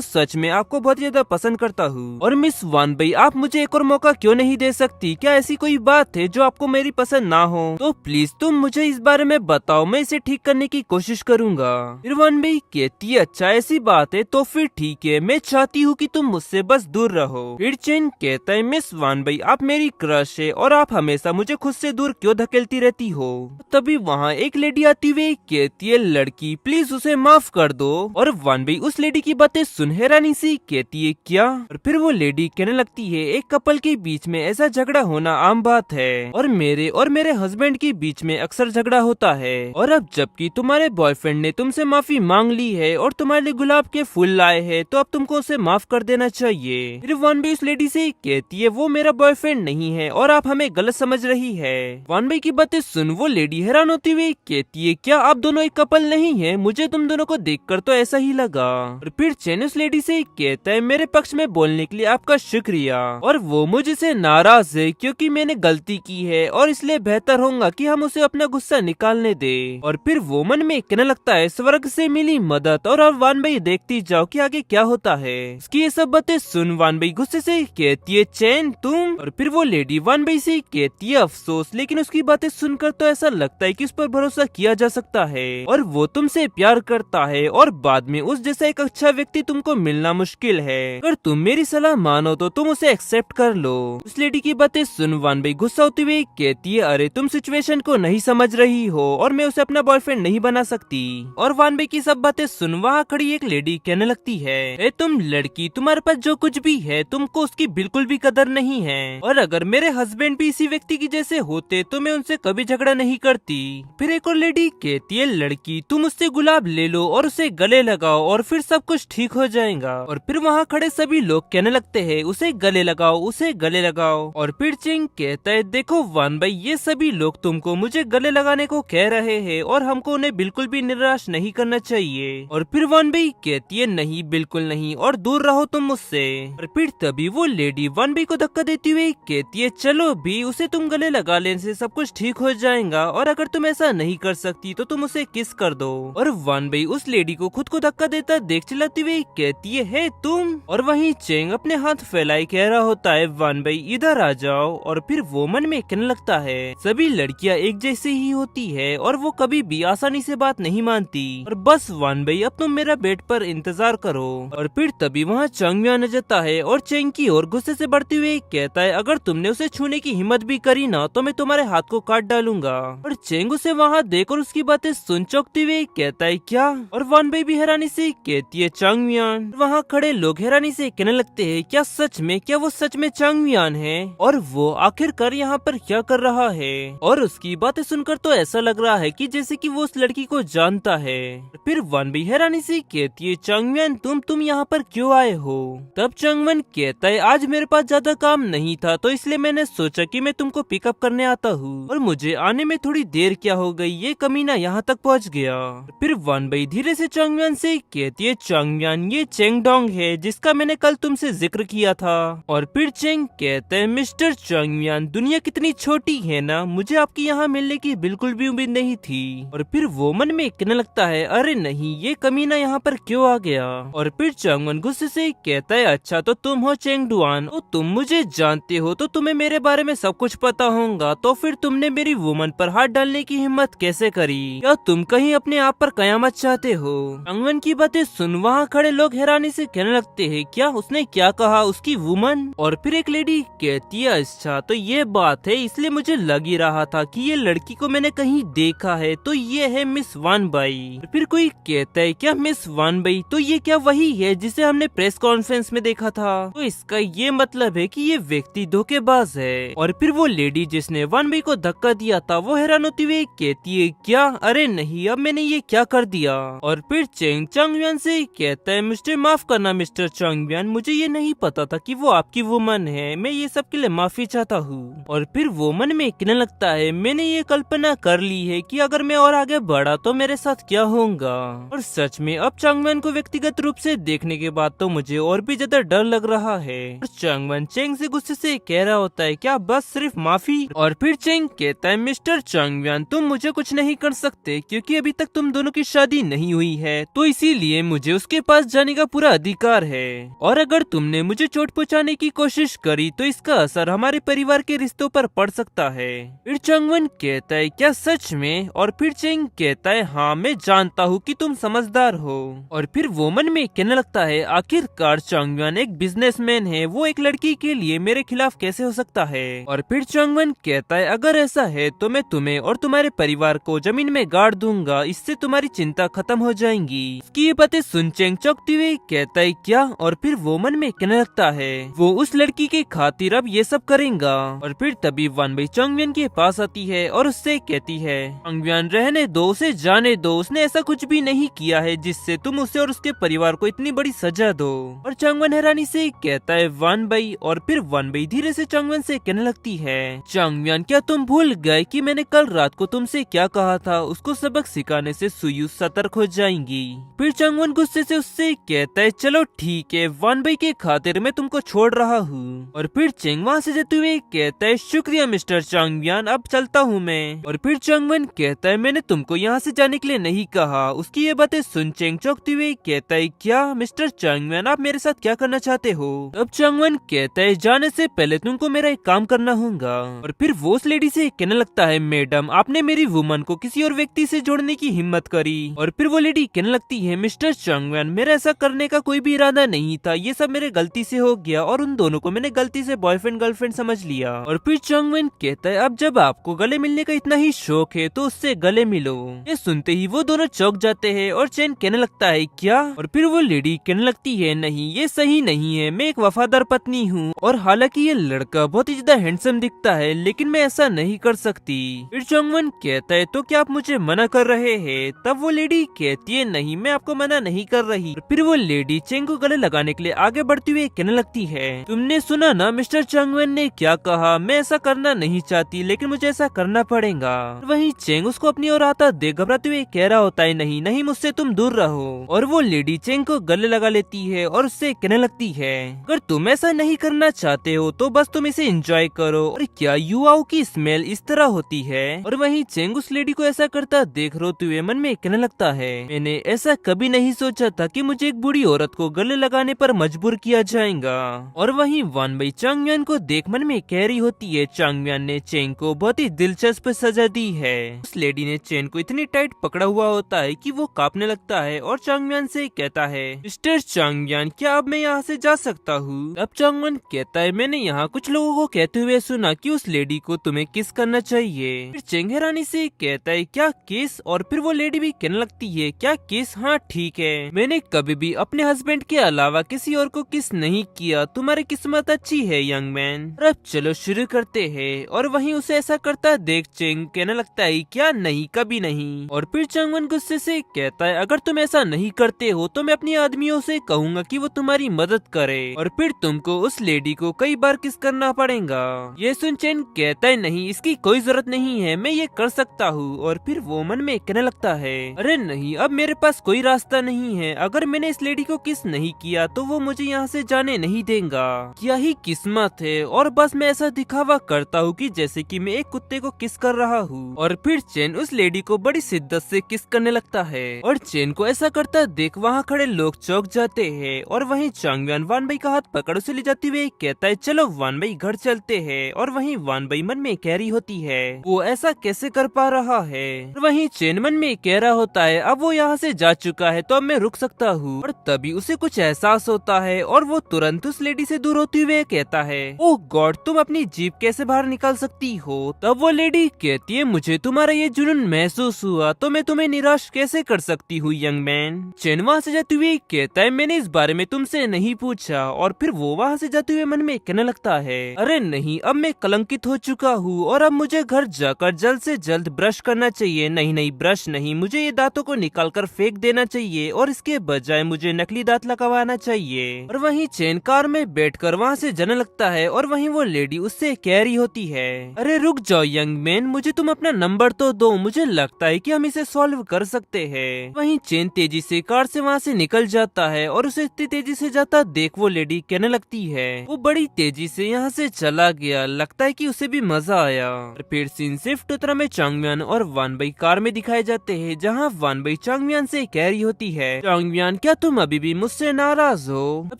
सच में आपको बहुत ज्यादा पसंद करता हूँ। और मिस वानबई आप मुझे एक और मौका क्यों नहीं दे सकती, क्या ऐसी कोई बात है जो आपको मेरी पसंद ना हो? तो प्लीज तुम मुझे इस बारे में बताओ, मैं इसे ठीक करने की कोशिश करूंगा। फिर वानबई कहती है अच्छा ऐसी बात है तो फिर ठीक है, मैं चाहती हूँ कि तुम मुझसे बस दूर रहो। फिर चैन कहता है मिस वानबई आप मेरी क्रश है और आप हमेशा मुझे खुद से दूर क्यों धकेलती रहती हो? तभी वहाँ एक लेडी आती हुई कहती है लड़की प्लीज उसे माफ कर दो। और वानबई उस लेडी की बातें सुन हैरानी सी कहती है क्या? और फिर वो लेडी कहने लगती है एक कपल के बीच में ऐसा झगड़ा होना आम बात है और मेरे हस्बैंड के बीच में अक्सर झगड़ा होता है और अब जबकि तुम्हारे बॉयफ्रेंड ने तुमसे माफी मांग ली है और तुम्हारे लिए गुलाब के फूल लाए हैं तो अब तुमको उसे माफ कर देना चाहिए। फिर वानबई उस लेडी से कहती है वो मेरा बॉयफ्रेंड नहीं है और आप हमें गलत समझ रही है। वानबई की बातें सुन वो लेडी हैरान होती हुई कहती है क्या आप दोनों एक कपल नहीं है? मुझे तुम दोनों को देखकर तो ऐसा ही लगा। और फिर चैन उस लेडी से कहता है मेरे पक्ष में बोलने के लिए आपका शुक्रिया और वो मुझसे नाराज है क्योंकि मैंने गलती की है और इसलिए बेहतर होगा कि हम उसे अपना गुस्सा निकालने दे। और फिर वो मन में कहने लगता है स्वर्ग से मिली मदद और अब वानबई देखती जाओ कि आगे क्या होता है। इसकी ये सब बातें सुन वानबई गुस्से से कहती है चैन तुम। और फिर वो लेडी वानबई से कहती है अफसोस, लेकिन उसकी बातें सुनकर तो ऐसा लगता है कि उस पर भरोसा किया जा सकता है और वो तुमसे प्यार करता है और बाद में उस जैसा एक अच्छा व्यक्ति तुमको मिलना मुश्किल है। अगर तुम मेरी सलाह मानो तो तुम उसे एक्सेप्ट कर लो। उस लेडी की बातें सुन वानबई गुस्सा होती हुई कहती है अरे तुम सिचुएशन को नहीं समझ रही हो और मैं उसे अपना बॉयफ्रेंड नहीं बना सकती। और वानबई की सब बातें सुन वहाँ खड़ी एक लेडी कहने लगती है तुम लड़की, तुम्हारे पास जो कुछ भी है तुमको उसकी बिल्कुल भी कदर नहीं है और अगर मेरे हस्बैंड भी इसी व्यक्ति की जैसे होते तो मैं उनसे कभी झगड़ा नहीं करती। फिर एक और लेडी कहती है लड़की तुम उससे गुलाब ले लो और उसे गले लगाओ और फिर सब कुछ ठीक हो जाएगा। और फिर वहाँ खड़े सभी लोग कहने लगते हैं उसे गले लगाओ, उसे गले लगाओ। और फिर चिंग कहता है देखो वानबई ये सभी लोग तुमको मुझे गले लगाने को कह रहे हैं और हमको उन्हें बिल्कुल भी निराश नहीं करना चाहिए। और फिर वानबई कहती है नहीं बिल्कुल नहीं और दूर रहो तुम मुझसे। और फिर तभी वो लेडी वानबई को धक्का देती हुई कहती है चलो भी उसे तुम गले लगा लेने से सब कुछ ठीक हो जाएगा और अगर तुम ऐसा नहीं कर सकती तो तुम उसे किस कर दो। और वानबई उस लेडी को खुद को धक्का देता देख चिल्लाती हुई कहती है हे तुम। और वहीं चेंग अपने हाथ फैलाए कह रहा होता है वानबई इधर आ जाओ। और फिर वो मन में कहने लगता है सभी लड़कियां एक जैसी ही होती है और वो कभी भी आसानी से बात नहीं मानती और बस वानबई अब तुम मेरा बेड पर इंतजार करो। और फिर तभी वहाँ चंग आ जाता है और चेंग की ओर गुस्से से बढ़ते हुए कहता है अगर तुमने उसे छूने की हिम्मत भी करी ना तो मैं तुम्हारे हाथ को काट डालूंगा। और चेंग उसे वहाँ देखकर उसकी बातें सुन चौंकते हुए कहता है क्या? और वानबई भी हैरानी से कहती है चंग वहाँ वहाँ खड़े लोग हैरानी से कहने लगते हैं क्या सच में, क्या वो सच में चांगमियान है और वो आखिरकार यहाँ पर क्या कर रहा है। और उसकी बातें सुनकर तो ऐसा लग रहा है कि जैसे कि वो उस लड़की को जानता है। फिर वन भी हैरानी से कहती है चांगमियान तुम यहाँ पर क्यों आए हो। तब चांगमन कहता है आज मेरे पास ज्यादा काम नहीं था तो इसलिए मैंने सोचा कि मैं तुमको पिकअप करने आता हूँ और मुझे आने में थोड़ी देर क्या हो गई, ये कमीना यहाँ तक पहुँच गया। फिर वन बई धीरे से चांगमियान से कहती है चांगमियान ये चेंगडोंग है जिसका मैंने कल तुमसे जिक्र किया था। और फिर चेंग कहते हैं मिस्टर चांगमियान दुनिया कितनी छोटी है ना, मुझे आपकी यहाँ मिलने की बिल्कुल भी उम्मीद नहीं थी। और फिर वो मन में कहने लगता है अरे नहीं ये कमीना यहाँ पर क्यों आ गया। और फिर चांगमन गुस्से से कहता है अच्छा तो तुम हो चेंगडुआन, तो तुम मुझे जानते हो तो तुम्हें मेरे बारे में सब कुछ पता होगा, तो फिर तुमने मेरी वुमन पर हाथ डालने की हिम्मत कैसे करी, क्या तुम कहीं अपने आप पर कयामत चाहते हो। चांगमन की बातें सुन वहाँ खड़े लोग हैरानी से कहने लगते हैं क्या उसने क्या कहा उसकी वुमन। और फिर एक लेडी कहती है अच्छा तो ये बात है, इसलिए मुझे लग ही रहा था कि ये लड़की को मैंने कहीं देखा है, तो ये है मिस वान बाई। फिर कोई कहता है क्या मिस वान बाई, तो ये क्या वही है जिसे हमने प्रेस कॉन्फ्रेंस में देखा था, तो इसका ये मतलब है कि ये व्यक्ति धोखेबाज है। और फिर वो लेडी जिसने वान बाई को धक्का दिया था वो हैरान होती हुई कहती है क्या, अरे नहीं अब मैंने ये क्या कर दिया। और फिर चेंग चांगमियान से कहता है मिस्टर माफ करना मिस्टर चांगमियान, मुझे ये नहीं पता था कि वो आपकी वुमन है, मैं ये सब के लिए माफी चाहता हूँ। और फिर वो मन में कहने लगता है मैंने ये कल्पना कर ली है कि अगर मैं और आगे बढ़ा तो मेरे साथ क्या होगा। और सच में अब चांगमियान को व्यक्तिगत रूप से देखने के बाद तो मुझे और भी ज्यादा डर लग रहा है। और चांगमियान चेंग से गुस्से से कह रहा होता है क्या बस सिर्फ माफी। और फिर चेंग कहता है मिस्टर चांगमियान तुम मुझे कुछ नहीं कर सकते क्योंकि अभी तक तुम दोनों की शादी नहीं हुई है, तो इसीलिए मुझे उसके पास जाने का पूरा अधिकार है। और अगर तुमने मुझे चोट पहुंचाने की कोशिश करी तो इसका असर हमारे परिवार के रिश्तों पर पड़ सकता है। फिर चांगमन कहता है क्या सच में। और फिर चेंग कहता है हाँ मैं जानता हूँ कि तुम समझदार हो। और फिर वो मन में कहने लगता है आखिरकार चांगमन एक बिजनेसमैन है, वो एक लड़की के लिए मेरे खिलाफ कैसे हो सकता है। और फिर चांगमन कहता है अगर ऐसा है तो मैं तुम्हें और तुम्हारे परिवार को जमीन में गाड़ दूंगा, इससे तुम्हारी चिंता खत्म हो जाएंगी। इसकी ये बातें सुन चेंग चौंकते हुए कहता है क्या। और फिर वो मन में कहने लगता है वो उस लड़की के खातिर अब ये सब करेगा। और फिर तभी वन बई चांगमियान के पास आती है और उससे कहती है चांगमियान रहने दो, उसे जाने दो, उसने ऐसा कुछ भी नहीं किया है जिससे तुम उसे और उसके परिवार को इतनी बड़ी सजा दो। और चांगमियान हैरानी से कहता है वन बई। और फिर वन बई धीरे से चांगमियान से कहने लगती है चांगमियान क्या तुम भूल गए कि मैंने कल रात को तुमसे क्या कहा था, उसको सबक सिखाने से सुयु सतर्क हो जाएंगी। फिर चांगमियान गुस्से से उससे कहता है चलो ठीक है वन बई के खातिर मैं तुमको छोड़ रहा हूँ। और फिर चेंग वहाँ से जाते हुए कहता है शुक्रिया मिस्टर चांगमियान, अब चलता हूँ मैं। और फिर चांगमियान कहता है मैंने तुमको यहाँ से जाने के लिए नहीं कहा। उसकी ये बातें सुन चेंग चौंकते हुए कहता है क्या मिस्टर चांगमियान आप मेरे साथ क्या करना चाहते हो। अब चांगमियान कहता है जाने से पहले तुमको मेरा एक काम करना होगा। और फिर वो उस लेडी से कहने लगता है मैडम आपने मेरी वुमन को किसी और व्यक्ति से जोड़ने की हिम्मत करी। और फिर वो लेडी कहने लगती है मिस्टर चांगमियान मेरा ऐसा करने का कोई भी इरादा नहीं था, ये सब मेरे गलती से हो गया और उन दोनों को मैंने गलती से बॉयफ्रेंड गर्लफ्रेंड समझ लिया। और फिर चांगमियान कहता है अब जब आपको गले मिलने का इतना ही शौक है तो उससे गले मिलो। ये सुनते ही वो दोनों चौंक जाते हैं और चेन कहने लगता है क्या। और फिर वो लेडी कहने लगती है नहीं ये सही नहीं है, मैं एक वफादार पत्नी हूँ और हालांकि ये लड़का बहुत ही ज्यादा हैंडसम दिखता है लेकिन मैं ऐसा नहीं कर सकती। फिर चांगमियान कहता है तो क्या आप मुझे मना कर रहे हैं। तब वो लेडी कहती है नहीं मैं आपको मना नहीं कर रही। फिर वो लेडी चेंग को गले लगाने के लिए आगे बढ़ती हुई कहने लगती है तुमने सुना ना मिस्टर चांगमियान ने क्या कहा, मैं ऐसा करना नहीं चाहती लेकिन मुझे ऐसा करना पड़ेगा। वहीं चेंग उसको अपनी ओर आता देख घबराते हुए कह रहा होता है नहीं नहीं मुझसे तुम दूर रहो। और वो लेडी चेंग को गले लगा लेती है और उससे कहने लगती है अगर तुम ऐसा नहीं करना चाहते हो तो बस तुम इसे एंजॉय करो। और क्या युवाओं की स्मेल इस तरह होती है। और वहीं चेंग उस लेडी को ऐसा करता देख रोते हुए मन में कहने लगता है मैंने ऐसा कभी नहीं सोचा था कि मुझे एक बूढ़ी औरत को गले लगाने पर मजबूर किया जाएगा। और वहीं वन बई चांगमियान को देख मन में कह रही होती है चांगमियान ने चेंग को बहुत ही दिलचस्प सजा दी है। उस लेडी ने चेन को इतनी टाइट पकड़ा हुआ होता है कि वो कांपने लगता है और चांगमियान से कहता है मिस्टर चांगमियान क्या अब मैं यहाँ से जा सकता हूँ। अब चांगमियान कहता है मैंने यहाँ कुछ लोगों को कहते हुए सुना कि उस लेडी को तुम्हें किस करना चाहिए। फिर चेंग हैरानी से कहता है क्या किस। और फिर वो लेडी भी कहने लगती है क्या किस, हाँ ठीक है, मैंने कभी भी अपने हस्बैंड के अलावा किसी और को किस नहीं किया, तुम्हारी किस्मत अच्छी है यंग मैन। अब चलो शुरू करते हैं। और वहीं उसे ऐसा करता देख चेंग कहने लगता है क्या नहीं, कभी नहीं। और फिर चंगवन गुस्से से कहता है अगर तुम ऐसा नहीं करते हो तो मैं अपनी आदमियों से कहूंगा कि वो तुम्हारी मदद करे और फिर तुमको उस लेडी को कई बार किस करना पड़ेगा। ये सुन चेन कहता है नहीं, इसकी कोई जरूरत नहीं है, मैं ये कर सकता हूँ। और फिर वो मन में कहने लगता है अरे नहीं, अब मेरे पास कोई रास्ता नहीं है, अगर मैंने इस लेडी को किस नहीं किया तो वो मुझे यहाँ से जाने नहीं देगा। क्या ही किस्मत है। और बस मैं ऐसा दिखावा करता हूँ कि जैसे कि मैं एक कुत्ते को किस कर रहा हूँ। और फिर चेन उस लेडी को बड़ी शिद्दत से किस करने लगता है। और चेन को ऐसा करता देख वहाँ खड़े लोग चौंक जाते हैं। और वहीं चांगयान वान भाई का हाथ पकड़ उसे ले जाते हुए कहता है चलो वान भाई घर चलते हैं। और वहीं वान भाई मन में कह रही होती है वो ऐसा कैसे कर पा रहा है। और वहीं चेन मन में कह रहा होता है अब वो यहाँ से जा चुका है तो अब मैं रुक सकता हूँ। और तभी उसे कुछ एहसास होता है और वो तुरंत उस लेडी से दूर होते हुए कहता है ओह गॉड, तुम अपनी जीप कैसे बाहर निकाल सकती हो। तब वो लेडी कहती है मुझे तुम्हारा ये जुनून महसूस हुआ तो मैं तुम्हें निराश कैसे कर सकती हूँ यंग मैन। चेन वहाँ से जाते हुए कहता है मैंने इस बारे में तुमसे नहीं पूछा। और फिर वो वहाँ से जाते हुए मन में कहने लगता है अरे नहीं, अब मैं कलंकित हो चुका हूँ और अब मुझे घर जाकर जल्द से जल्द ब्रश करना चाहिए। नहीं नहीं, ब्रश नहीं, मुझे ये दांतों को निकाल कर फेंक देना चाहिए और इसके बजाय मुझे नकली दांत लगवाना चाहिए। और वहीं चेन कार में बैठकर वहाँ से जाने लगता है। और वहीं वो लेडी उससे कह रही होती है अरे रुक जाओ यंग मैन, मुझे तुम अपना नंबर तो दो, मुझे लगता है कि हम इसे सॉल्व कर सकते हैं। वहीं चेन तेजी से कार से वहाँ से निकल जाता है और उसे इतनी तेजी से जाता देख वो लेडी कहने लगती है वो बड़ी तेजी से यहाँ से चला गया, लगता है कि उसे भी मजा आया। और फिर सीन शिफ्ट उतरा में चांगम्यान और वान भाई कार में दिखाए जाते हैं जहाँ वान भाई चांगम्यान से कह रही होती है चांगम्यान क्या तुम अभी भी मुझसे नाराज हो। अब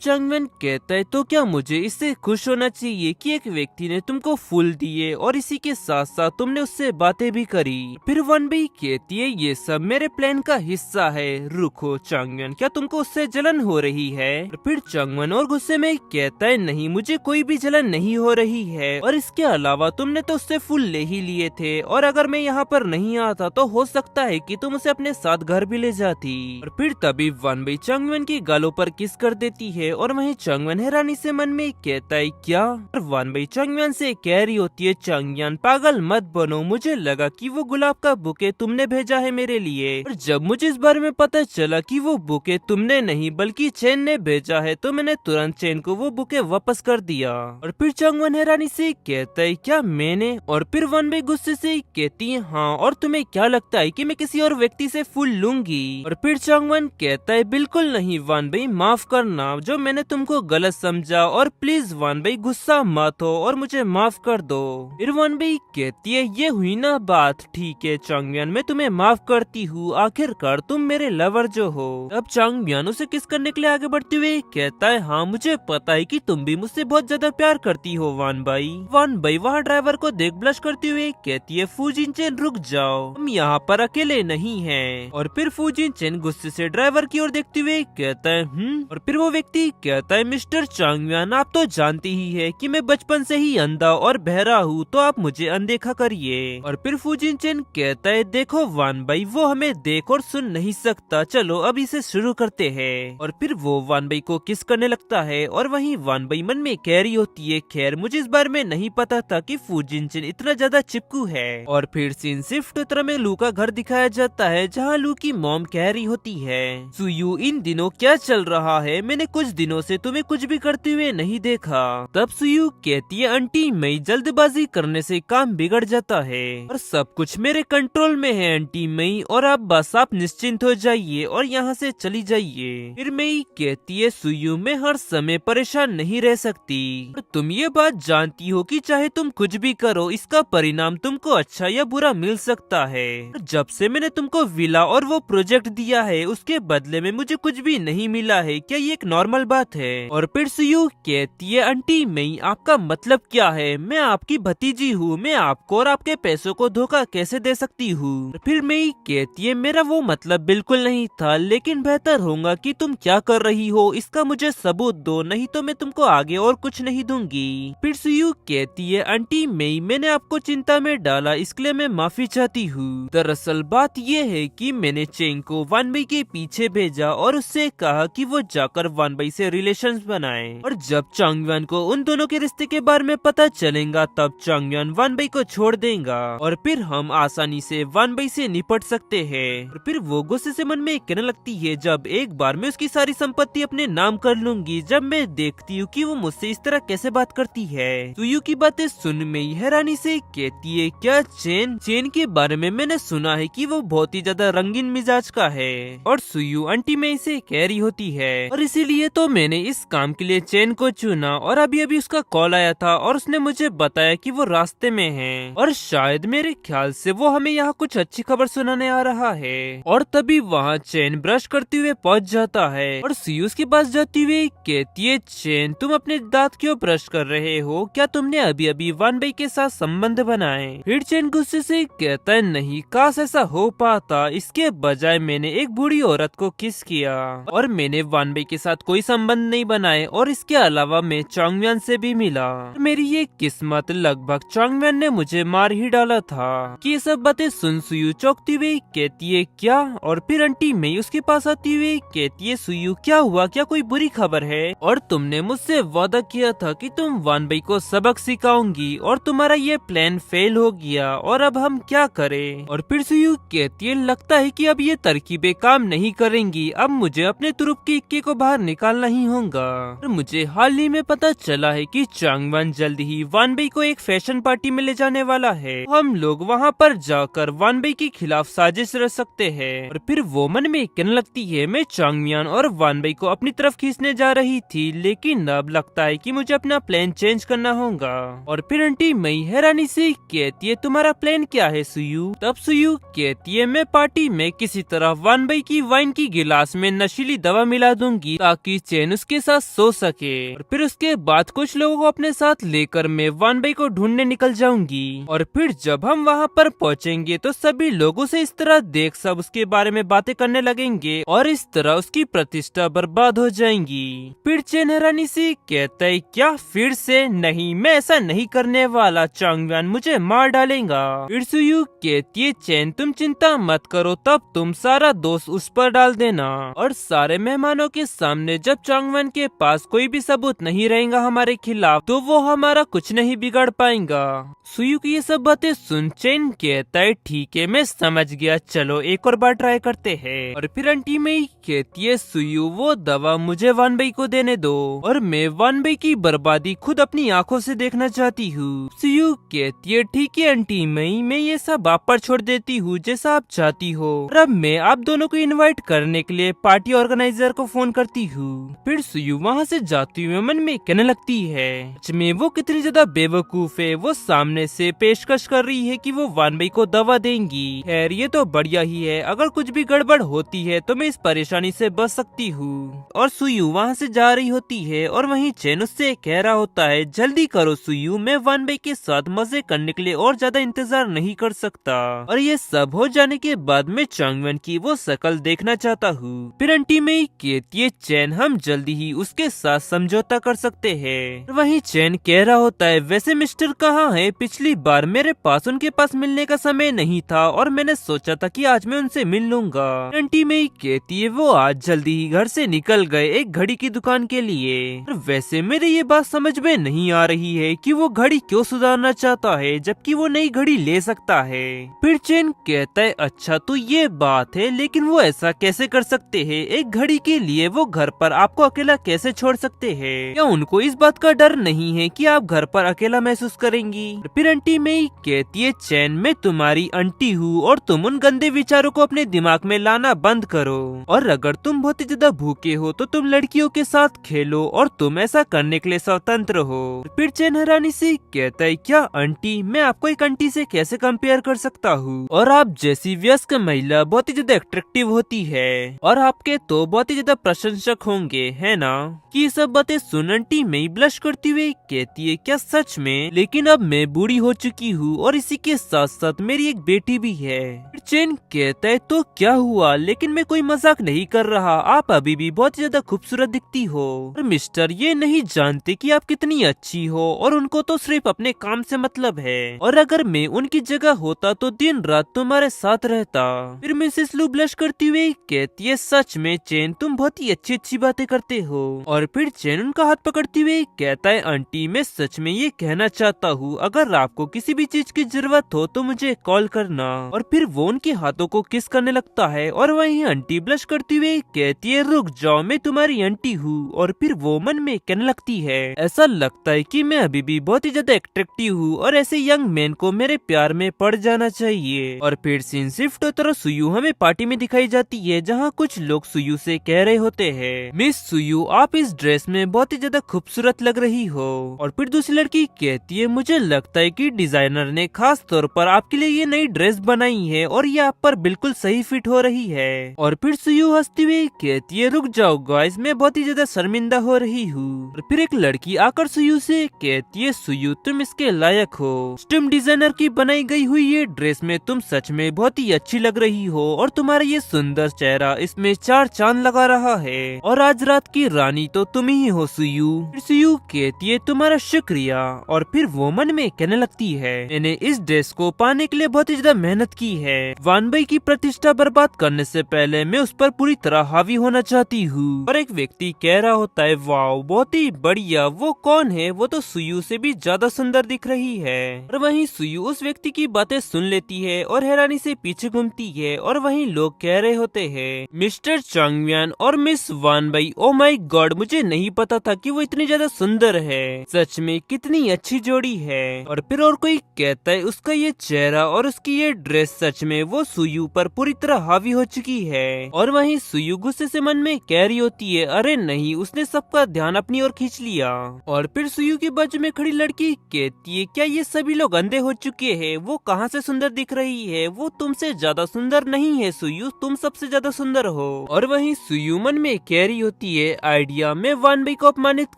चांगम्यान कहता है तो क्या मुझे इससे खुश होना चाहिए कि एक व्यक्ति ने तुमको फूल दिए और इसी के साथ साथ तुमने उससे बातें भी करी। फिर वान भाई कहती है ये सब मेरे प्लान का हिस्सा है। रुको चांगम्यान, क्या तुमको उससे जलन हो रही है। फिर चांगम्यान और गुस्से में कहता है नहीं, मुझे कोई भी जलन नहीं हो रही है और इसके अलावा तुमने तो उससे फूल ले ही लिए थे और अगर मैं यहाँ पर नहीं आता तो हो सकता है कि तुम उसे अपने साथ घर भी ले जाती। और फिर तभी वान भाई चांगम्यान की गालों पर किस कर देती है और वहीं चांगम्यान हैरानी से मन में कहता है क्या। और वान भाई चांगम्यान से कह रही होती है चांगम्यान पागल मत बनो, मुझे लगा कि वो गुलाब का बुके तुमने भेजा है मेरे लिए और जब मुझे इस बारे में पता चला कि वो बुके तुमने नहीं बल्कि चेन ने भेजा है तो मैंने तुरंत चेन को वो बुके वापस कर दिया। और फिर चांगम्यान हैरानी से कहता है क्या मैंने। और फिर वान भाई गुस्से से कहती है हाँ, और तुम्हें क्या लगता है कि मैं किसी और व्यक्ति से फूल लूंगी। और फिर चांगम्यान कहता है बिल्कुल नहीं वान भाई, माफ करना जो मैंने तुमको गलत समझा और प्लीज वान भाई गुस्सा मत हो और मुझे माफ कर दो। फिर वान भाई कहती है ये हुई ना बात, ठीक है चांगम्यान मैं तुम्हें माफ करती हूँ, आखिरकार तुम मेरे लवर जो हो। अब चांगम्यान उसे किस करने के लिए आगे बढ़ते हुए कहता है हाँ मुझे पता है कि तुम भी मुझसे बहुत ज्यादा प्यार करती हो वान भाई। वान भाई वहाँ ड्राइवर को देख ब्लश करते हुए कहती है फूजिन चेन रुक जाओ, हम यहाँ पर अकेले नहीं हैं। और फिर फूजिन चेन गुस्से से ड्राइवर की ओर देखते हुए कहता है और फिर वो व्यक्ति कहता है मिस्टर चांगम्यान आप तो जानती ही है कि मैं बचपन से ही अंधा और बहरा हूँ तो आप मुझे अनदेखा करिए। और फिर फूजिन चेन कहता है देखो वान भाई वो हमें देख और सुन नहीं सकता, चलो अब इसे शुरू करते हैं। और फिर वो वान भाई को किस करने लगता है और वहीं वान भाई मन में कह रही होती है खैर मुझे इस बारे में नहीं पता था कि फूजिन चेन इतना ज्यादा चिपकू है। और फिर सीन शिफ्ट तरह में लू का घर दिखाया जाता है जहाँ लू की मॉम कह रही होती है सुयू इन दिनों क्या चल रहा है, मैंने कुछ दिनों से तुम्हें कुछ भी करते हुए नहीं देखा। तब सुयू कहती है आंटी मई जल्दबाजी करने से काम बिगड़ जाता है और सब कुछ मेरे कंट्रोल में है आंटी मई, और अब बस आप निश्चिंत हो जाइए और यहाँ से चली जाइए। फिर मई कहती है सुयू मैं हर समय परेशान नहीं रह सकती और तुम ये बात जानती हो कि चाहे तुम कुछ भी करो इसका परिणाम तुमको अच्छा या बुरा मिल सकता है। जब से मैंने तुमको विला और वो प्रोजेक्ट दिया है उसके बदले में मुझे कुछ भी नहीं मिला है, क्या ये एक नॉर्मल बात है। और फिर सुयू कहती है आंटी मई आपका मतलब क्या है, मैं आपकी भतीजी हूँ, मैं आपको और आपके पैसों को धोखा कैसे दे सकती हूँ। फिर मई कहती है मेरा वो मतलब बिल्कुल नहीं था, लेकिन बेहतर होगा कि तुम क्या कर रही हो इसका मुझे सबूत दो, नहीं तो मैं तुमको आगे और कुछ नहीं दूंगी। फिर सुयू कहती है आंटी मई मैंने आपको चिंता में डाला इसके लिए मैं माफी चाहती हूँ। दरअसल बात ये है कि मैंने चेंग को वान भाई के पीछे भेजा और उससे ने कहा कि वो जाकर वानबाई से रिलेशंस बनाए, और जब चांगयुन को उन दोनों के रिश्ते के बारे में पता चलेगा तब चांगयुन वानबाई को छोड़ देगा और फिर हम आसानी से वानबाई से निपट सकते हैं। और फिर वो गुस्से से मन में कहने लगती है, जब एक बार मैं उसकी सारी संपत्ति अपने नाम कर लूंगी। जब मैं देखती हूँ कि वो मुझसे इस तरह कैसे बात करती है। सुयू की बातें सुन में हैरानी से कहती है, क्या चेन चेन के बारे में मैंने सुना है कि वो बहुत ही ज्यादा रंगीन मिजाज का है। और सुयू आंटी में इसे कह रही होती है, और इसीलिए तो मैंने इस काम के लिए चेन को चुना। और अभी अभी उसका कॉल आया था और उसने मुझे बताया कि वो रास्ते में है, और शायद मेरे ख्याल से वो हमें यहाँ कुछ अच्छी खबर सुनाने आ रहा है। और तभी वहाँ चेन ब्रश करते हुए पहुँच जाता है और सुयू उसके पास जाती हुए कहती है, चेन तुम अपने दांत क्यों ब्रश कर रहे हो? क्या तुमने अभी अभी वानबाई के साथ संबंध बनाए? फिर चेन गुस्से से कहता है, नहीं, काश ऐसा हो पाता। इसके बजाय मैंने एक बूढ़ी औरत को किस किया और मैंने वानबाई के साथ कोई संबंध नहीं बनाए, और इसके अलावा मैं चांगयुन से भी मिला। मेरी ये किस्मत, लगभग चांगयुन ने मुझे मार ही डाला था। कि ये सब बातें सुन सुयू चौंकती हुई कहती है, क्या? और फिर आंटी मई उसके पास आती हुई कहती है, सुयू क्या हुआ? क्या कोई बुरी खबर है? और तुमने मुझसे वादा किया था कि तुम वानबाई को सबक सिखाओगी और तुम्हारा ये प्लान फेल हो गया, और अब हम क्या करें? और फिर सुयू कहती है, लगता है कि अब ये तरकीबें काम नहीं करेंगी। अब मुझे अपने तुरुप के इक्के को बाहर निकालना ही होगा। और मुझे हाल ही में पता चला है कि चांगयुन जल्द ही वानबाई को एक फैशन पार्टी में ले जाने वाला है। हम लोग वहाँ पर जाकर वानबाई के खिलाफ साजिश रच सकते हैं। और फिर वो मन में कहने लगती है, मैं चांगयुन और वानबाई को अपनी तरफ खींचने जा रही थी, लेकिन अब लगता है कि मुझे अपना प्लान चेंज करना होगा। और फिर आंटी मई हैरानी से कहती है, तुम्हारा प्लान क्या है सुयू? तब सुयू कहती है, मैं पार्टी में किसी तरह वानबाई की वाइन की गिलास में नशीली दवा मिला दूंगी ताकि चेन उसके साथ सो सके। और फिर उसके बाद कुछ लोगों को अपने साथ लेकर मैं वानबाई को ढूंढने निकल जाऊंगी। और फिर जब हम वहाँ पर पहुँचेंगे तो सभी लोगों से इस तरह देख सब उसके बारे में बातें करने लगेंगे, और इस तरह उसकी प्रतिष्ठा बर्बाद हो जाएंगी। फिर चेन हैरानी से कहता है, क्या फिर से? नहीं, मैं ऐसा नहीं करने वाला। चांगयुन मुझे मार डालेगा। फिर सुयू कहती है, चेन तुम चिंता मत करो, तब तुम सारा दोष उस पर डाल देना। और सारे मेहमानों के सामने जब चांगयुन के पास कोई भी सबूत नहीं रहेगा हमारे खिलाफ, तो वो हमारा कुछ नहीं बिगाड़ पाएगा। सुयू की ये सब बातें सुन चेन कहता है, ठीक है, मैं समझ गया, चलो एक और बार ट्राई करते हैं। और फिर आंटी मई कहती है, सुयू वो दवा मुझे वानबाई को देने दो, और मैं वानबाई की बर्बादी खुद अपनी आंखों से देखना चाहती हूँ। सुयू कहती है, ठीक है आंटी मई, मैं ये सब आप पर छोड़ देती हूँ, जैसा आप चाहती हो। और अब मैं आप दोनों को इनवाइट करने के लिए पार्टी ऑर्गेनाइजर को फोन करती हूँ। फिर सुयू वहाँ से जाती हुई मन में कहने लगती है, में वो कितनी ज्यादा बेवकूफ है। वो सामने से पेशकश कर रही है कि वो वानबाई को दवा देंगी। खैर ये तो बढ़िया ही है, अगर कुछ भी गड़बड़ होती है तो मैं इस परेशानी से बच सकती हूँ। और सुयू वहाँ से जा रही होती है, और वहीं चेन उससे कह रहा होता है, जल्दी करो सुयू, मैं वानबाई के साथ मजे करने के लिए और ज्यादा इंतजार नहीं कर सकता। और ये सब हो जाने के बाद मैं चांगयुन की वो शक्ल देखना चाहता हूँ। फिर आंटी मई कहती है, चेन हम जल्दी ही उसके साथ समझौता कर सकते हैं। वहीं चेन कह रहा होता है, वैसे मिस्टर कहाँ है? पिछली बार मेरे पास उनके पास मिलने का समय नहीं था, और मैंने सोचा था कि आज मैं उनसे मिल लूंगा। आंटी मई कहती है, वो आज जल्दी ही घर से निकल गए एक घड़ी की दुकान के लिए। वैसे मेरी ये बात समझ में नहीं आ रही है कि वो घड़ी क्यों सुधारना चाहता है, जबकि वो नई घड़ी ले सकता है। फिर चेन कहता है, अच्छा तो ये बात है, लेकिन वो ऐसा कैसे कर सकते हैं? एक घड़ी के लिए वो घर पर आपको अकेला कैसे छोड़ सकते हैं? क्या उनको इस बात का डर नहीं है कि आप घर पर अकेला महसूस करेंगी? फिर आंटी मई कहती है, चैन मैं तुम्हारी आंटी हूँ और तुम उन गंदे विचारों को अपने दिमाग में लाना बंद करो। और अगर तुम बहुत ही ज्यादा भूखे हो तो तुम लड़कियों के साथ खेलो और तुम ऐसा करने के लिए स्वतंत्र हो। फिर चैन हैरानी से कहता है, क्या आंटी? मैं आपको एक आंटी से कैसे कंपेयर कर सकता हूँ? और आप जैसी वयस्क महिला बहुत ही ज्यादा अट्रैक्टिव होती है और आपके तो बहुत ही ज्यादा प्रशंसक होंगे, है ना? कि ये सब बातें सुन आंटी मई ब्लश करती हुई कहती है, क्या सच में? लेकिन अब मैं बूढ़ी हो चुकी हूँ और इसी के साथ साथ मेरी एक बेटी भी है। चेन कहता है, तो क्या हुआ? लेकिन मैं कोई मजाक नहीं कर रहा, आप अभी भी बहुत ज्यादा खूबसूरत दिखती हो। और मिस्टर ये नहीं जानते कि आप कितनी अच्छी हो और उनको तो सिर्फ अपने काम से मतलब है। और अगर मैं उनकी जगह होता तो दिन रात तुम्हारे साथ रहता। फिर मिसेस लू ब्लश करती हुई कहती है, सच में हैं चेन, तुम बहुत ही अच्छी अच्छी बातें करते हो। और फिर चेन उनका हाथ पकड़ते हुए कहता है, आंटी मैं सच में ये कहना चाहता हूँ, अगर आपको किसी भी चीज की जरूरत हो तो मुझे कॉल करना। और फिर वो उनके हाथों को किस करने लगता है और वहीं आंटी ब्लश करती हुए कहती है, रुक जाओ मैं तुम्हारी आंटी हूँ। और फिर वो मन में कहने लगती है, ऐसा लगता है कि मैं अभी भी बहुत ही ज्यादा अट्रैक्टिव हूँ और ऐसे यंग मैन को मेरे प्यार में पड़ जाना चाहिए। और फिर सीन शिफ्ट होता है, सुयू हमें पार्टी में दिखाई जाती है जहाँ कुछ लोग सुयू से कह रहे होते हैं, मिस सुयू आप इस ड्रेस में बहुत ही ज्यादा खूबसूरत लग रही हो। और फिर दूसरी लड़की कहती है, मुझे लगता है कि डिजाइनर ने खास तौर पर आपके लिए ये नई ड्रेस बनाई है और ये आप पर बिल्कुल सही फिट हो रही है। और फिर सुयू हंसती हुई कहती है, रुक जाओ गाइस मैं बहुत ही ज्यादा शर्मिंदा हो रही हूँ। और फिर एक लड़की आकर सुयू से कहती है, सुयू तुम इसके लायक हो, कॉस्ट्यूम डिजाइनर की बनाई गई हुई ये ड्रेस में तुम सच में बहुत ही अच्छी लग रही हो और तुम्हारा ये सुंदर चेहरा इसमें चार चांद लगा रहा है और आज रात की रानी तो तुम ही हो सुयू। फिर सुयू कहती है, तुम्हारा शुक्रिया। और फिर वो मन में कहने लगती है, मैंने इस ड्रेस को पाने के लिए बहुत ही ज्यादा मेहनत की है, वानबई की प्रतिष्ठा बर्बाद करने से पहले मैं उस पर पूरी तरह हावी होना चाहती हूँ। और एक व्यक्ति कह रहा होता है, वाओ बहुत ही बढ़िया, वो कौन है, वो तो सुयू से भी ज्यादा सुंदर दिख रही है। और वहीं सुयू उस व्यक्ति की बातें सुन लेती है और हैरानी से पीछे घूमती है और वहीं लोग कह रहे होते हैं, मिस्टर चांगम्यान और मिस वानबई, ओ माय गॉड मुझे नहीं पता था कि वो इतनी ज्यादा सुंदर है, सच में कितनी अच्छी जोड़ी है। और फिर और कोई कहता है, उसका ये चेहरा और उसकी ये ड्रेस सच में वो सुयू पर पूरी तरह हावी हो चुकी है। और वहीं सुयू गुस्से से मन में कह रही होती है, अरे नहीं उसने सबका ध्यान अपनी ओर खींच लिया। और फिर सुयू के बाजू में खड़ी लड़की कहती है, क्या ये सभी लोग अंधे हो चुके हैं, वो कहाँ से सुंदर दिख रही है, वो तुमसे ज्यादा सुंदर नहीं है सुयू, तुम सबसे ज्यादा सुंदर हो। और वहीं सुयू मन में कह रही होती है, आइडिया मैं वानबई को अपमानित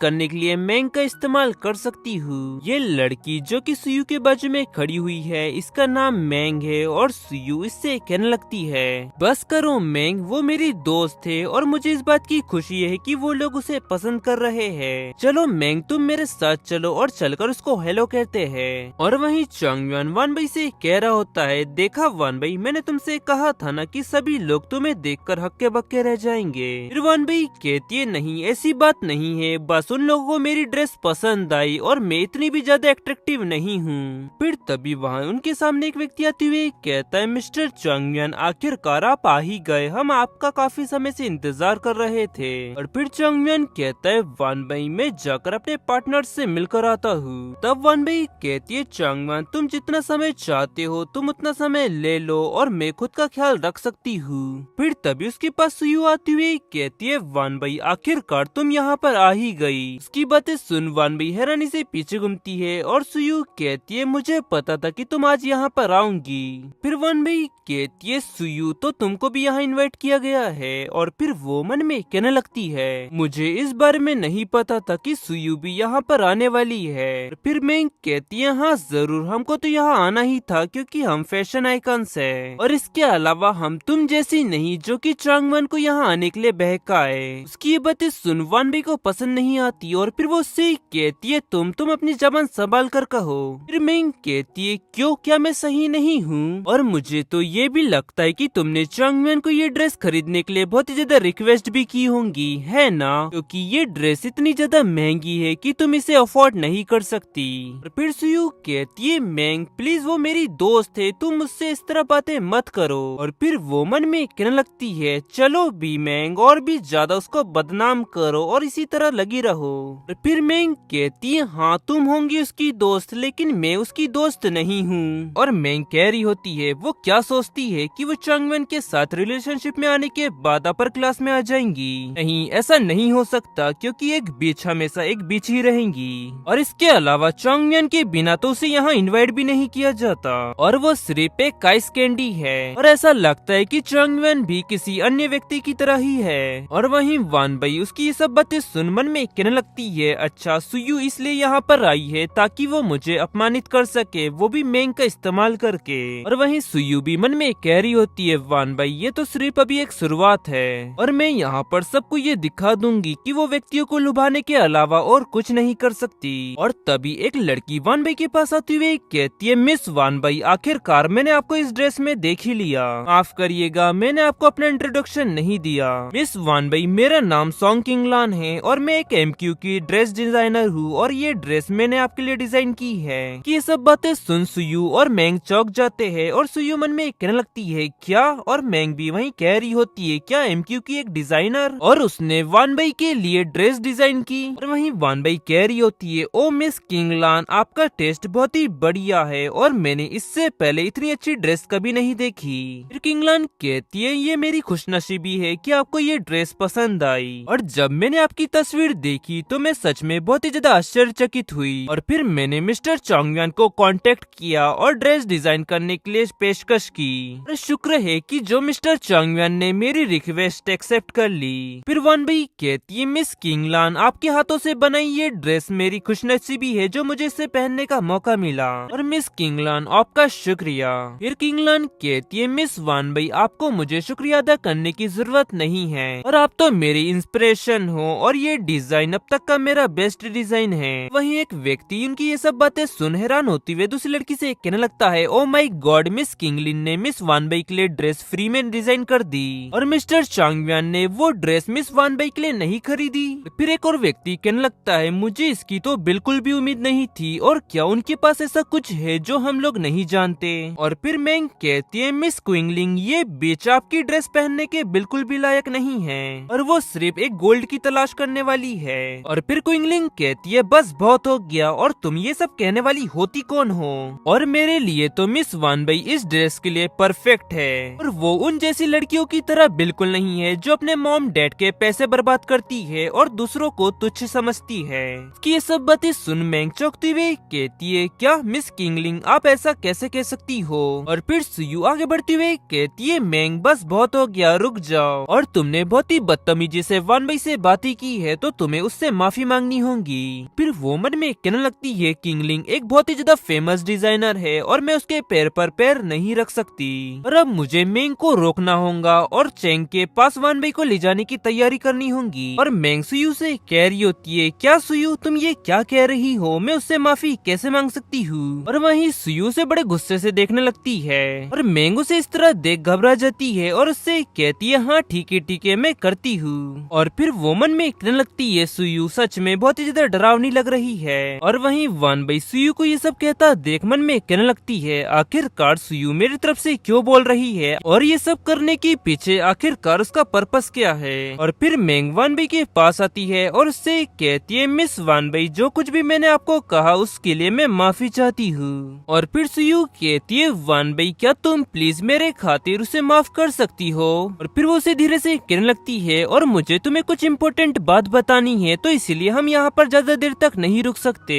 करने के लिए मैंग का इस्तेमाल कर सकती हूँ। ये लड़की जो कि सुयू के बाजू में खड़ी हुई है इसका नाम मैंग है और सुयू इससे कहने लगती है, बस करो मैंग, वो मेरी दोस्त है और मुझे इस बात की खुशी है कि वो लोग उसे पसंद कर रहे हैं। चलो मैंग तुम मेरे साथ चलो और चलकर उसको हेलो कहते हैं। और वहीं चांगम्यान वानबई से कह रहा होता है, देखा वानबई मैंने तुमसे कहा था ना कि सभी लोग तुम्हें देखकर हक्के बक्के रह जाएंगे। फिर वानबई कहती है, नहीं ऐसी बात नहीं है, बस उन लोगों को मेरी ड्रेस पसंद आई और मैं इतनी भी ज्यादा अट्रैक्टिव नहीं हूँ। फिर तभी वहाँ उनके सामने एक व्यक्ति आते हुए कहता है, मिस्टर चांगम्यान आखिरकार आप आ ही गए, हम आपका काफी समय से इंतजार कर रहे थे। और फिर चांगम्यान कहता है, वानबई मैं जाकर अपने पार्टनर से मिलकर आता हूँ। तब वानबई कहती है, चांगम्यान तुम जितना समय चाहते हो तुम उतना समय ले लो और मैं खुद का ख्याल रख सकती हूँ। फिर तभी उसके पास सुयू आती हुई कहती है, वानबई आखिरकार तुम यहाँ पर आ ही गई। उसकी बातें सुन वानबई हैरानी से पीछे घूमती है और सुयू कहती है, मुझे पता था कि तुम आज यहाँ पर आओगी। फिर वानबई कहती है, सुयू तो तुमको भी यहाँ इनवाइट किया गया है। और फिर वो मन में कहने लगती है, मुझे इस बारे में नहीं पता था कि सुयू भी यहाँ पर आने वाली है। फिर मैं कहती है, हाँ जरूर, हमको तो यहाँ आना ही था क्योंकि हम फैशन आइकन्स है और इसके अलावा हम तुम जैसी नहीं जो कि चांगम्यान को यहाँ आने के लिए बहकाए। उसकी ये बातें सुन वानबई को पसंद नहीं आती और फिर वो उससे कहती है, तुम अपनी जबान संभाल कर कहो। फिर मैं कहती है, क्यों, क्या मैं सही नहीं हूँ? और मुझे तो ये भी लगता है कि तुमने चांगम्यान को ये ड्रेस खरीदने के लिए बहुत ही ज्यादा रिक्वेस्ट भी की होंगी, है ना, क्योंकि ये ड्रेस इतनी ज्यादा महंगी है कि तुम इसे अफोर्ड नहीं कर सकती। और फिर सुयू कहती है, मैंग प्लीज वो मेरी दोस्त है, तुम मुझसे इस तरह बातें मत करो। और फिर वो मन में कहने लगती है, चलो भी मैंग और भी ज्यादा उसको बदनाम करो और इसी तरह लगी रहो। और फिर मैंग कहती है, हाँ तुम होंगी उसकी दोस्त लेकिन मैं उसकी दोस्त नहीं हूँ। और मैंग कह रही होती है, वो क्या सोचती है कि वो चांगम्यान के साथ रिलेशनशिप में आने के बाद अपर क्लास में आ जाएंगी? नहीं, ऐसा नहीं हो सकता क्योंकि एक बीच हमेशा एक बीच ही रहेंगी। और इसके अलावा चांगम्यान के बिना तो उसे यहाँ इनवाइट भी नहीं किया जाता और वो सिर्फ एक आइस कैंडी है। और ऐसा लगता है कि चांगम्यान भी किसी अन्य व्यक्ति की तरह ही है। और वहीं वानबई उसकी ये सब बातें सुन मन में कहने लगती है, अच्छा सुयू इसलिए यहाँ पर आई है ताकि वो मुझे अपमानित कर सके, वो भी मैंग का इस्तेमाल करके। और वहीं सुयू भी मन में कह रही होती है, वानबई ये तो सिर्फ अभी एक शुरुआत है और मैं यहाँ पर सबको ये दिखा दूंगी कि वो व्यक्तियों को लुभाने के अलावा और कुछ नहीं कर सकती। और तभी एक लड़की वानबई के पास आती हुई कहती है, मिस वानबई आखिरकार मैंने आपको इस ड्रेस में देख ही लिया, माफ करिएगा मैंने आपको अपना इंट्रोडक्शन नहीं नहीं दिया। मिस वानबई, मेरा नाम सोंग किंगलान है और मैं एक एमक्यू की ड्रेस डिजाइनर हूँ और ये ड्रेस मैंने आपके लिए डिजाइन की है। कि ये सब बातें सुन सुयू और मैंग चौंक जाते हैं और सुयू मन में कहने लगती है क्या, और मैंग भी वहीं कह रही होती है क्या एमक्यू की एक डिजाइनर, और उसने वानबई के लिए ड्रेस डिजाइन की। और वहीं वानबई कह रही होती है ओ मिस किंगलान, आपका टेस्ट बहुत ही बढ़िया है और मैंने इससे पहले इतनी अच्छी ड्रेस कभी नहीं देखी। फिर किंगलान कहती है ये मेरी खुशनसीबी है कि आपको ये ड्रेस पसंद आई, और जब मैंने आपकी तस्वीर देखी तो मैं सच में बहुत ही ज्यादा आश्चर्यचकित हुई, और फिर मैंने मिस्टर चोंगयान को कांटेक्ट किया और ड्रेस डिजाइन करने के लिए पेशकश की। और शुक्र है कि जो मिस्टर चोंगयान ने मेरी रिक्वेस्ट एक्सेप्ट कर ली। फिर वानबई कहती है मिस किंगलान, आपके हाथों से बनाई ये ड्रेस मेरी खुशनसीबी है जो मुझे इसे पहनने का मौका मिला, और मिस किंगलान आपका शुक्रिया। फिर किंगलान कहती है मिस वानबई, आपको मुझे शुक्रिया अदा करने की जरूरत नहीं है और आप तो मेरी इंस्पिरेशन हो और ये डिजाइन अब तक का मेरा बेस्ट डिजाइन है। वहीं एक व्यक्ति उनकी ये सब बातें सुन हैरान होती हुए दूसरी लड़की से कहने लगता है oh my God, miss Kinglin ने मिस वानबई के लिए ड्रेस फ्री में डिजाइन कर दी और मिस्टर चोंगयान ने वो ड्रेस मिस वानबई के लिए नहीं खरीदी। फिर एक और व्यक्ति कहने लगता है मुझे इसकी तो बिल्कुल भी उम्मीद नहीं थी, और क्या उनके पास ऐसा कुछ है जो हम लोग नहीं जानते। और फिर मैंग कहती है मिस क्विंगलिंग, ये बीच आपकी ड्रेस पहनने के बिल्कुल भी लायक नहीं है और वो सिर्फ एक गोल्ड की तलाश करने वाली है। और फिर क्विंगलिंग कहती है बस बहुत हो गया, और तुम ये सब कहने वाली होती कौन हो, और मेरे लिए तो मिस वानबई इस ड्रेस के लिए परफेक्ट है और वो उन जैसी लड़कियों की तरह बिल्कुल नहीं है जो अपने मॉम डैड के पैसे बर्बाद करती है और दूसरों को तुच्छ समझती है। कि ये सब बातें सुन मैंग चौंकती हुई कहती है क्या मिस किंगलिंग, आप ऐसा कैसे कह सकती हो। और फिर सुयू आगे बढ़ती हुई कहती है मैंग बस बहुत हो गया, रुक जाओ, और तुमने बहुत ही बदतमीजी से वानबई से बातें की है तो तुम्हें उससे माफी मांगनी होगी। फिर वो मन में कहने लगती है किंगलिंग एक बहुत ही ज्यादा फेमस डिजाइनर है और मैं उसके पैर पर पैर नहीं रख सकती, और अब मुझे मैंग को रोकना होगा और चेंग के पास वानबई को ले जाने की तैयारी करनी होगी। और मैंग सुयू से कह रही होती है क्या सुयू, तुम ये क्या कह रही हो, मैं उससे माफी कैसे मांग सकती हूँ। और वहीं सुयू से बड़े गुस्से से देखने लगती है और मैंग उसे इस तरह देख घबरा जाती है और उससे कहती है हाँ ठीक है मैं करती हूँ। और फिर वो मन में कहने लगती है सुयू सच में बहुत ही ज्यादा डरावनी लग रही है। और वहीं वानबई सुयू को ये सब कहता देख मन में कहने लगती है आखिरकार सुयू मेरी तरफ से क्यों बोल रही है और ये सब करने के पीछे आखिरकार उसका पर्पस क्या है। और फिर मैंग वानबई के पास आती है और उससे कहती है मिस वानबई, जो कुछ भी मैंने आपको कहा उसके लिए मैं माफी चाहती हूँ। और फिर सुयू कहती है वानबई, क्या तुम प्लीज मेरे खातिर उसे माफ कर सकती हो। और फिर वो उसे धीरे से कहने लगती है और मुझे तुम्हें कुछ इम्पोर्टेंट बात बतानी है तो इसीलिए हम यहाँ पर ज्यादा देर तक नहीं रुक सकते।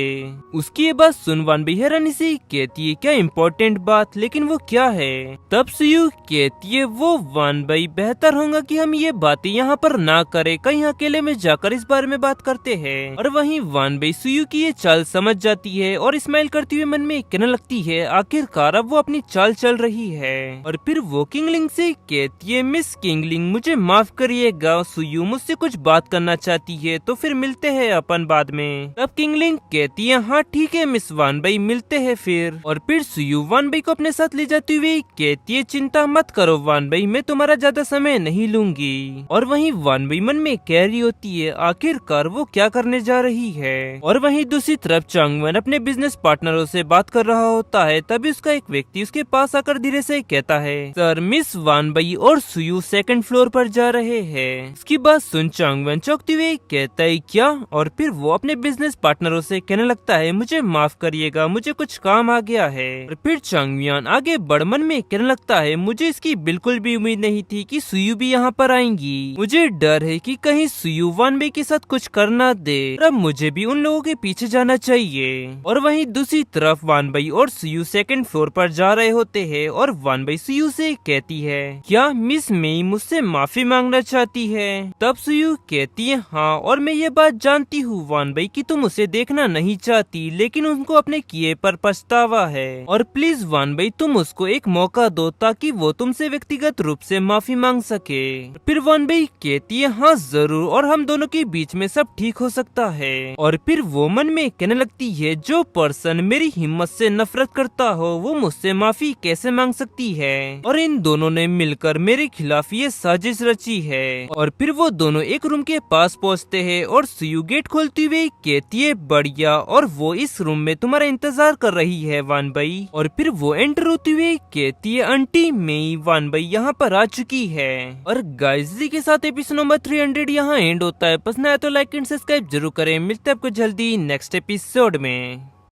उसकी ये बात सुन वानबई हैरानी से कहती है क्या इम्पोर्टेंट बात, लेकिन वो क्या है। तब सुयू कहती है वो वानबई, बेहतर होगा कि हम ये बातें यहाँ पर ना करें, कहीं अकेले में जाकर इस बारे में बात करते हैं। और वहीं वानबई सुयू की ये चाल समझ जाती है और स्माइल करती हुए मन में कहने लगती है आखिरकार अब वो अपनी चाल चल रही है। और फिर वो किंगलिंग से कहती है मिस किंगलिंग मुझे माफ करिएगा, सुयू मुझसे कुछ बात करना चाहती है तो फिर मिलते हैं अपन बाद में। तब किंगलिंग कहती है हाँ ठीक है मिस वानबई, मिलते हैं फिर। और फिर सुयू वानबई को अपने साथ ले जाती हुई कहती है चिंता मत करो वानबई, मैं तुम्हारा ज्यादा समय नहीं लूंगी। और वहीं वानबई मन में कह रही होती है आखिरकार वो क्या करने जा रही है। और वहीं दूसरी तरफ चांगवन अपने बिजनेस पार्टनरों से बात कर रहा होता है, तभी उसका एक व्यक्ति उसके पास आकर धीरे से कहता है सर मिस वानबई और सुयू सेकंड फ्लोर पर जा रहे हैं। उसकी बात सुन चांगवन चौंकते हुए कहता है क्या। और फिर वो अपने बिजनेस पार्टनरों से कहने लगता है मुझे माफ करिएगा, मुझे कुछ काम आ गया है। और फिर चांगवियान आगे बढ़ मन में कहने लगता है मुझे इसकी बिल्कुल भी उम्मीद नहीं थी कि सुयू भी यहाँ पर आएंगी, मुझे डर है कि कहीं सुयू वानबई के साथ कुछ करना दे, अब मुझे भी उन लोगों के पीछे जाना चाहिए। और वहीं दूसरी तरफ वानबई और सुयू सेकंड फ्लोर पर जा रहे होते हैं और वानबई सुयू से कहती है क्या मिस मेई मुझसे माफी मांगना चाहती है। तब सुयू कहती है हाँ, और मैं ये बात जानती हूँ वानबई कि तुम उसे देखना नहीं चाहती, लेकिन उनको अपने किए पर पछतावा है, और प्लीज वानबई तुम उसको एक मौका दो ताकि वो तुमसे व्यक्तिगत रूप से माफी मांग सके। फिर वानबई कहती है हाँ जरूर, और हम दोनों के बीच में सब ठीक हो सकता है। और फिर वो मन में कहने लगती है जो पर्सन मेरी हिम्मत से नफरत करता हो वो मुझसे माफी कैसे मांग सकती है, और इन दोनों ने मिलकर मेरे खिलाफ ये साजिश रची है। और फिर वो दोनों एक रूम के पास पहुँचते हैं और सुयु गेट खोलती हुई कहती है बढ़िया, और वो इस रूम में तुम्हारा इंतजार कर रही है वान भाई। और फिर वो एंटर होती हुई कहती है आंटी मेई, वान भाई यहाँ पर आ चुकी है। और गाइस जी के साथ एपिसोड नंबर 300 यहाँ एंड होता है। पसंद आया तो लाइक एंड सब्सक्राइब जरूर करें। मिलते हैं आपको जल्दी नेक्स्ट एपिसोड में।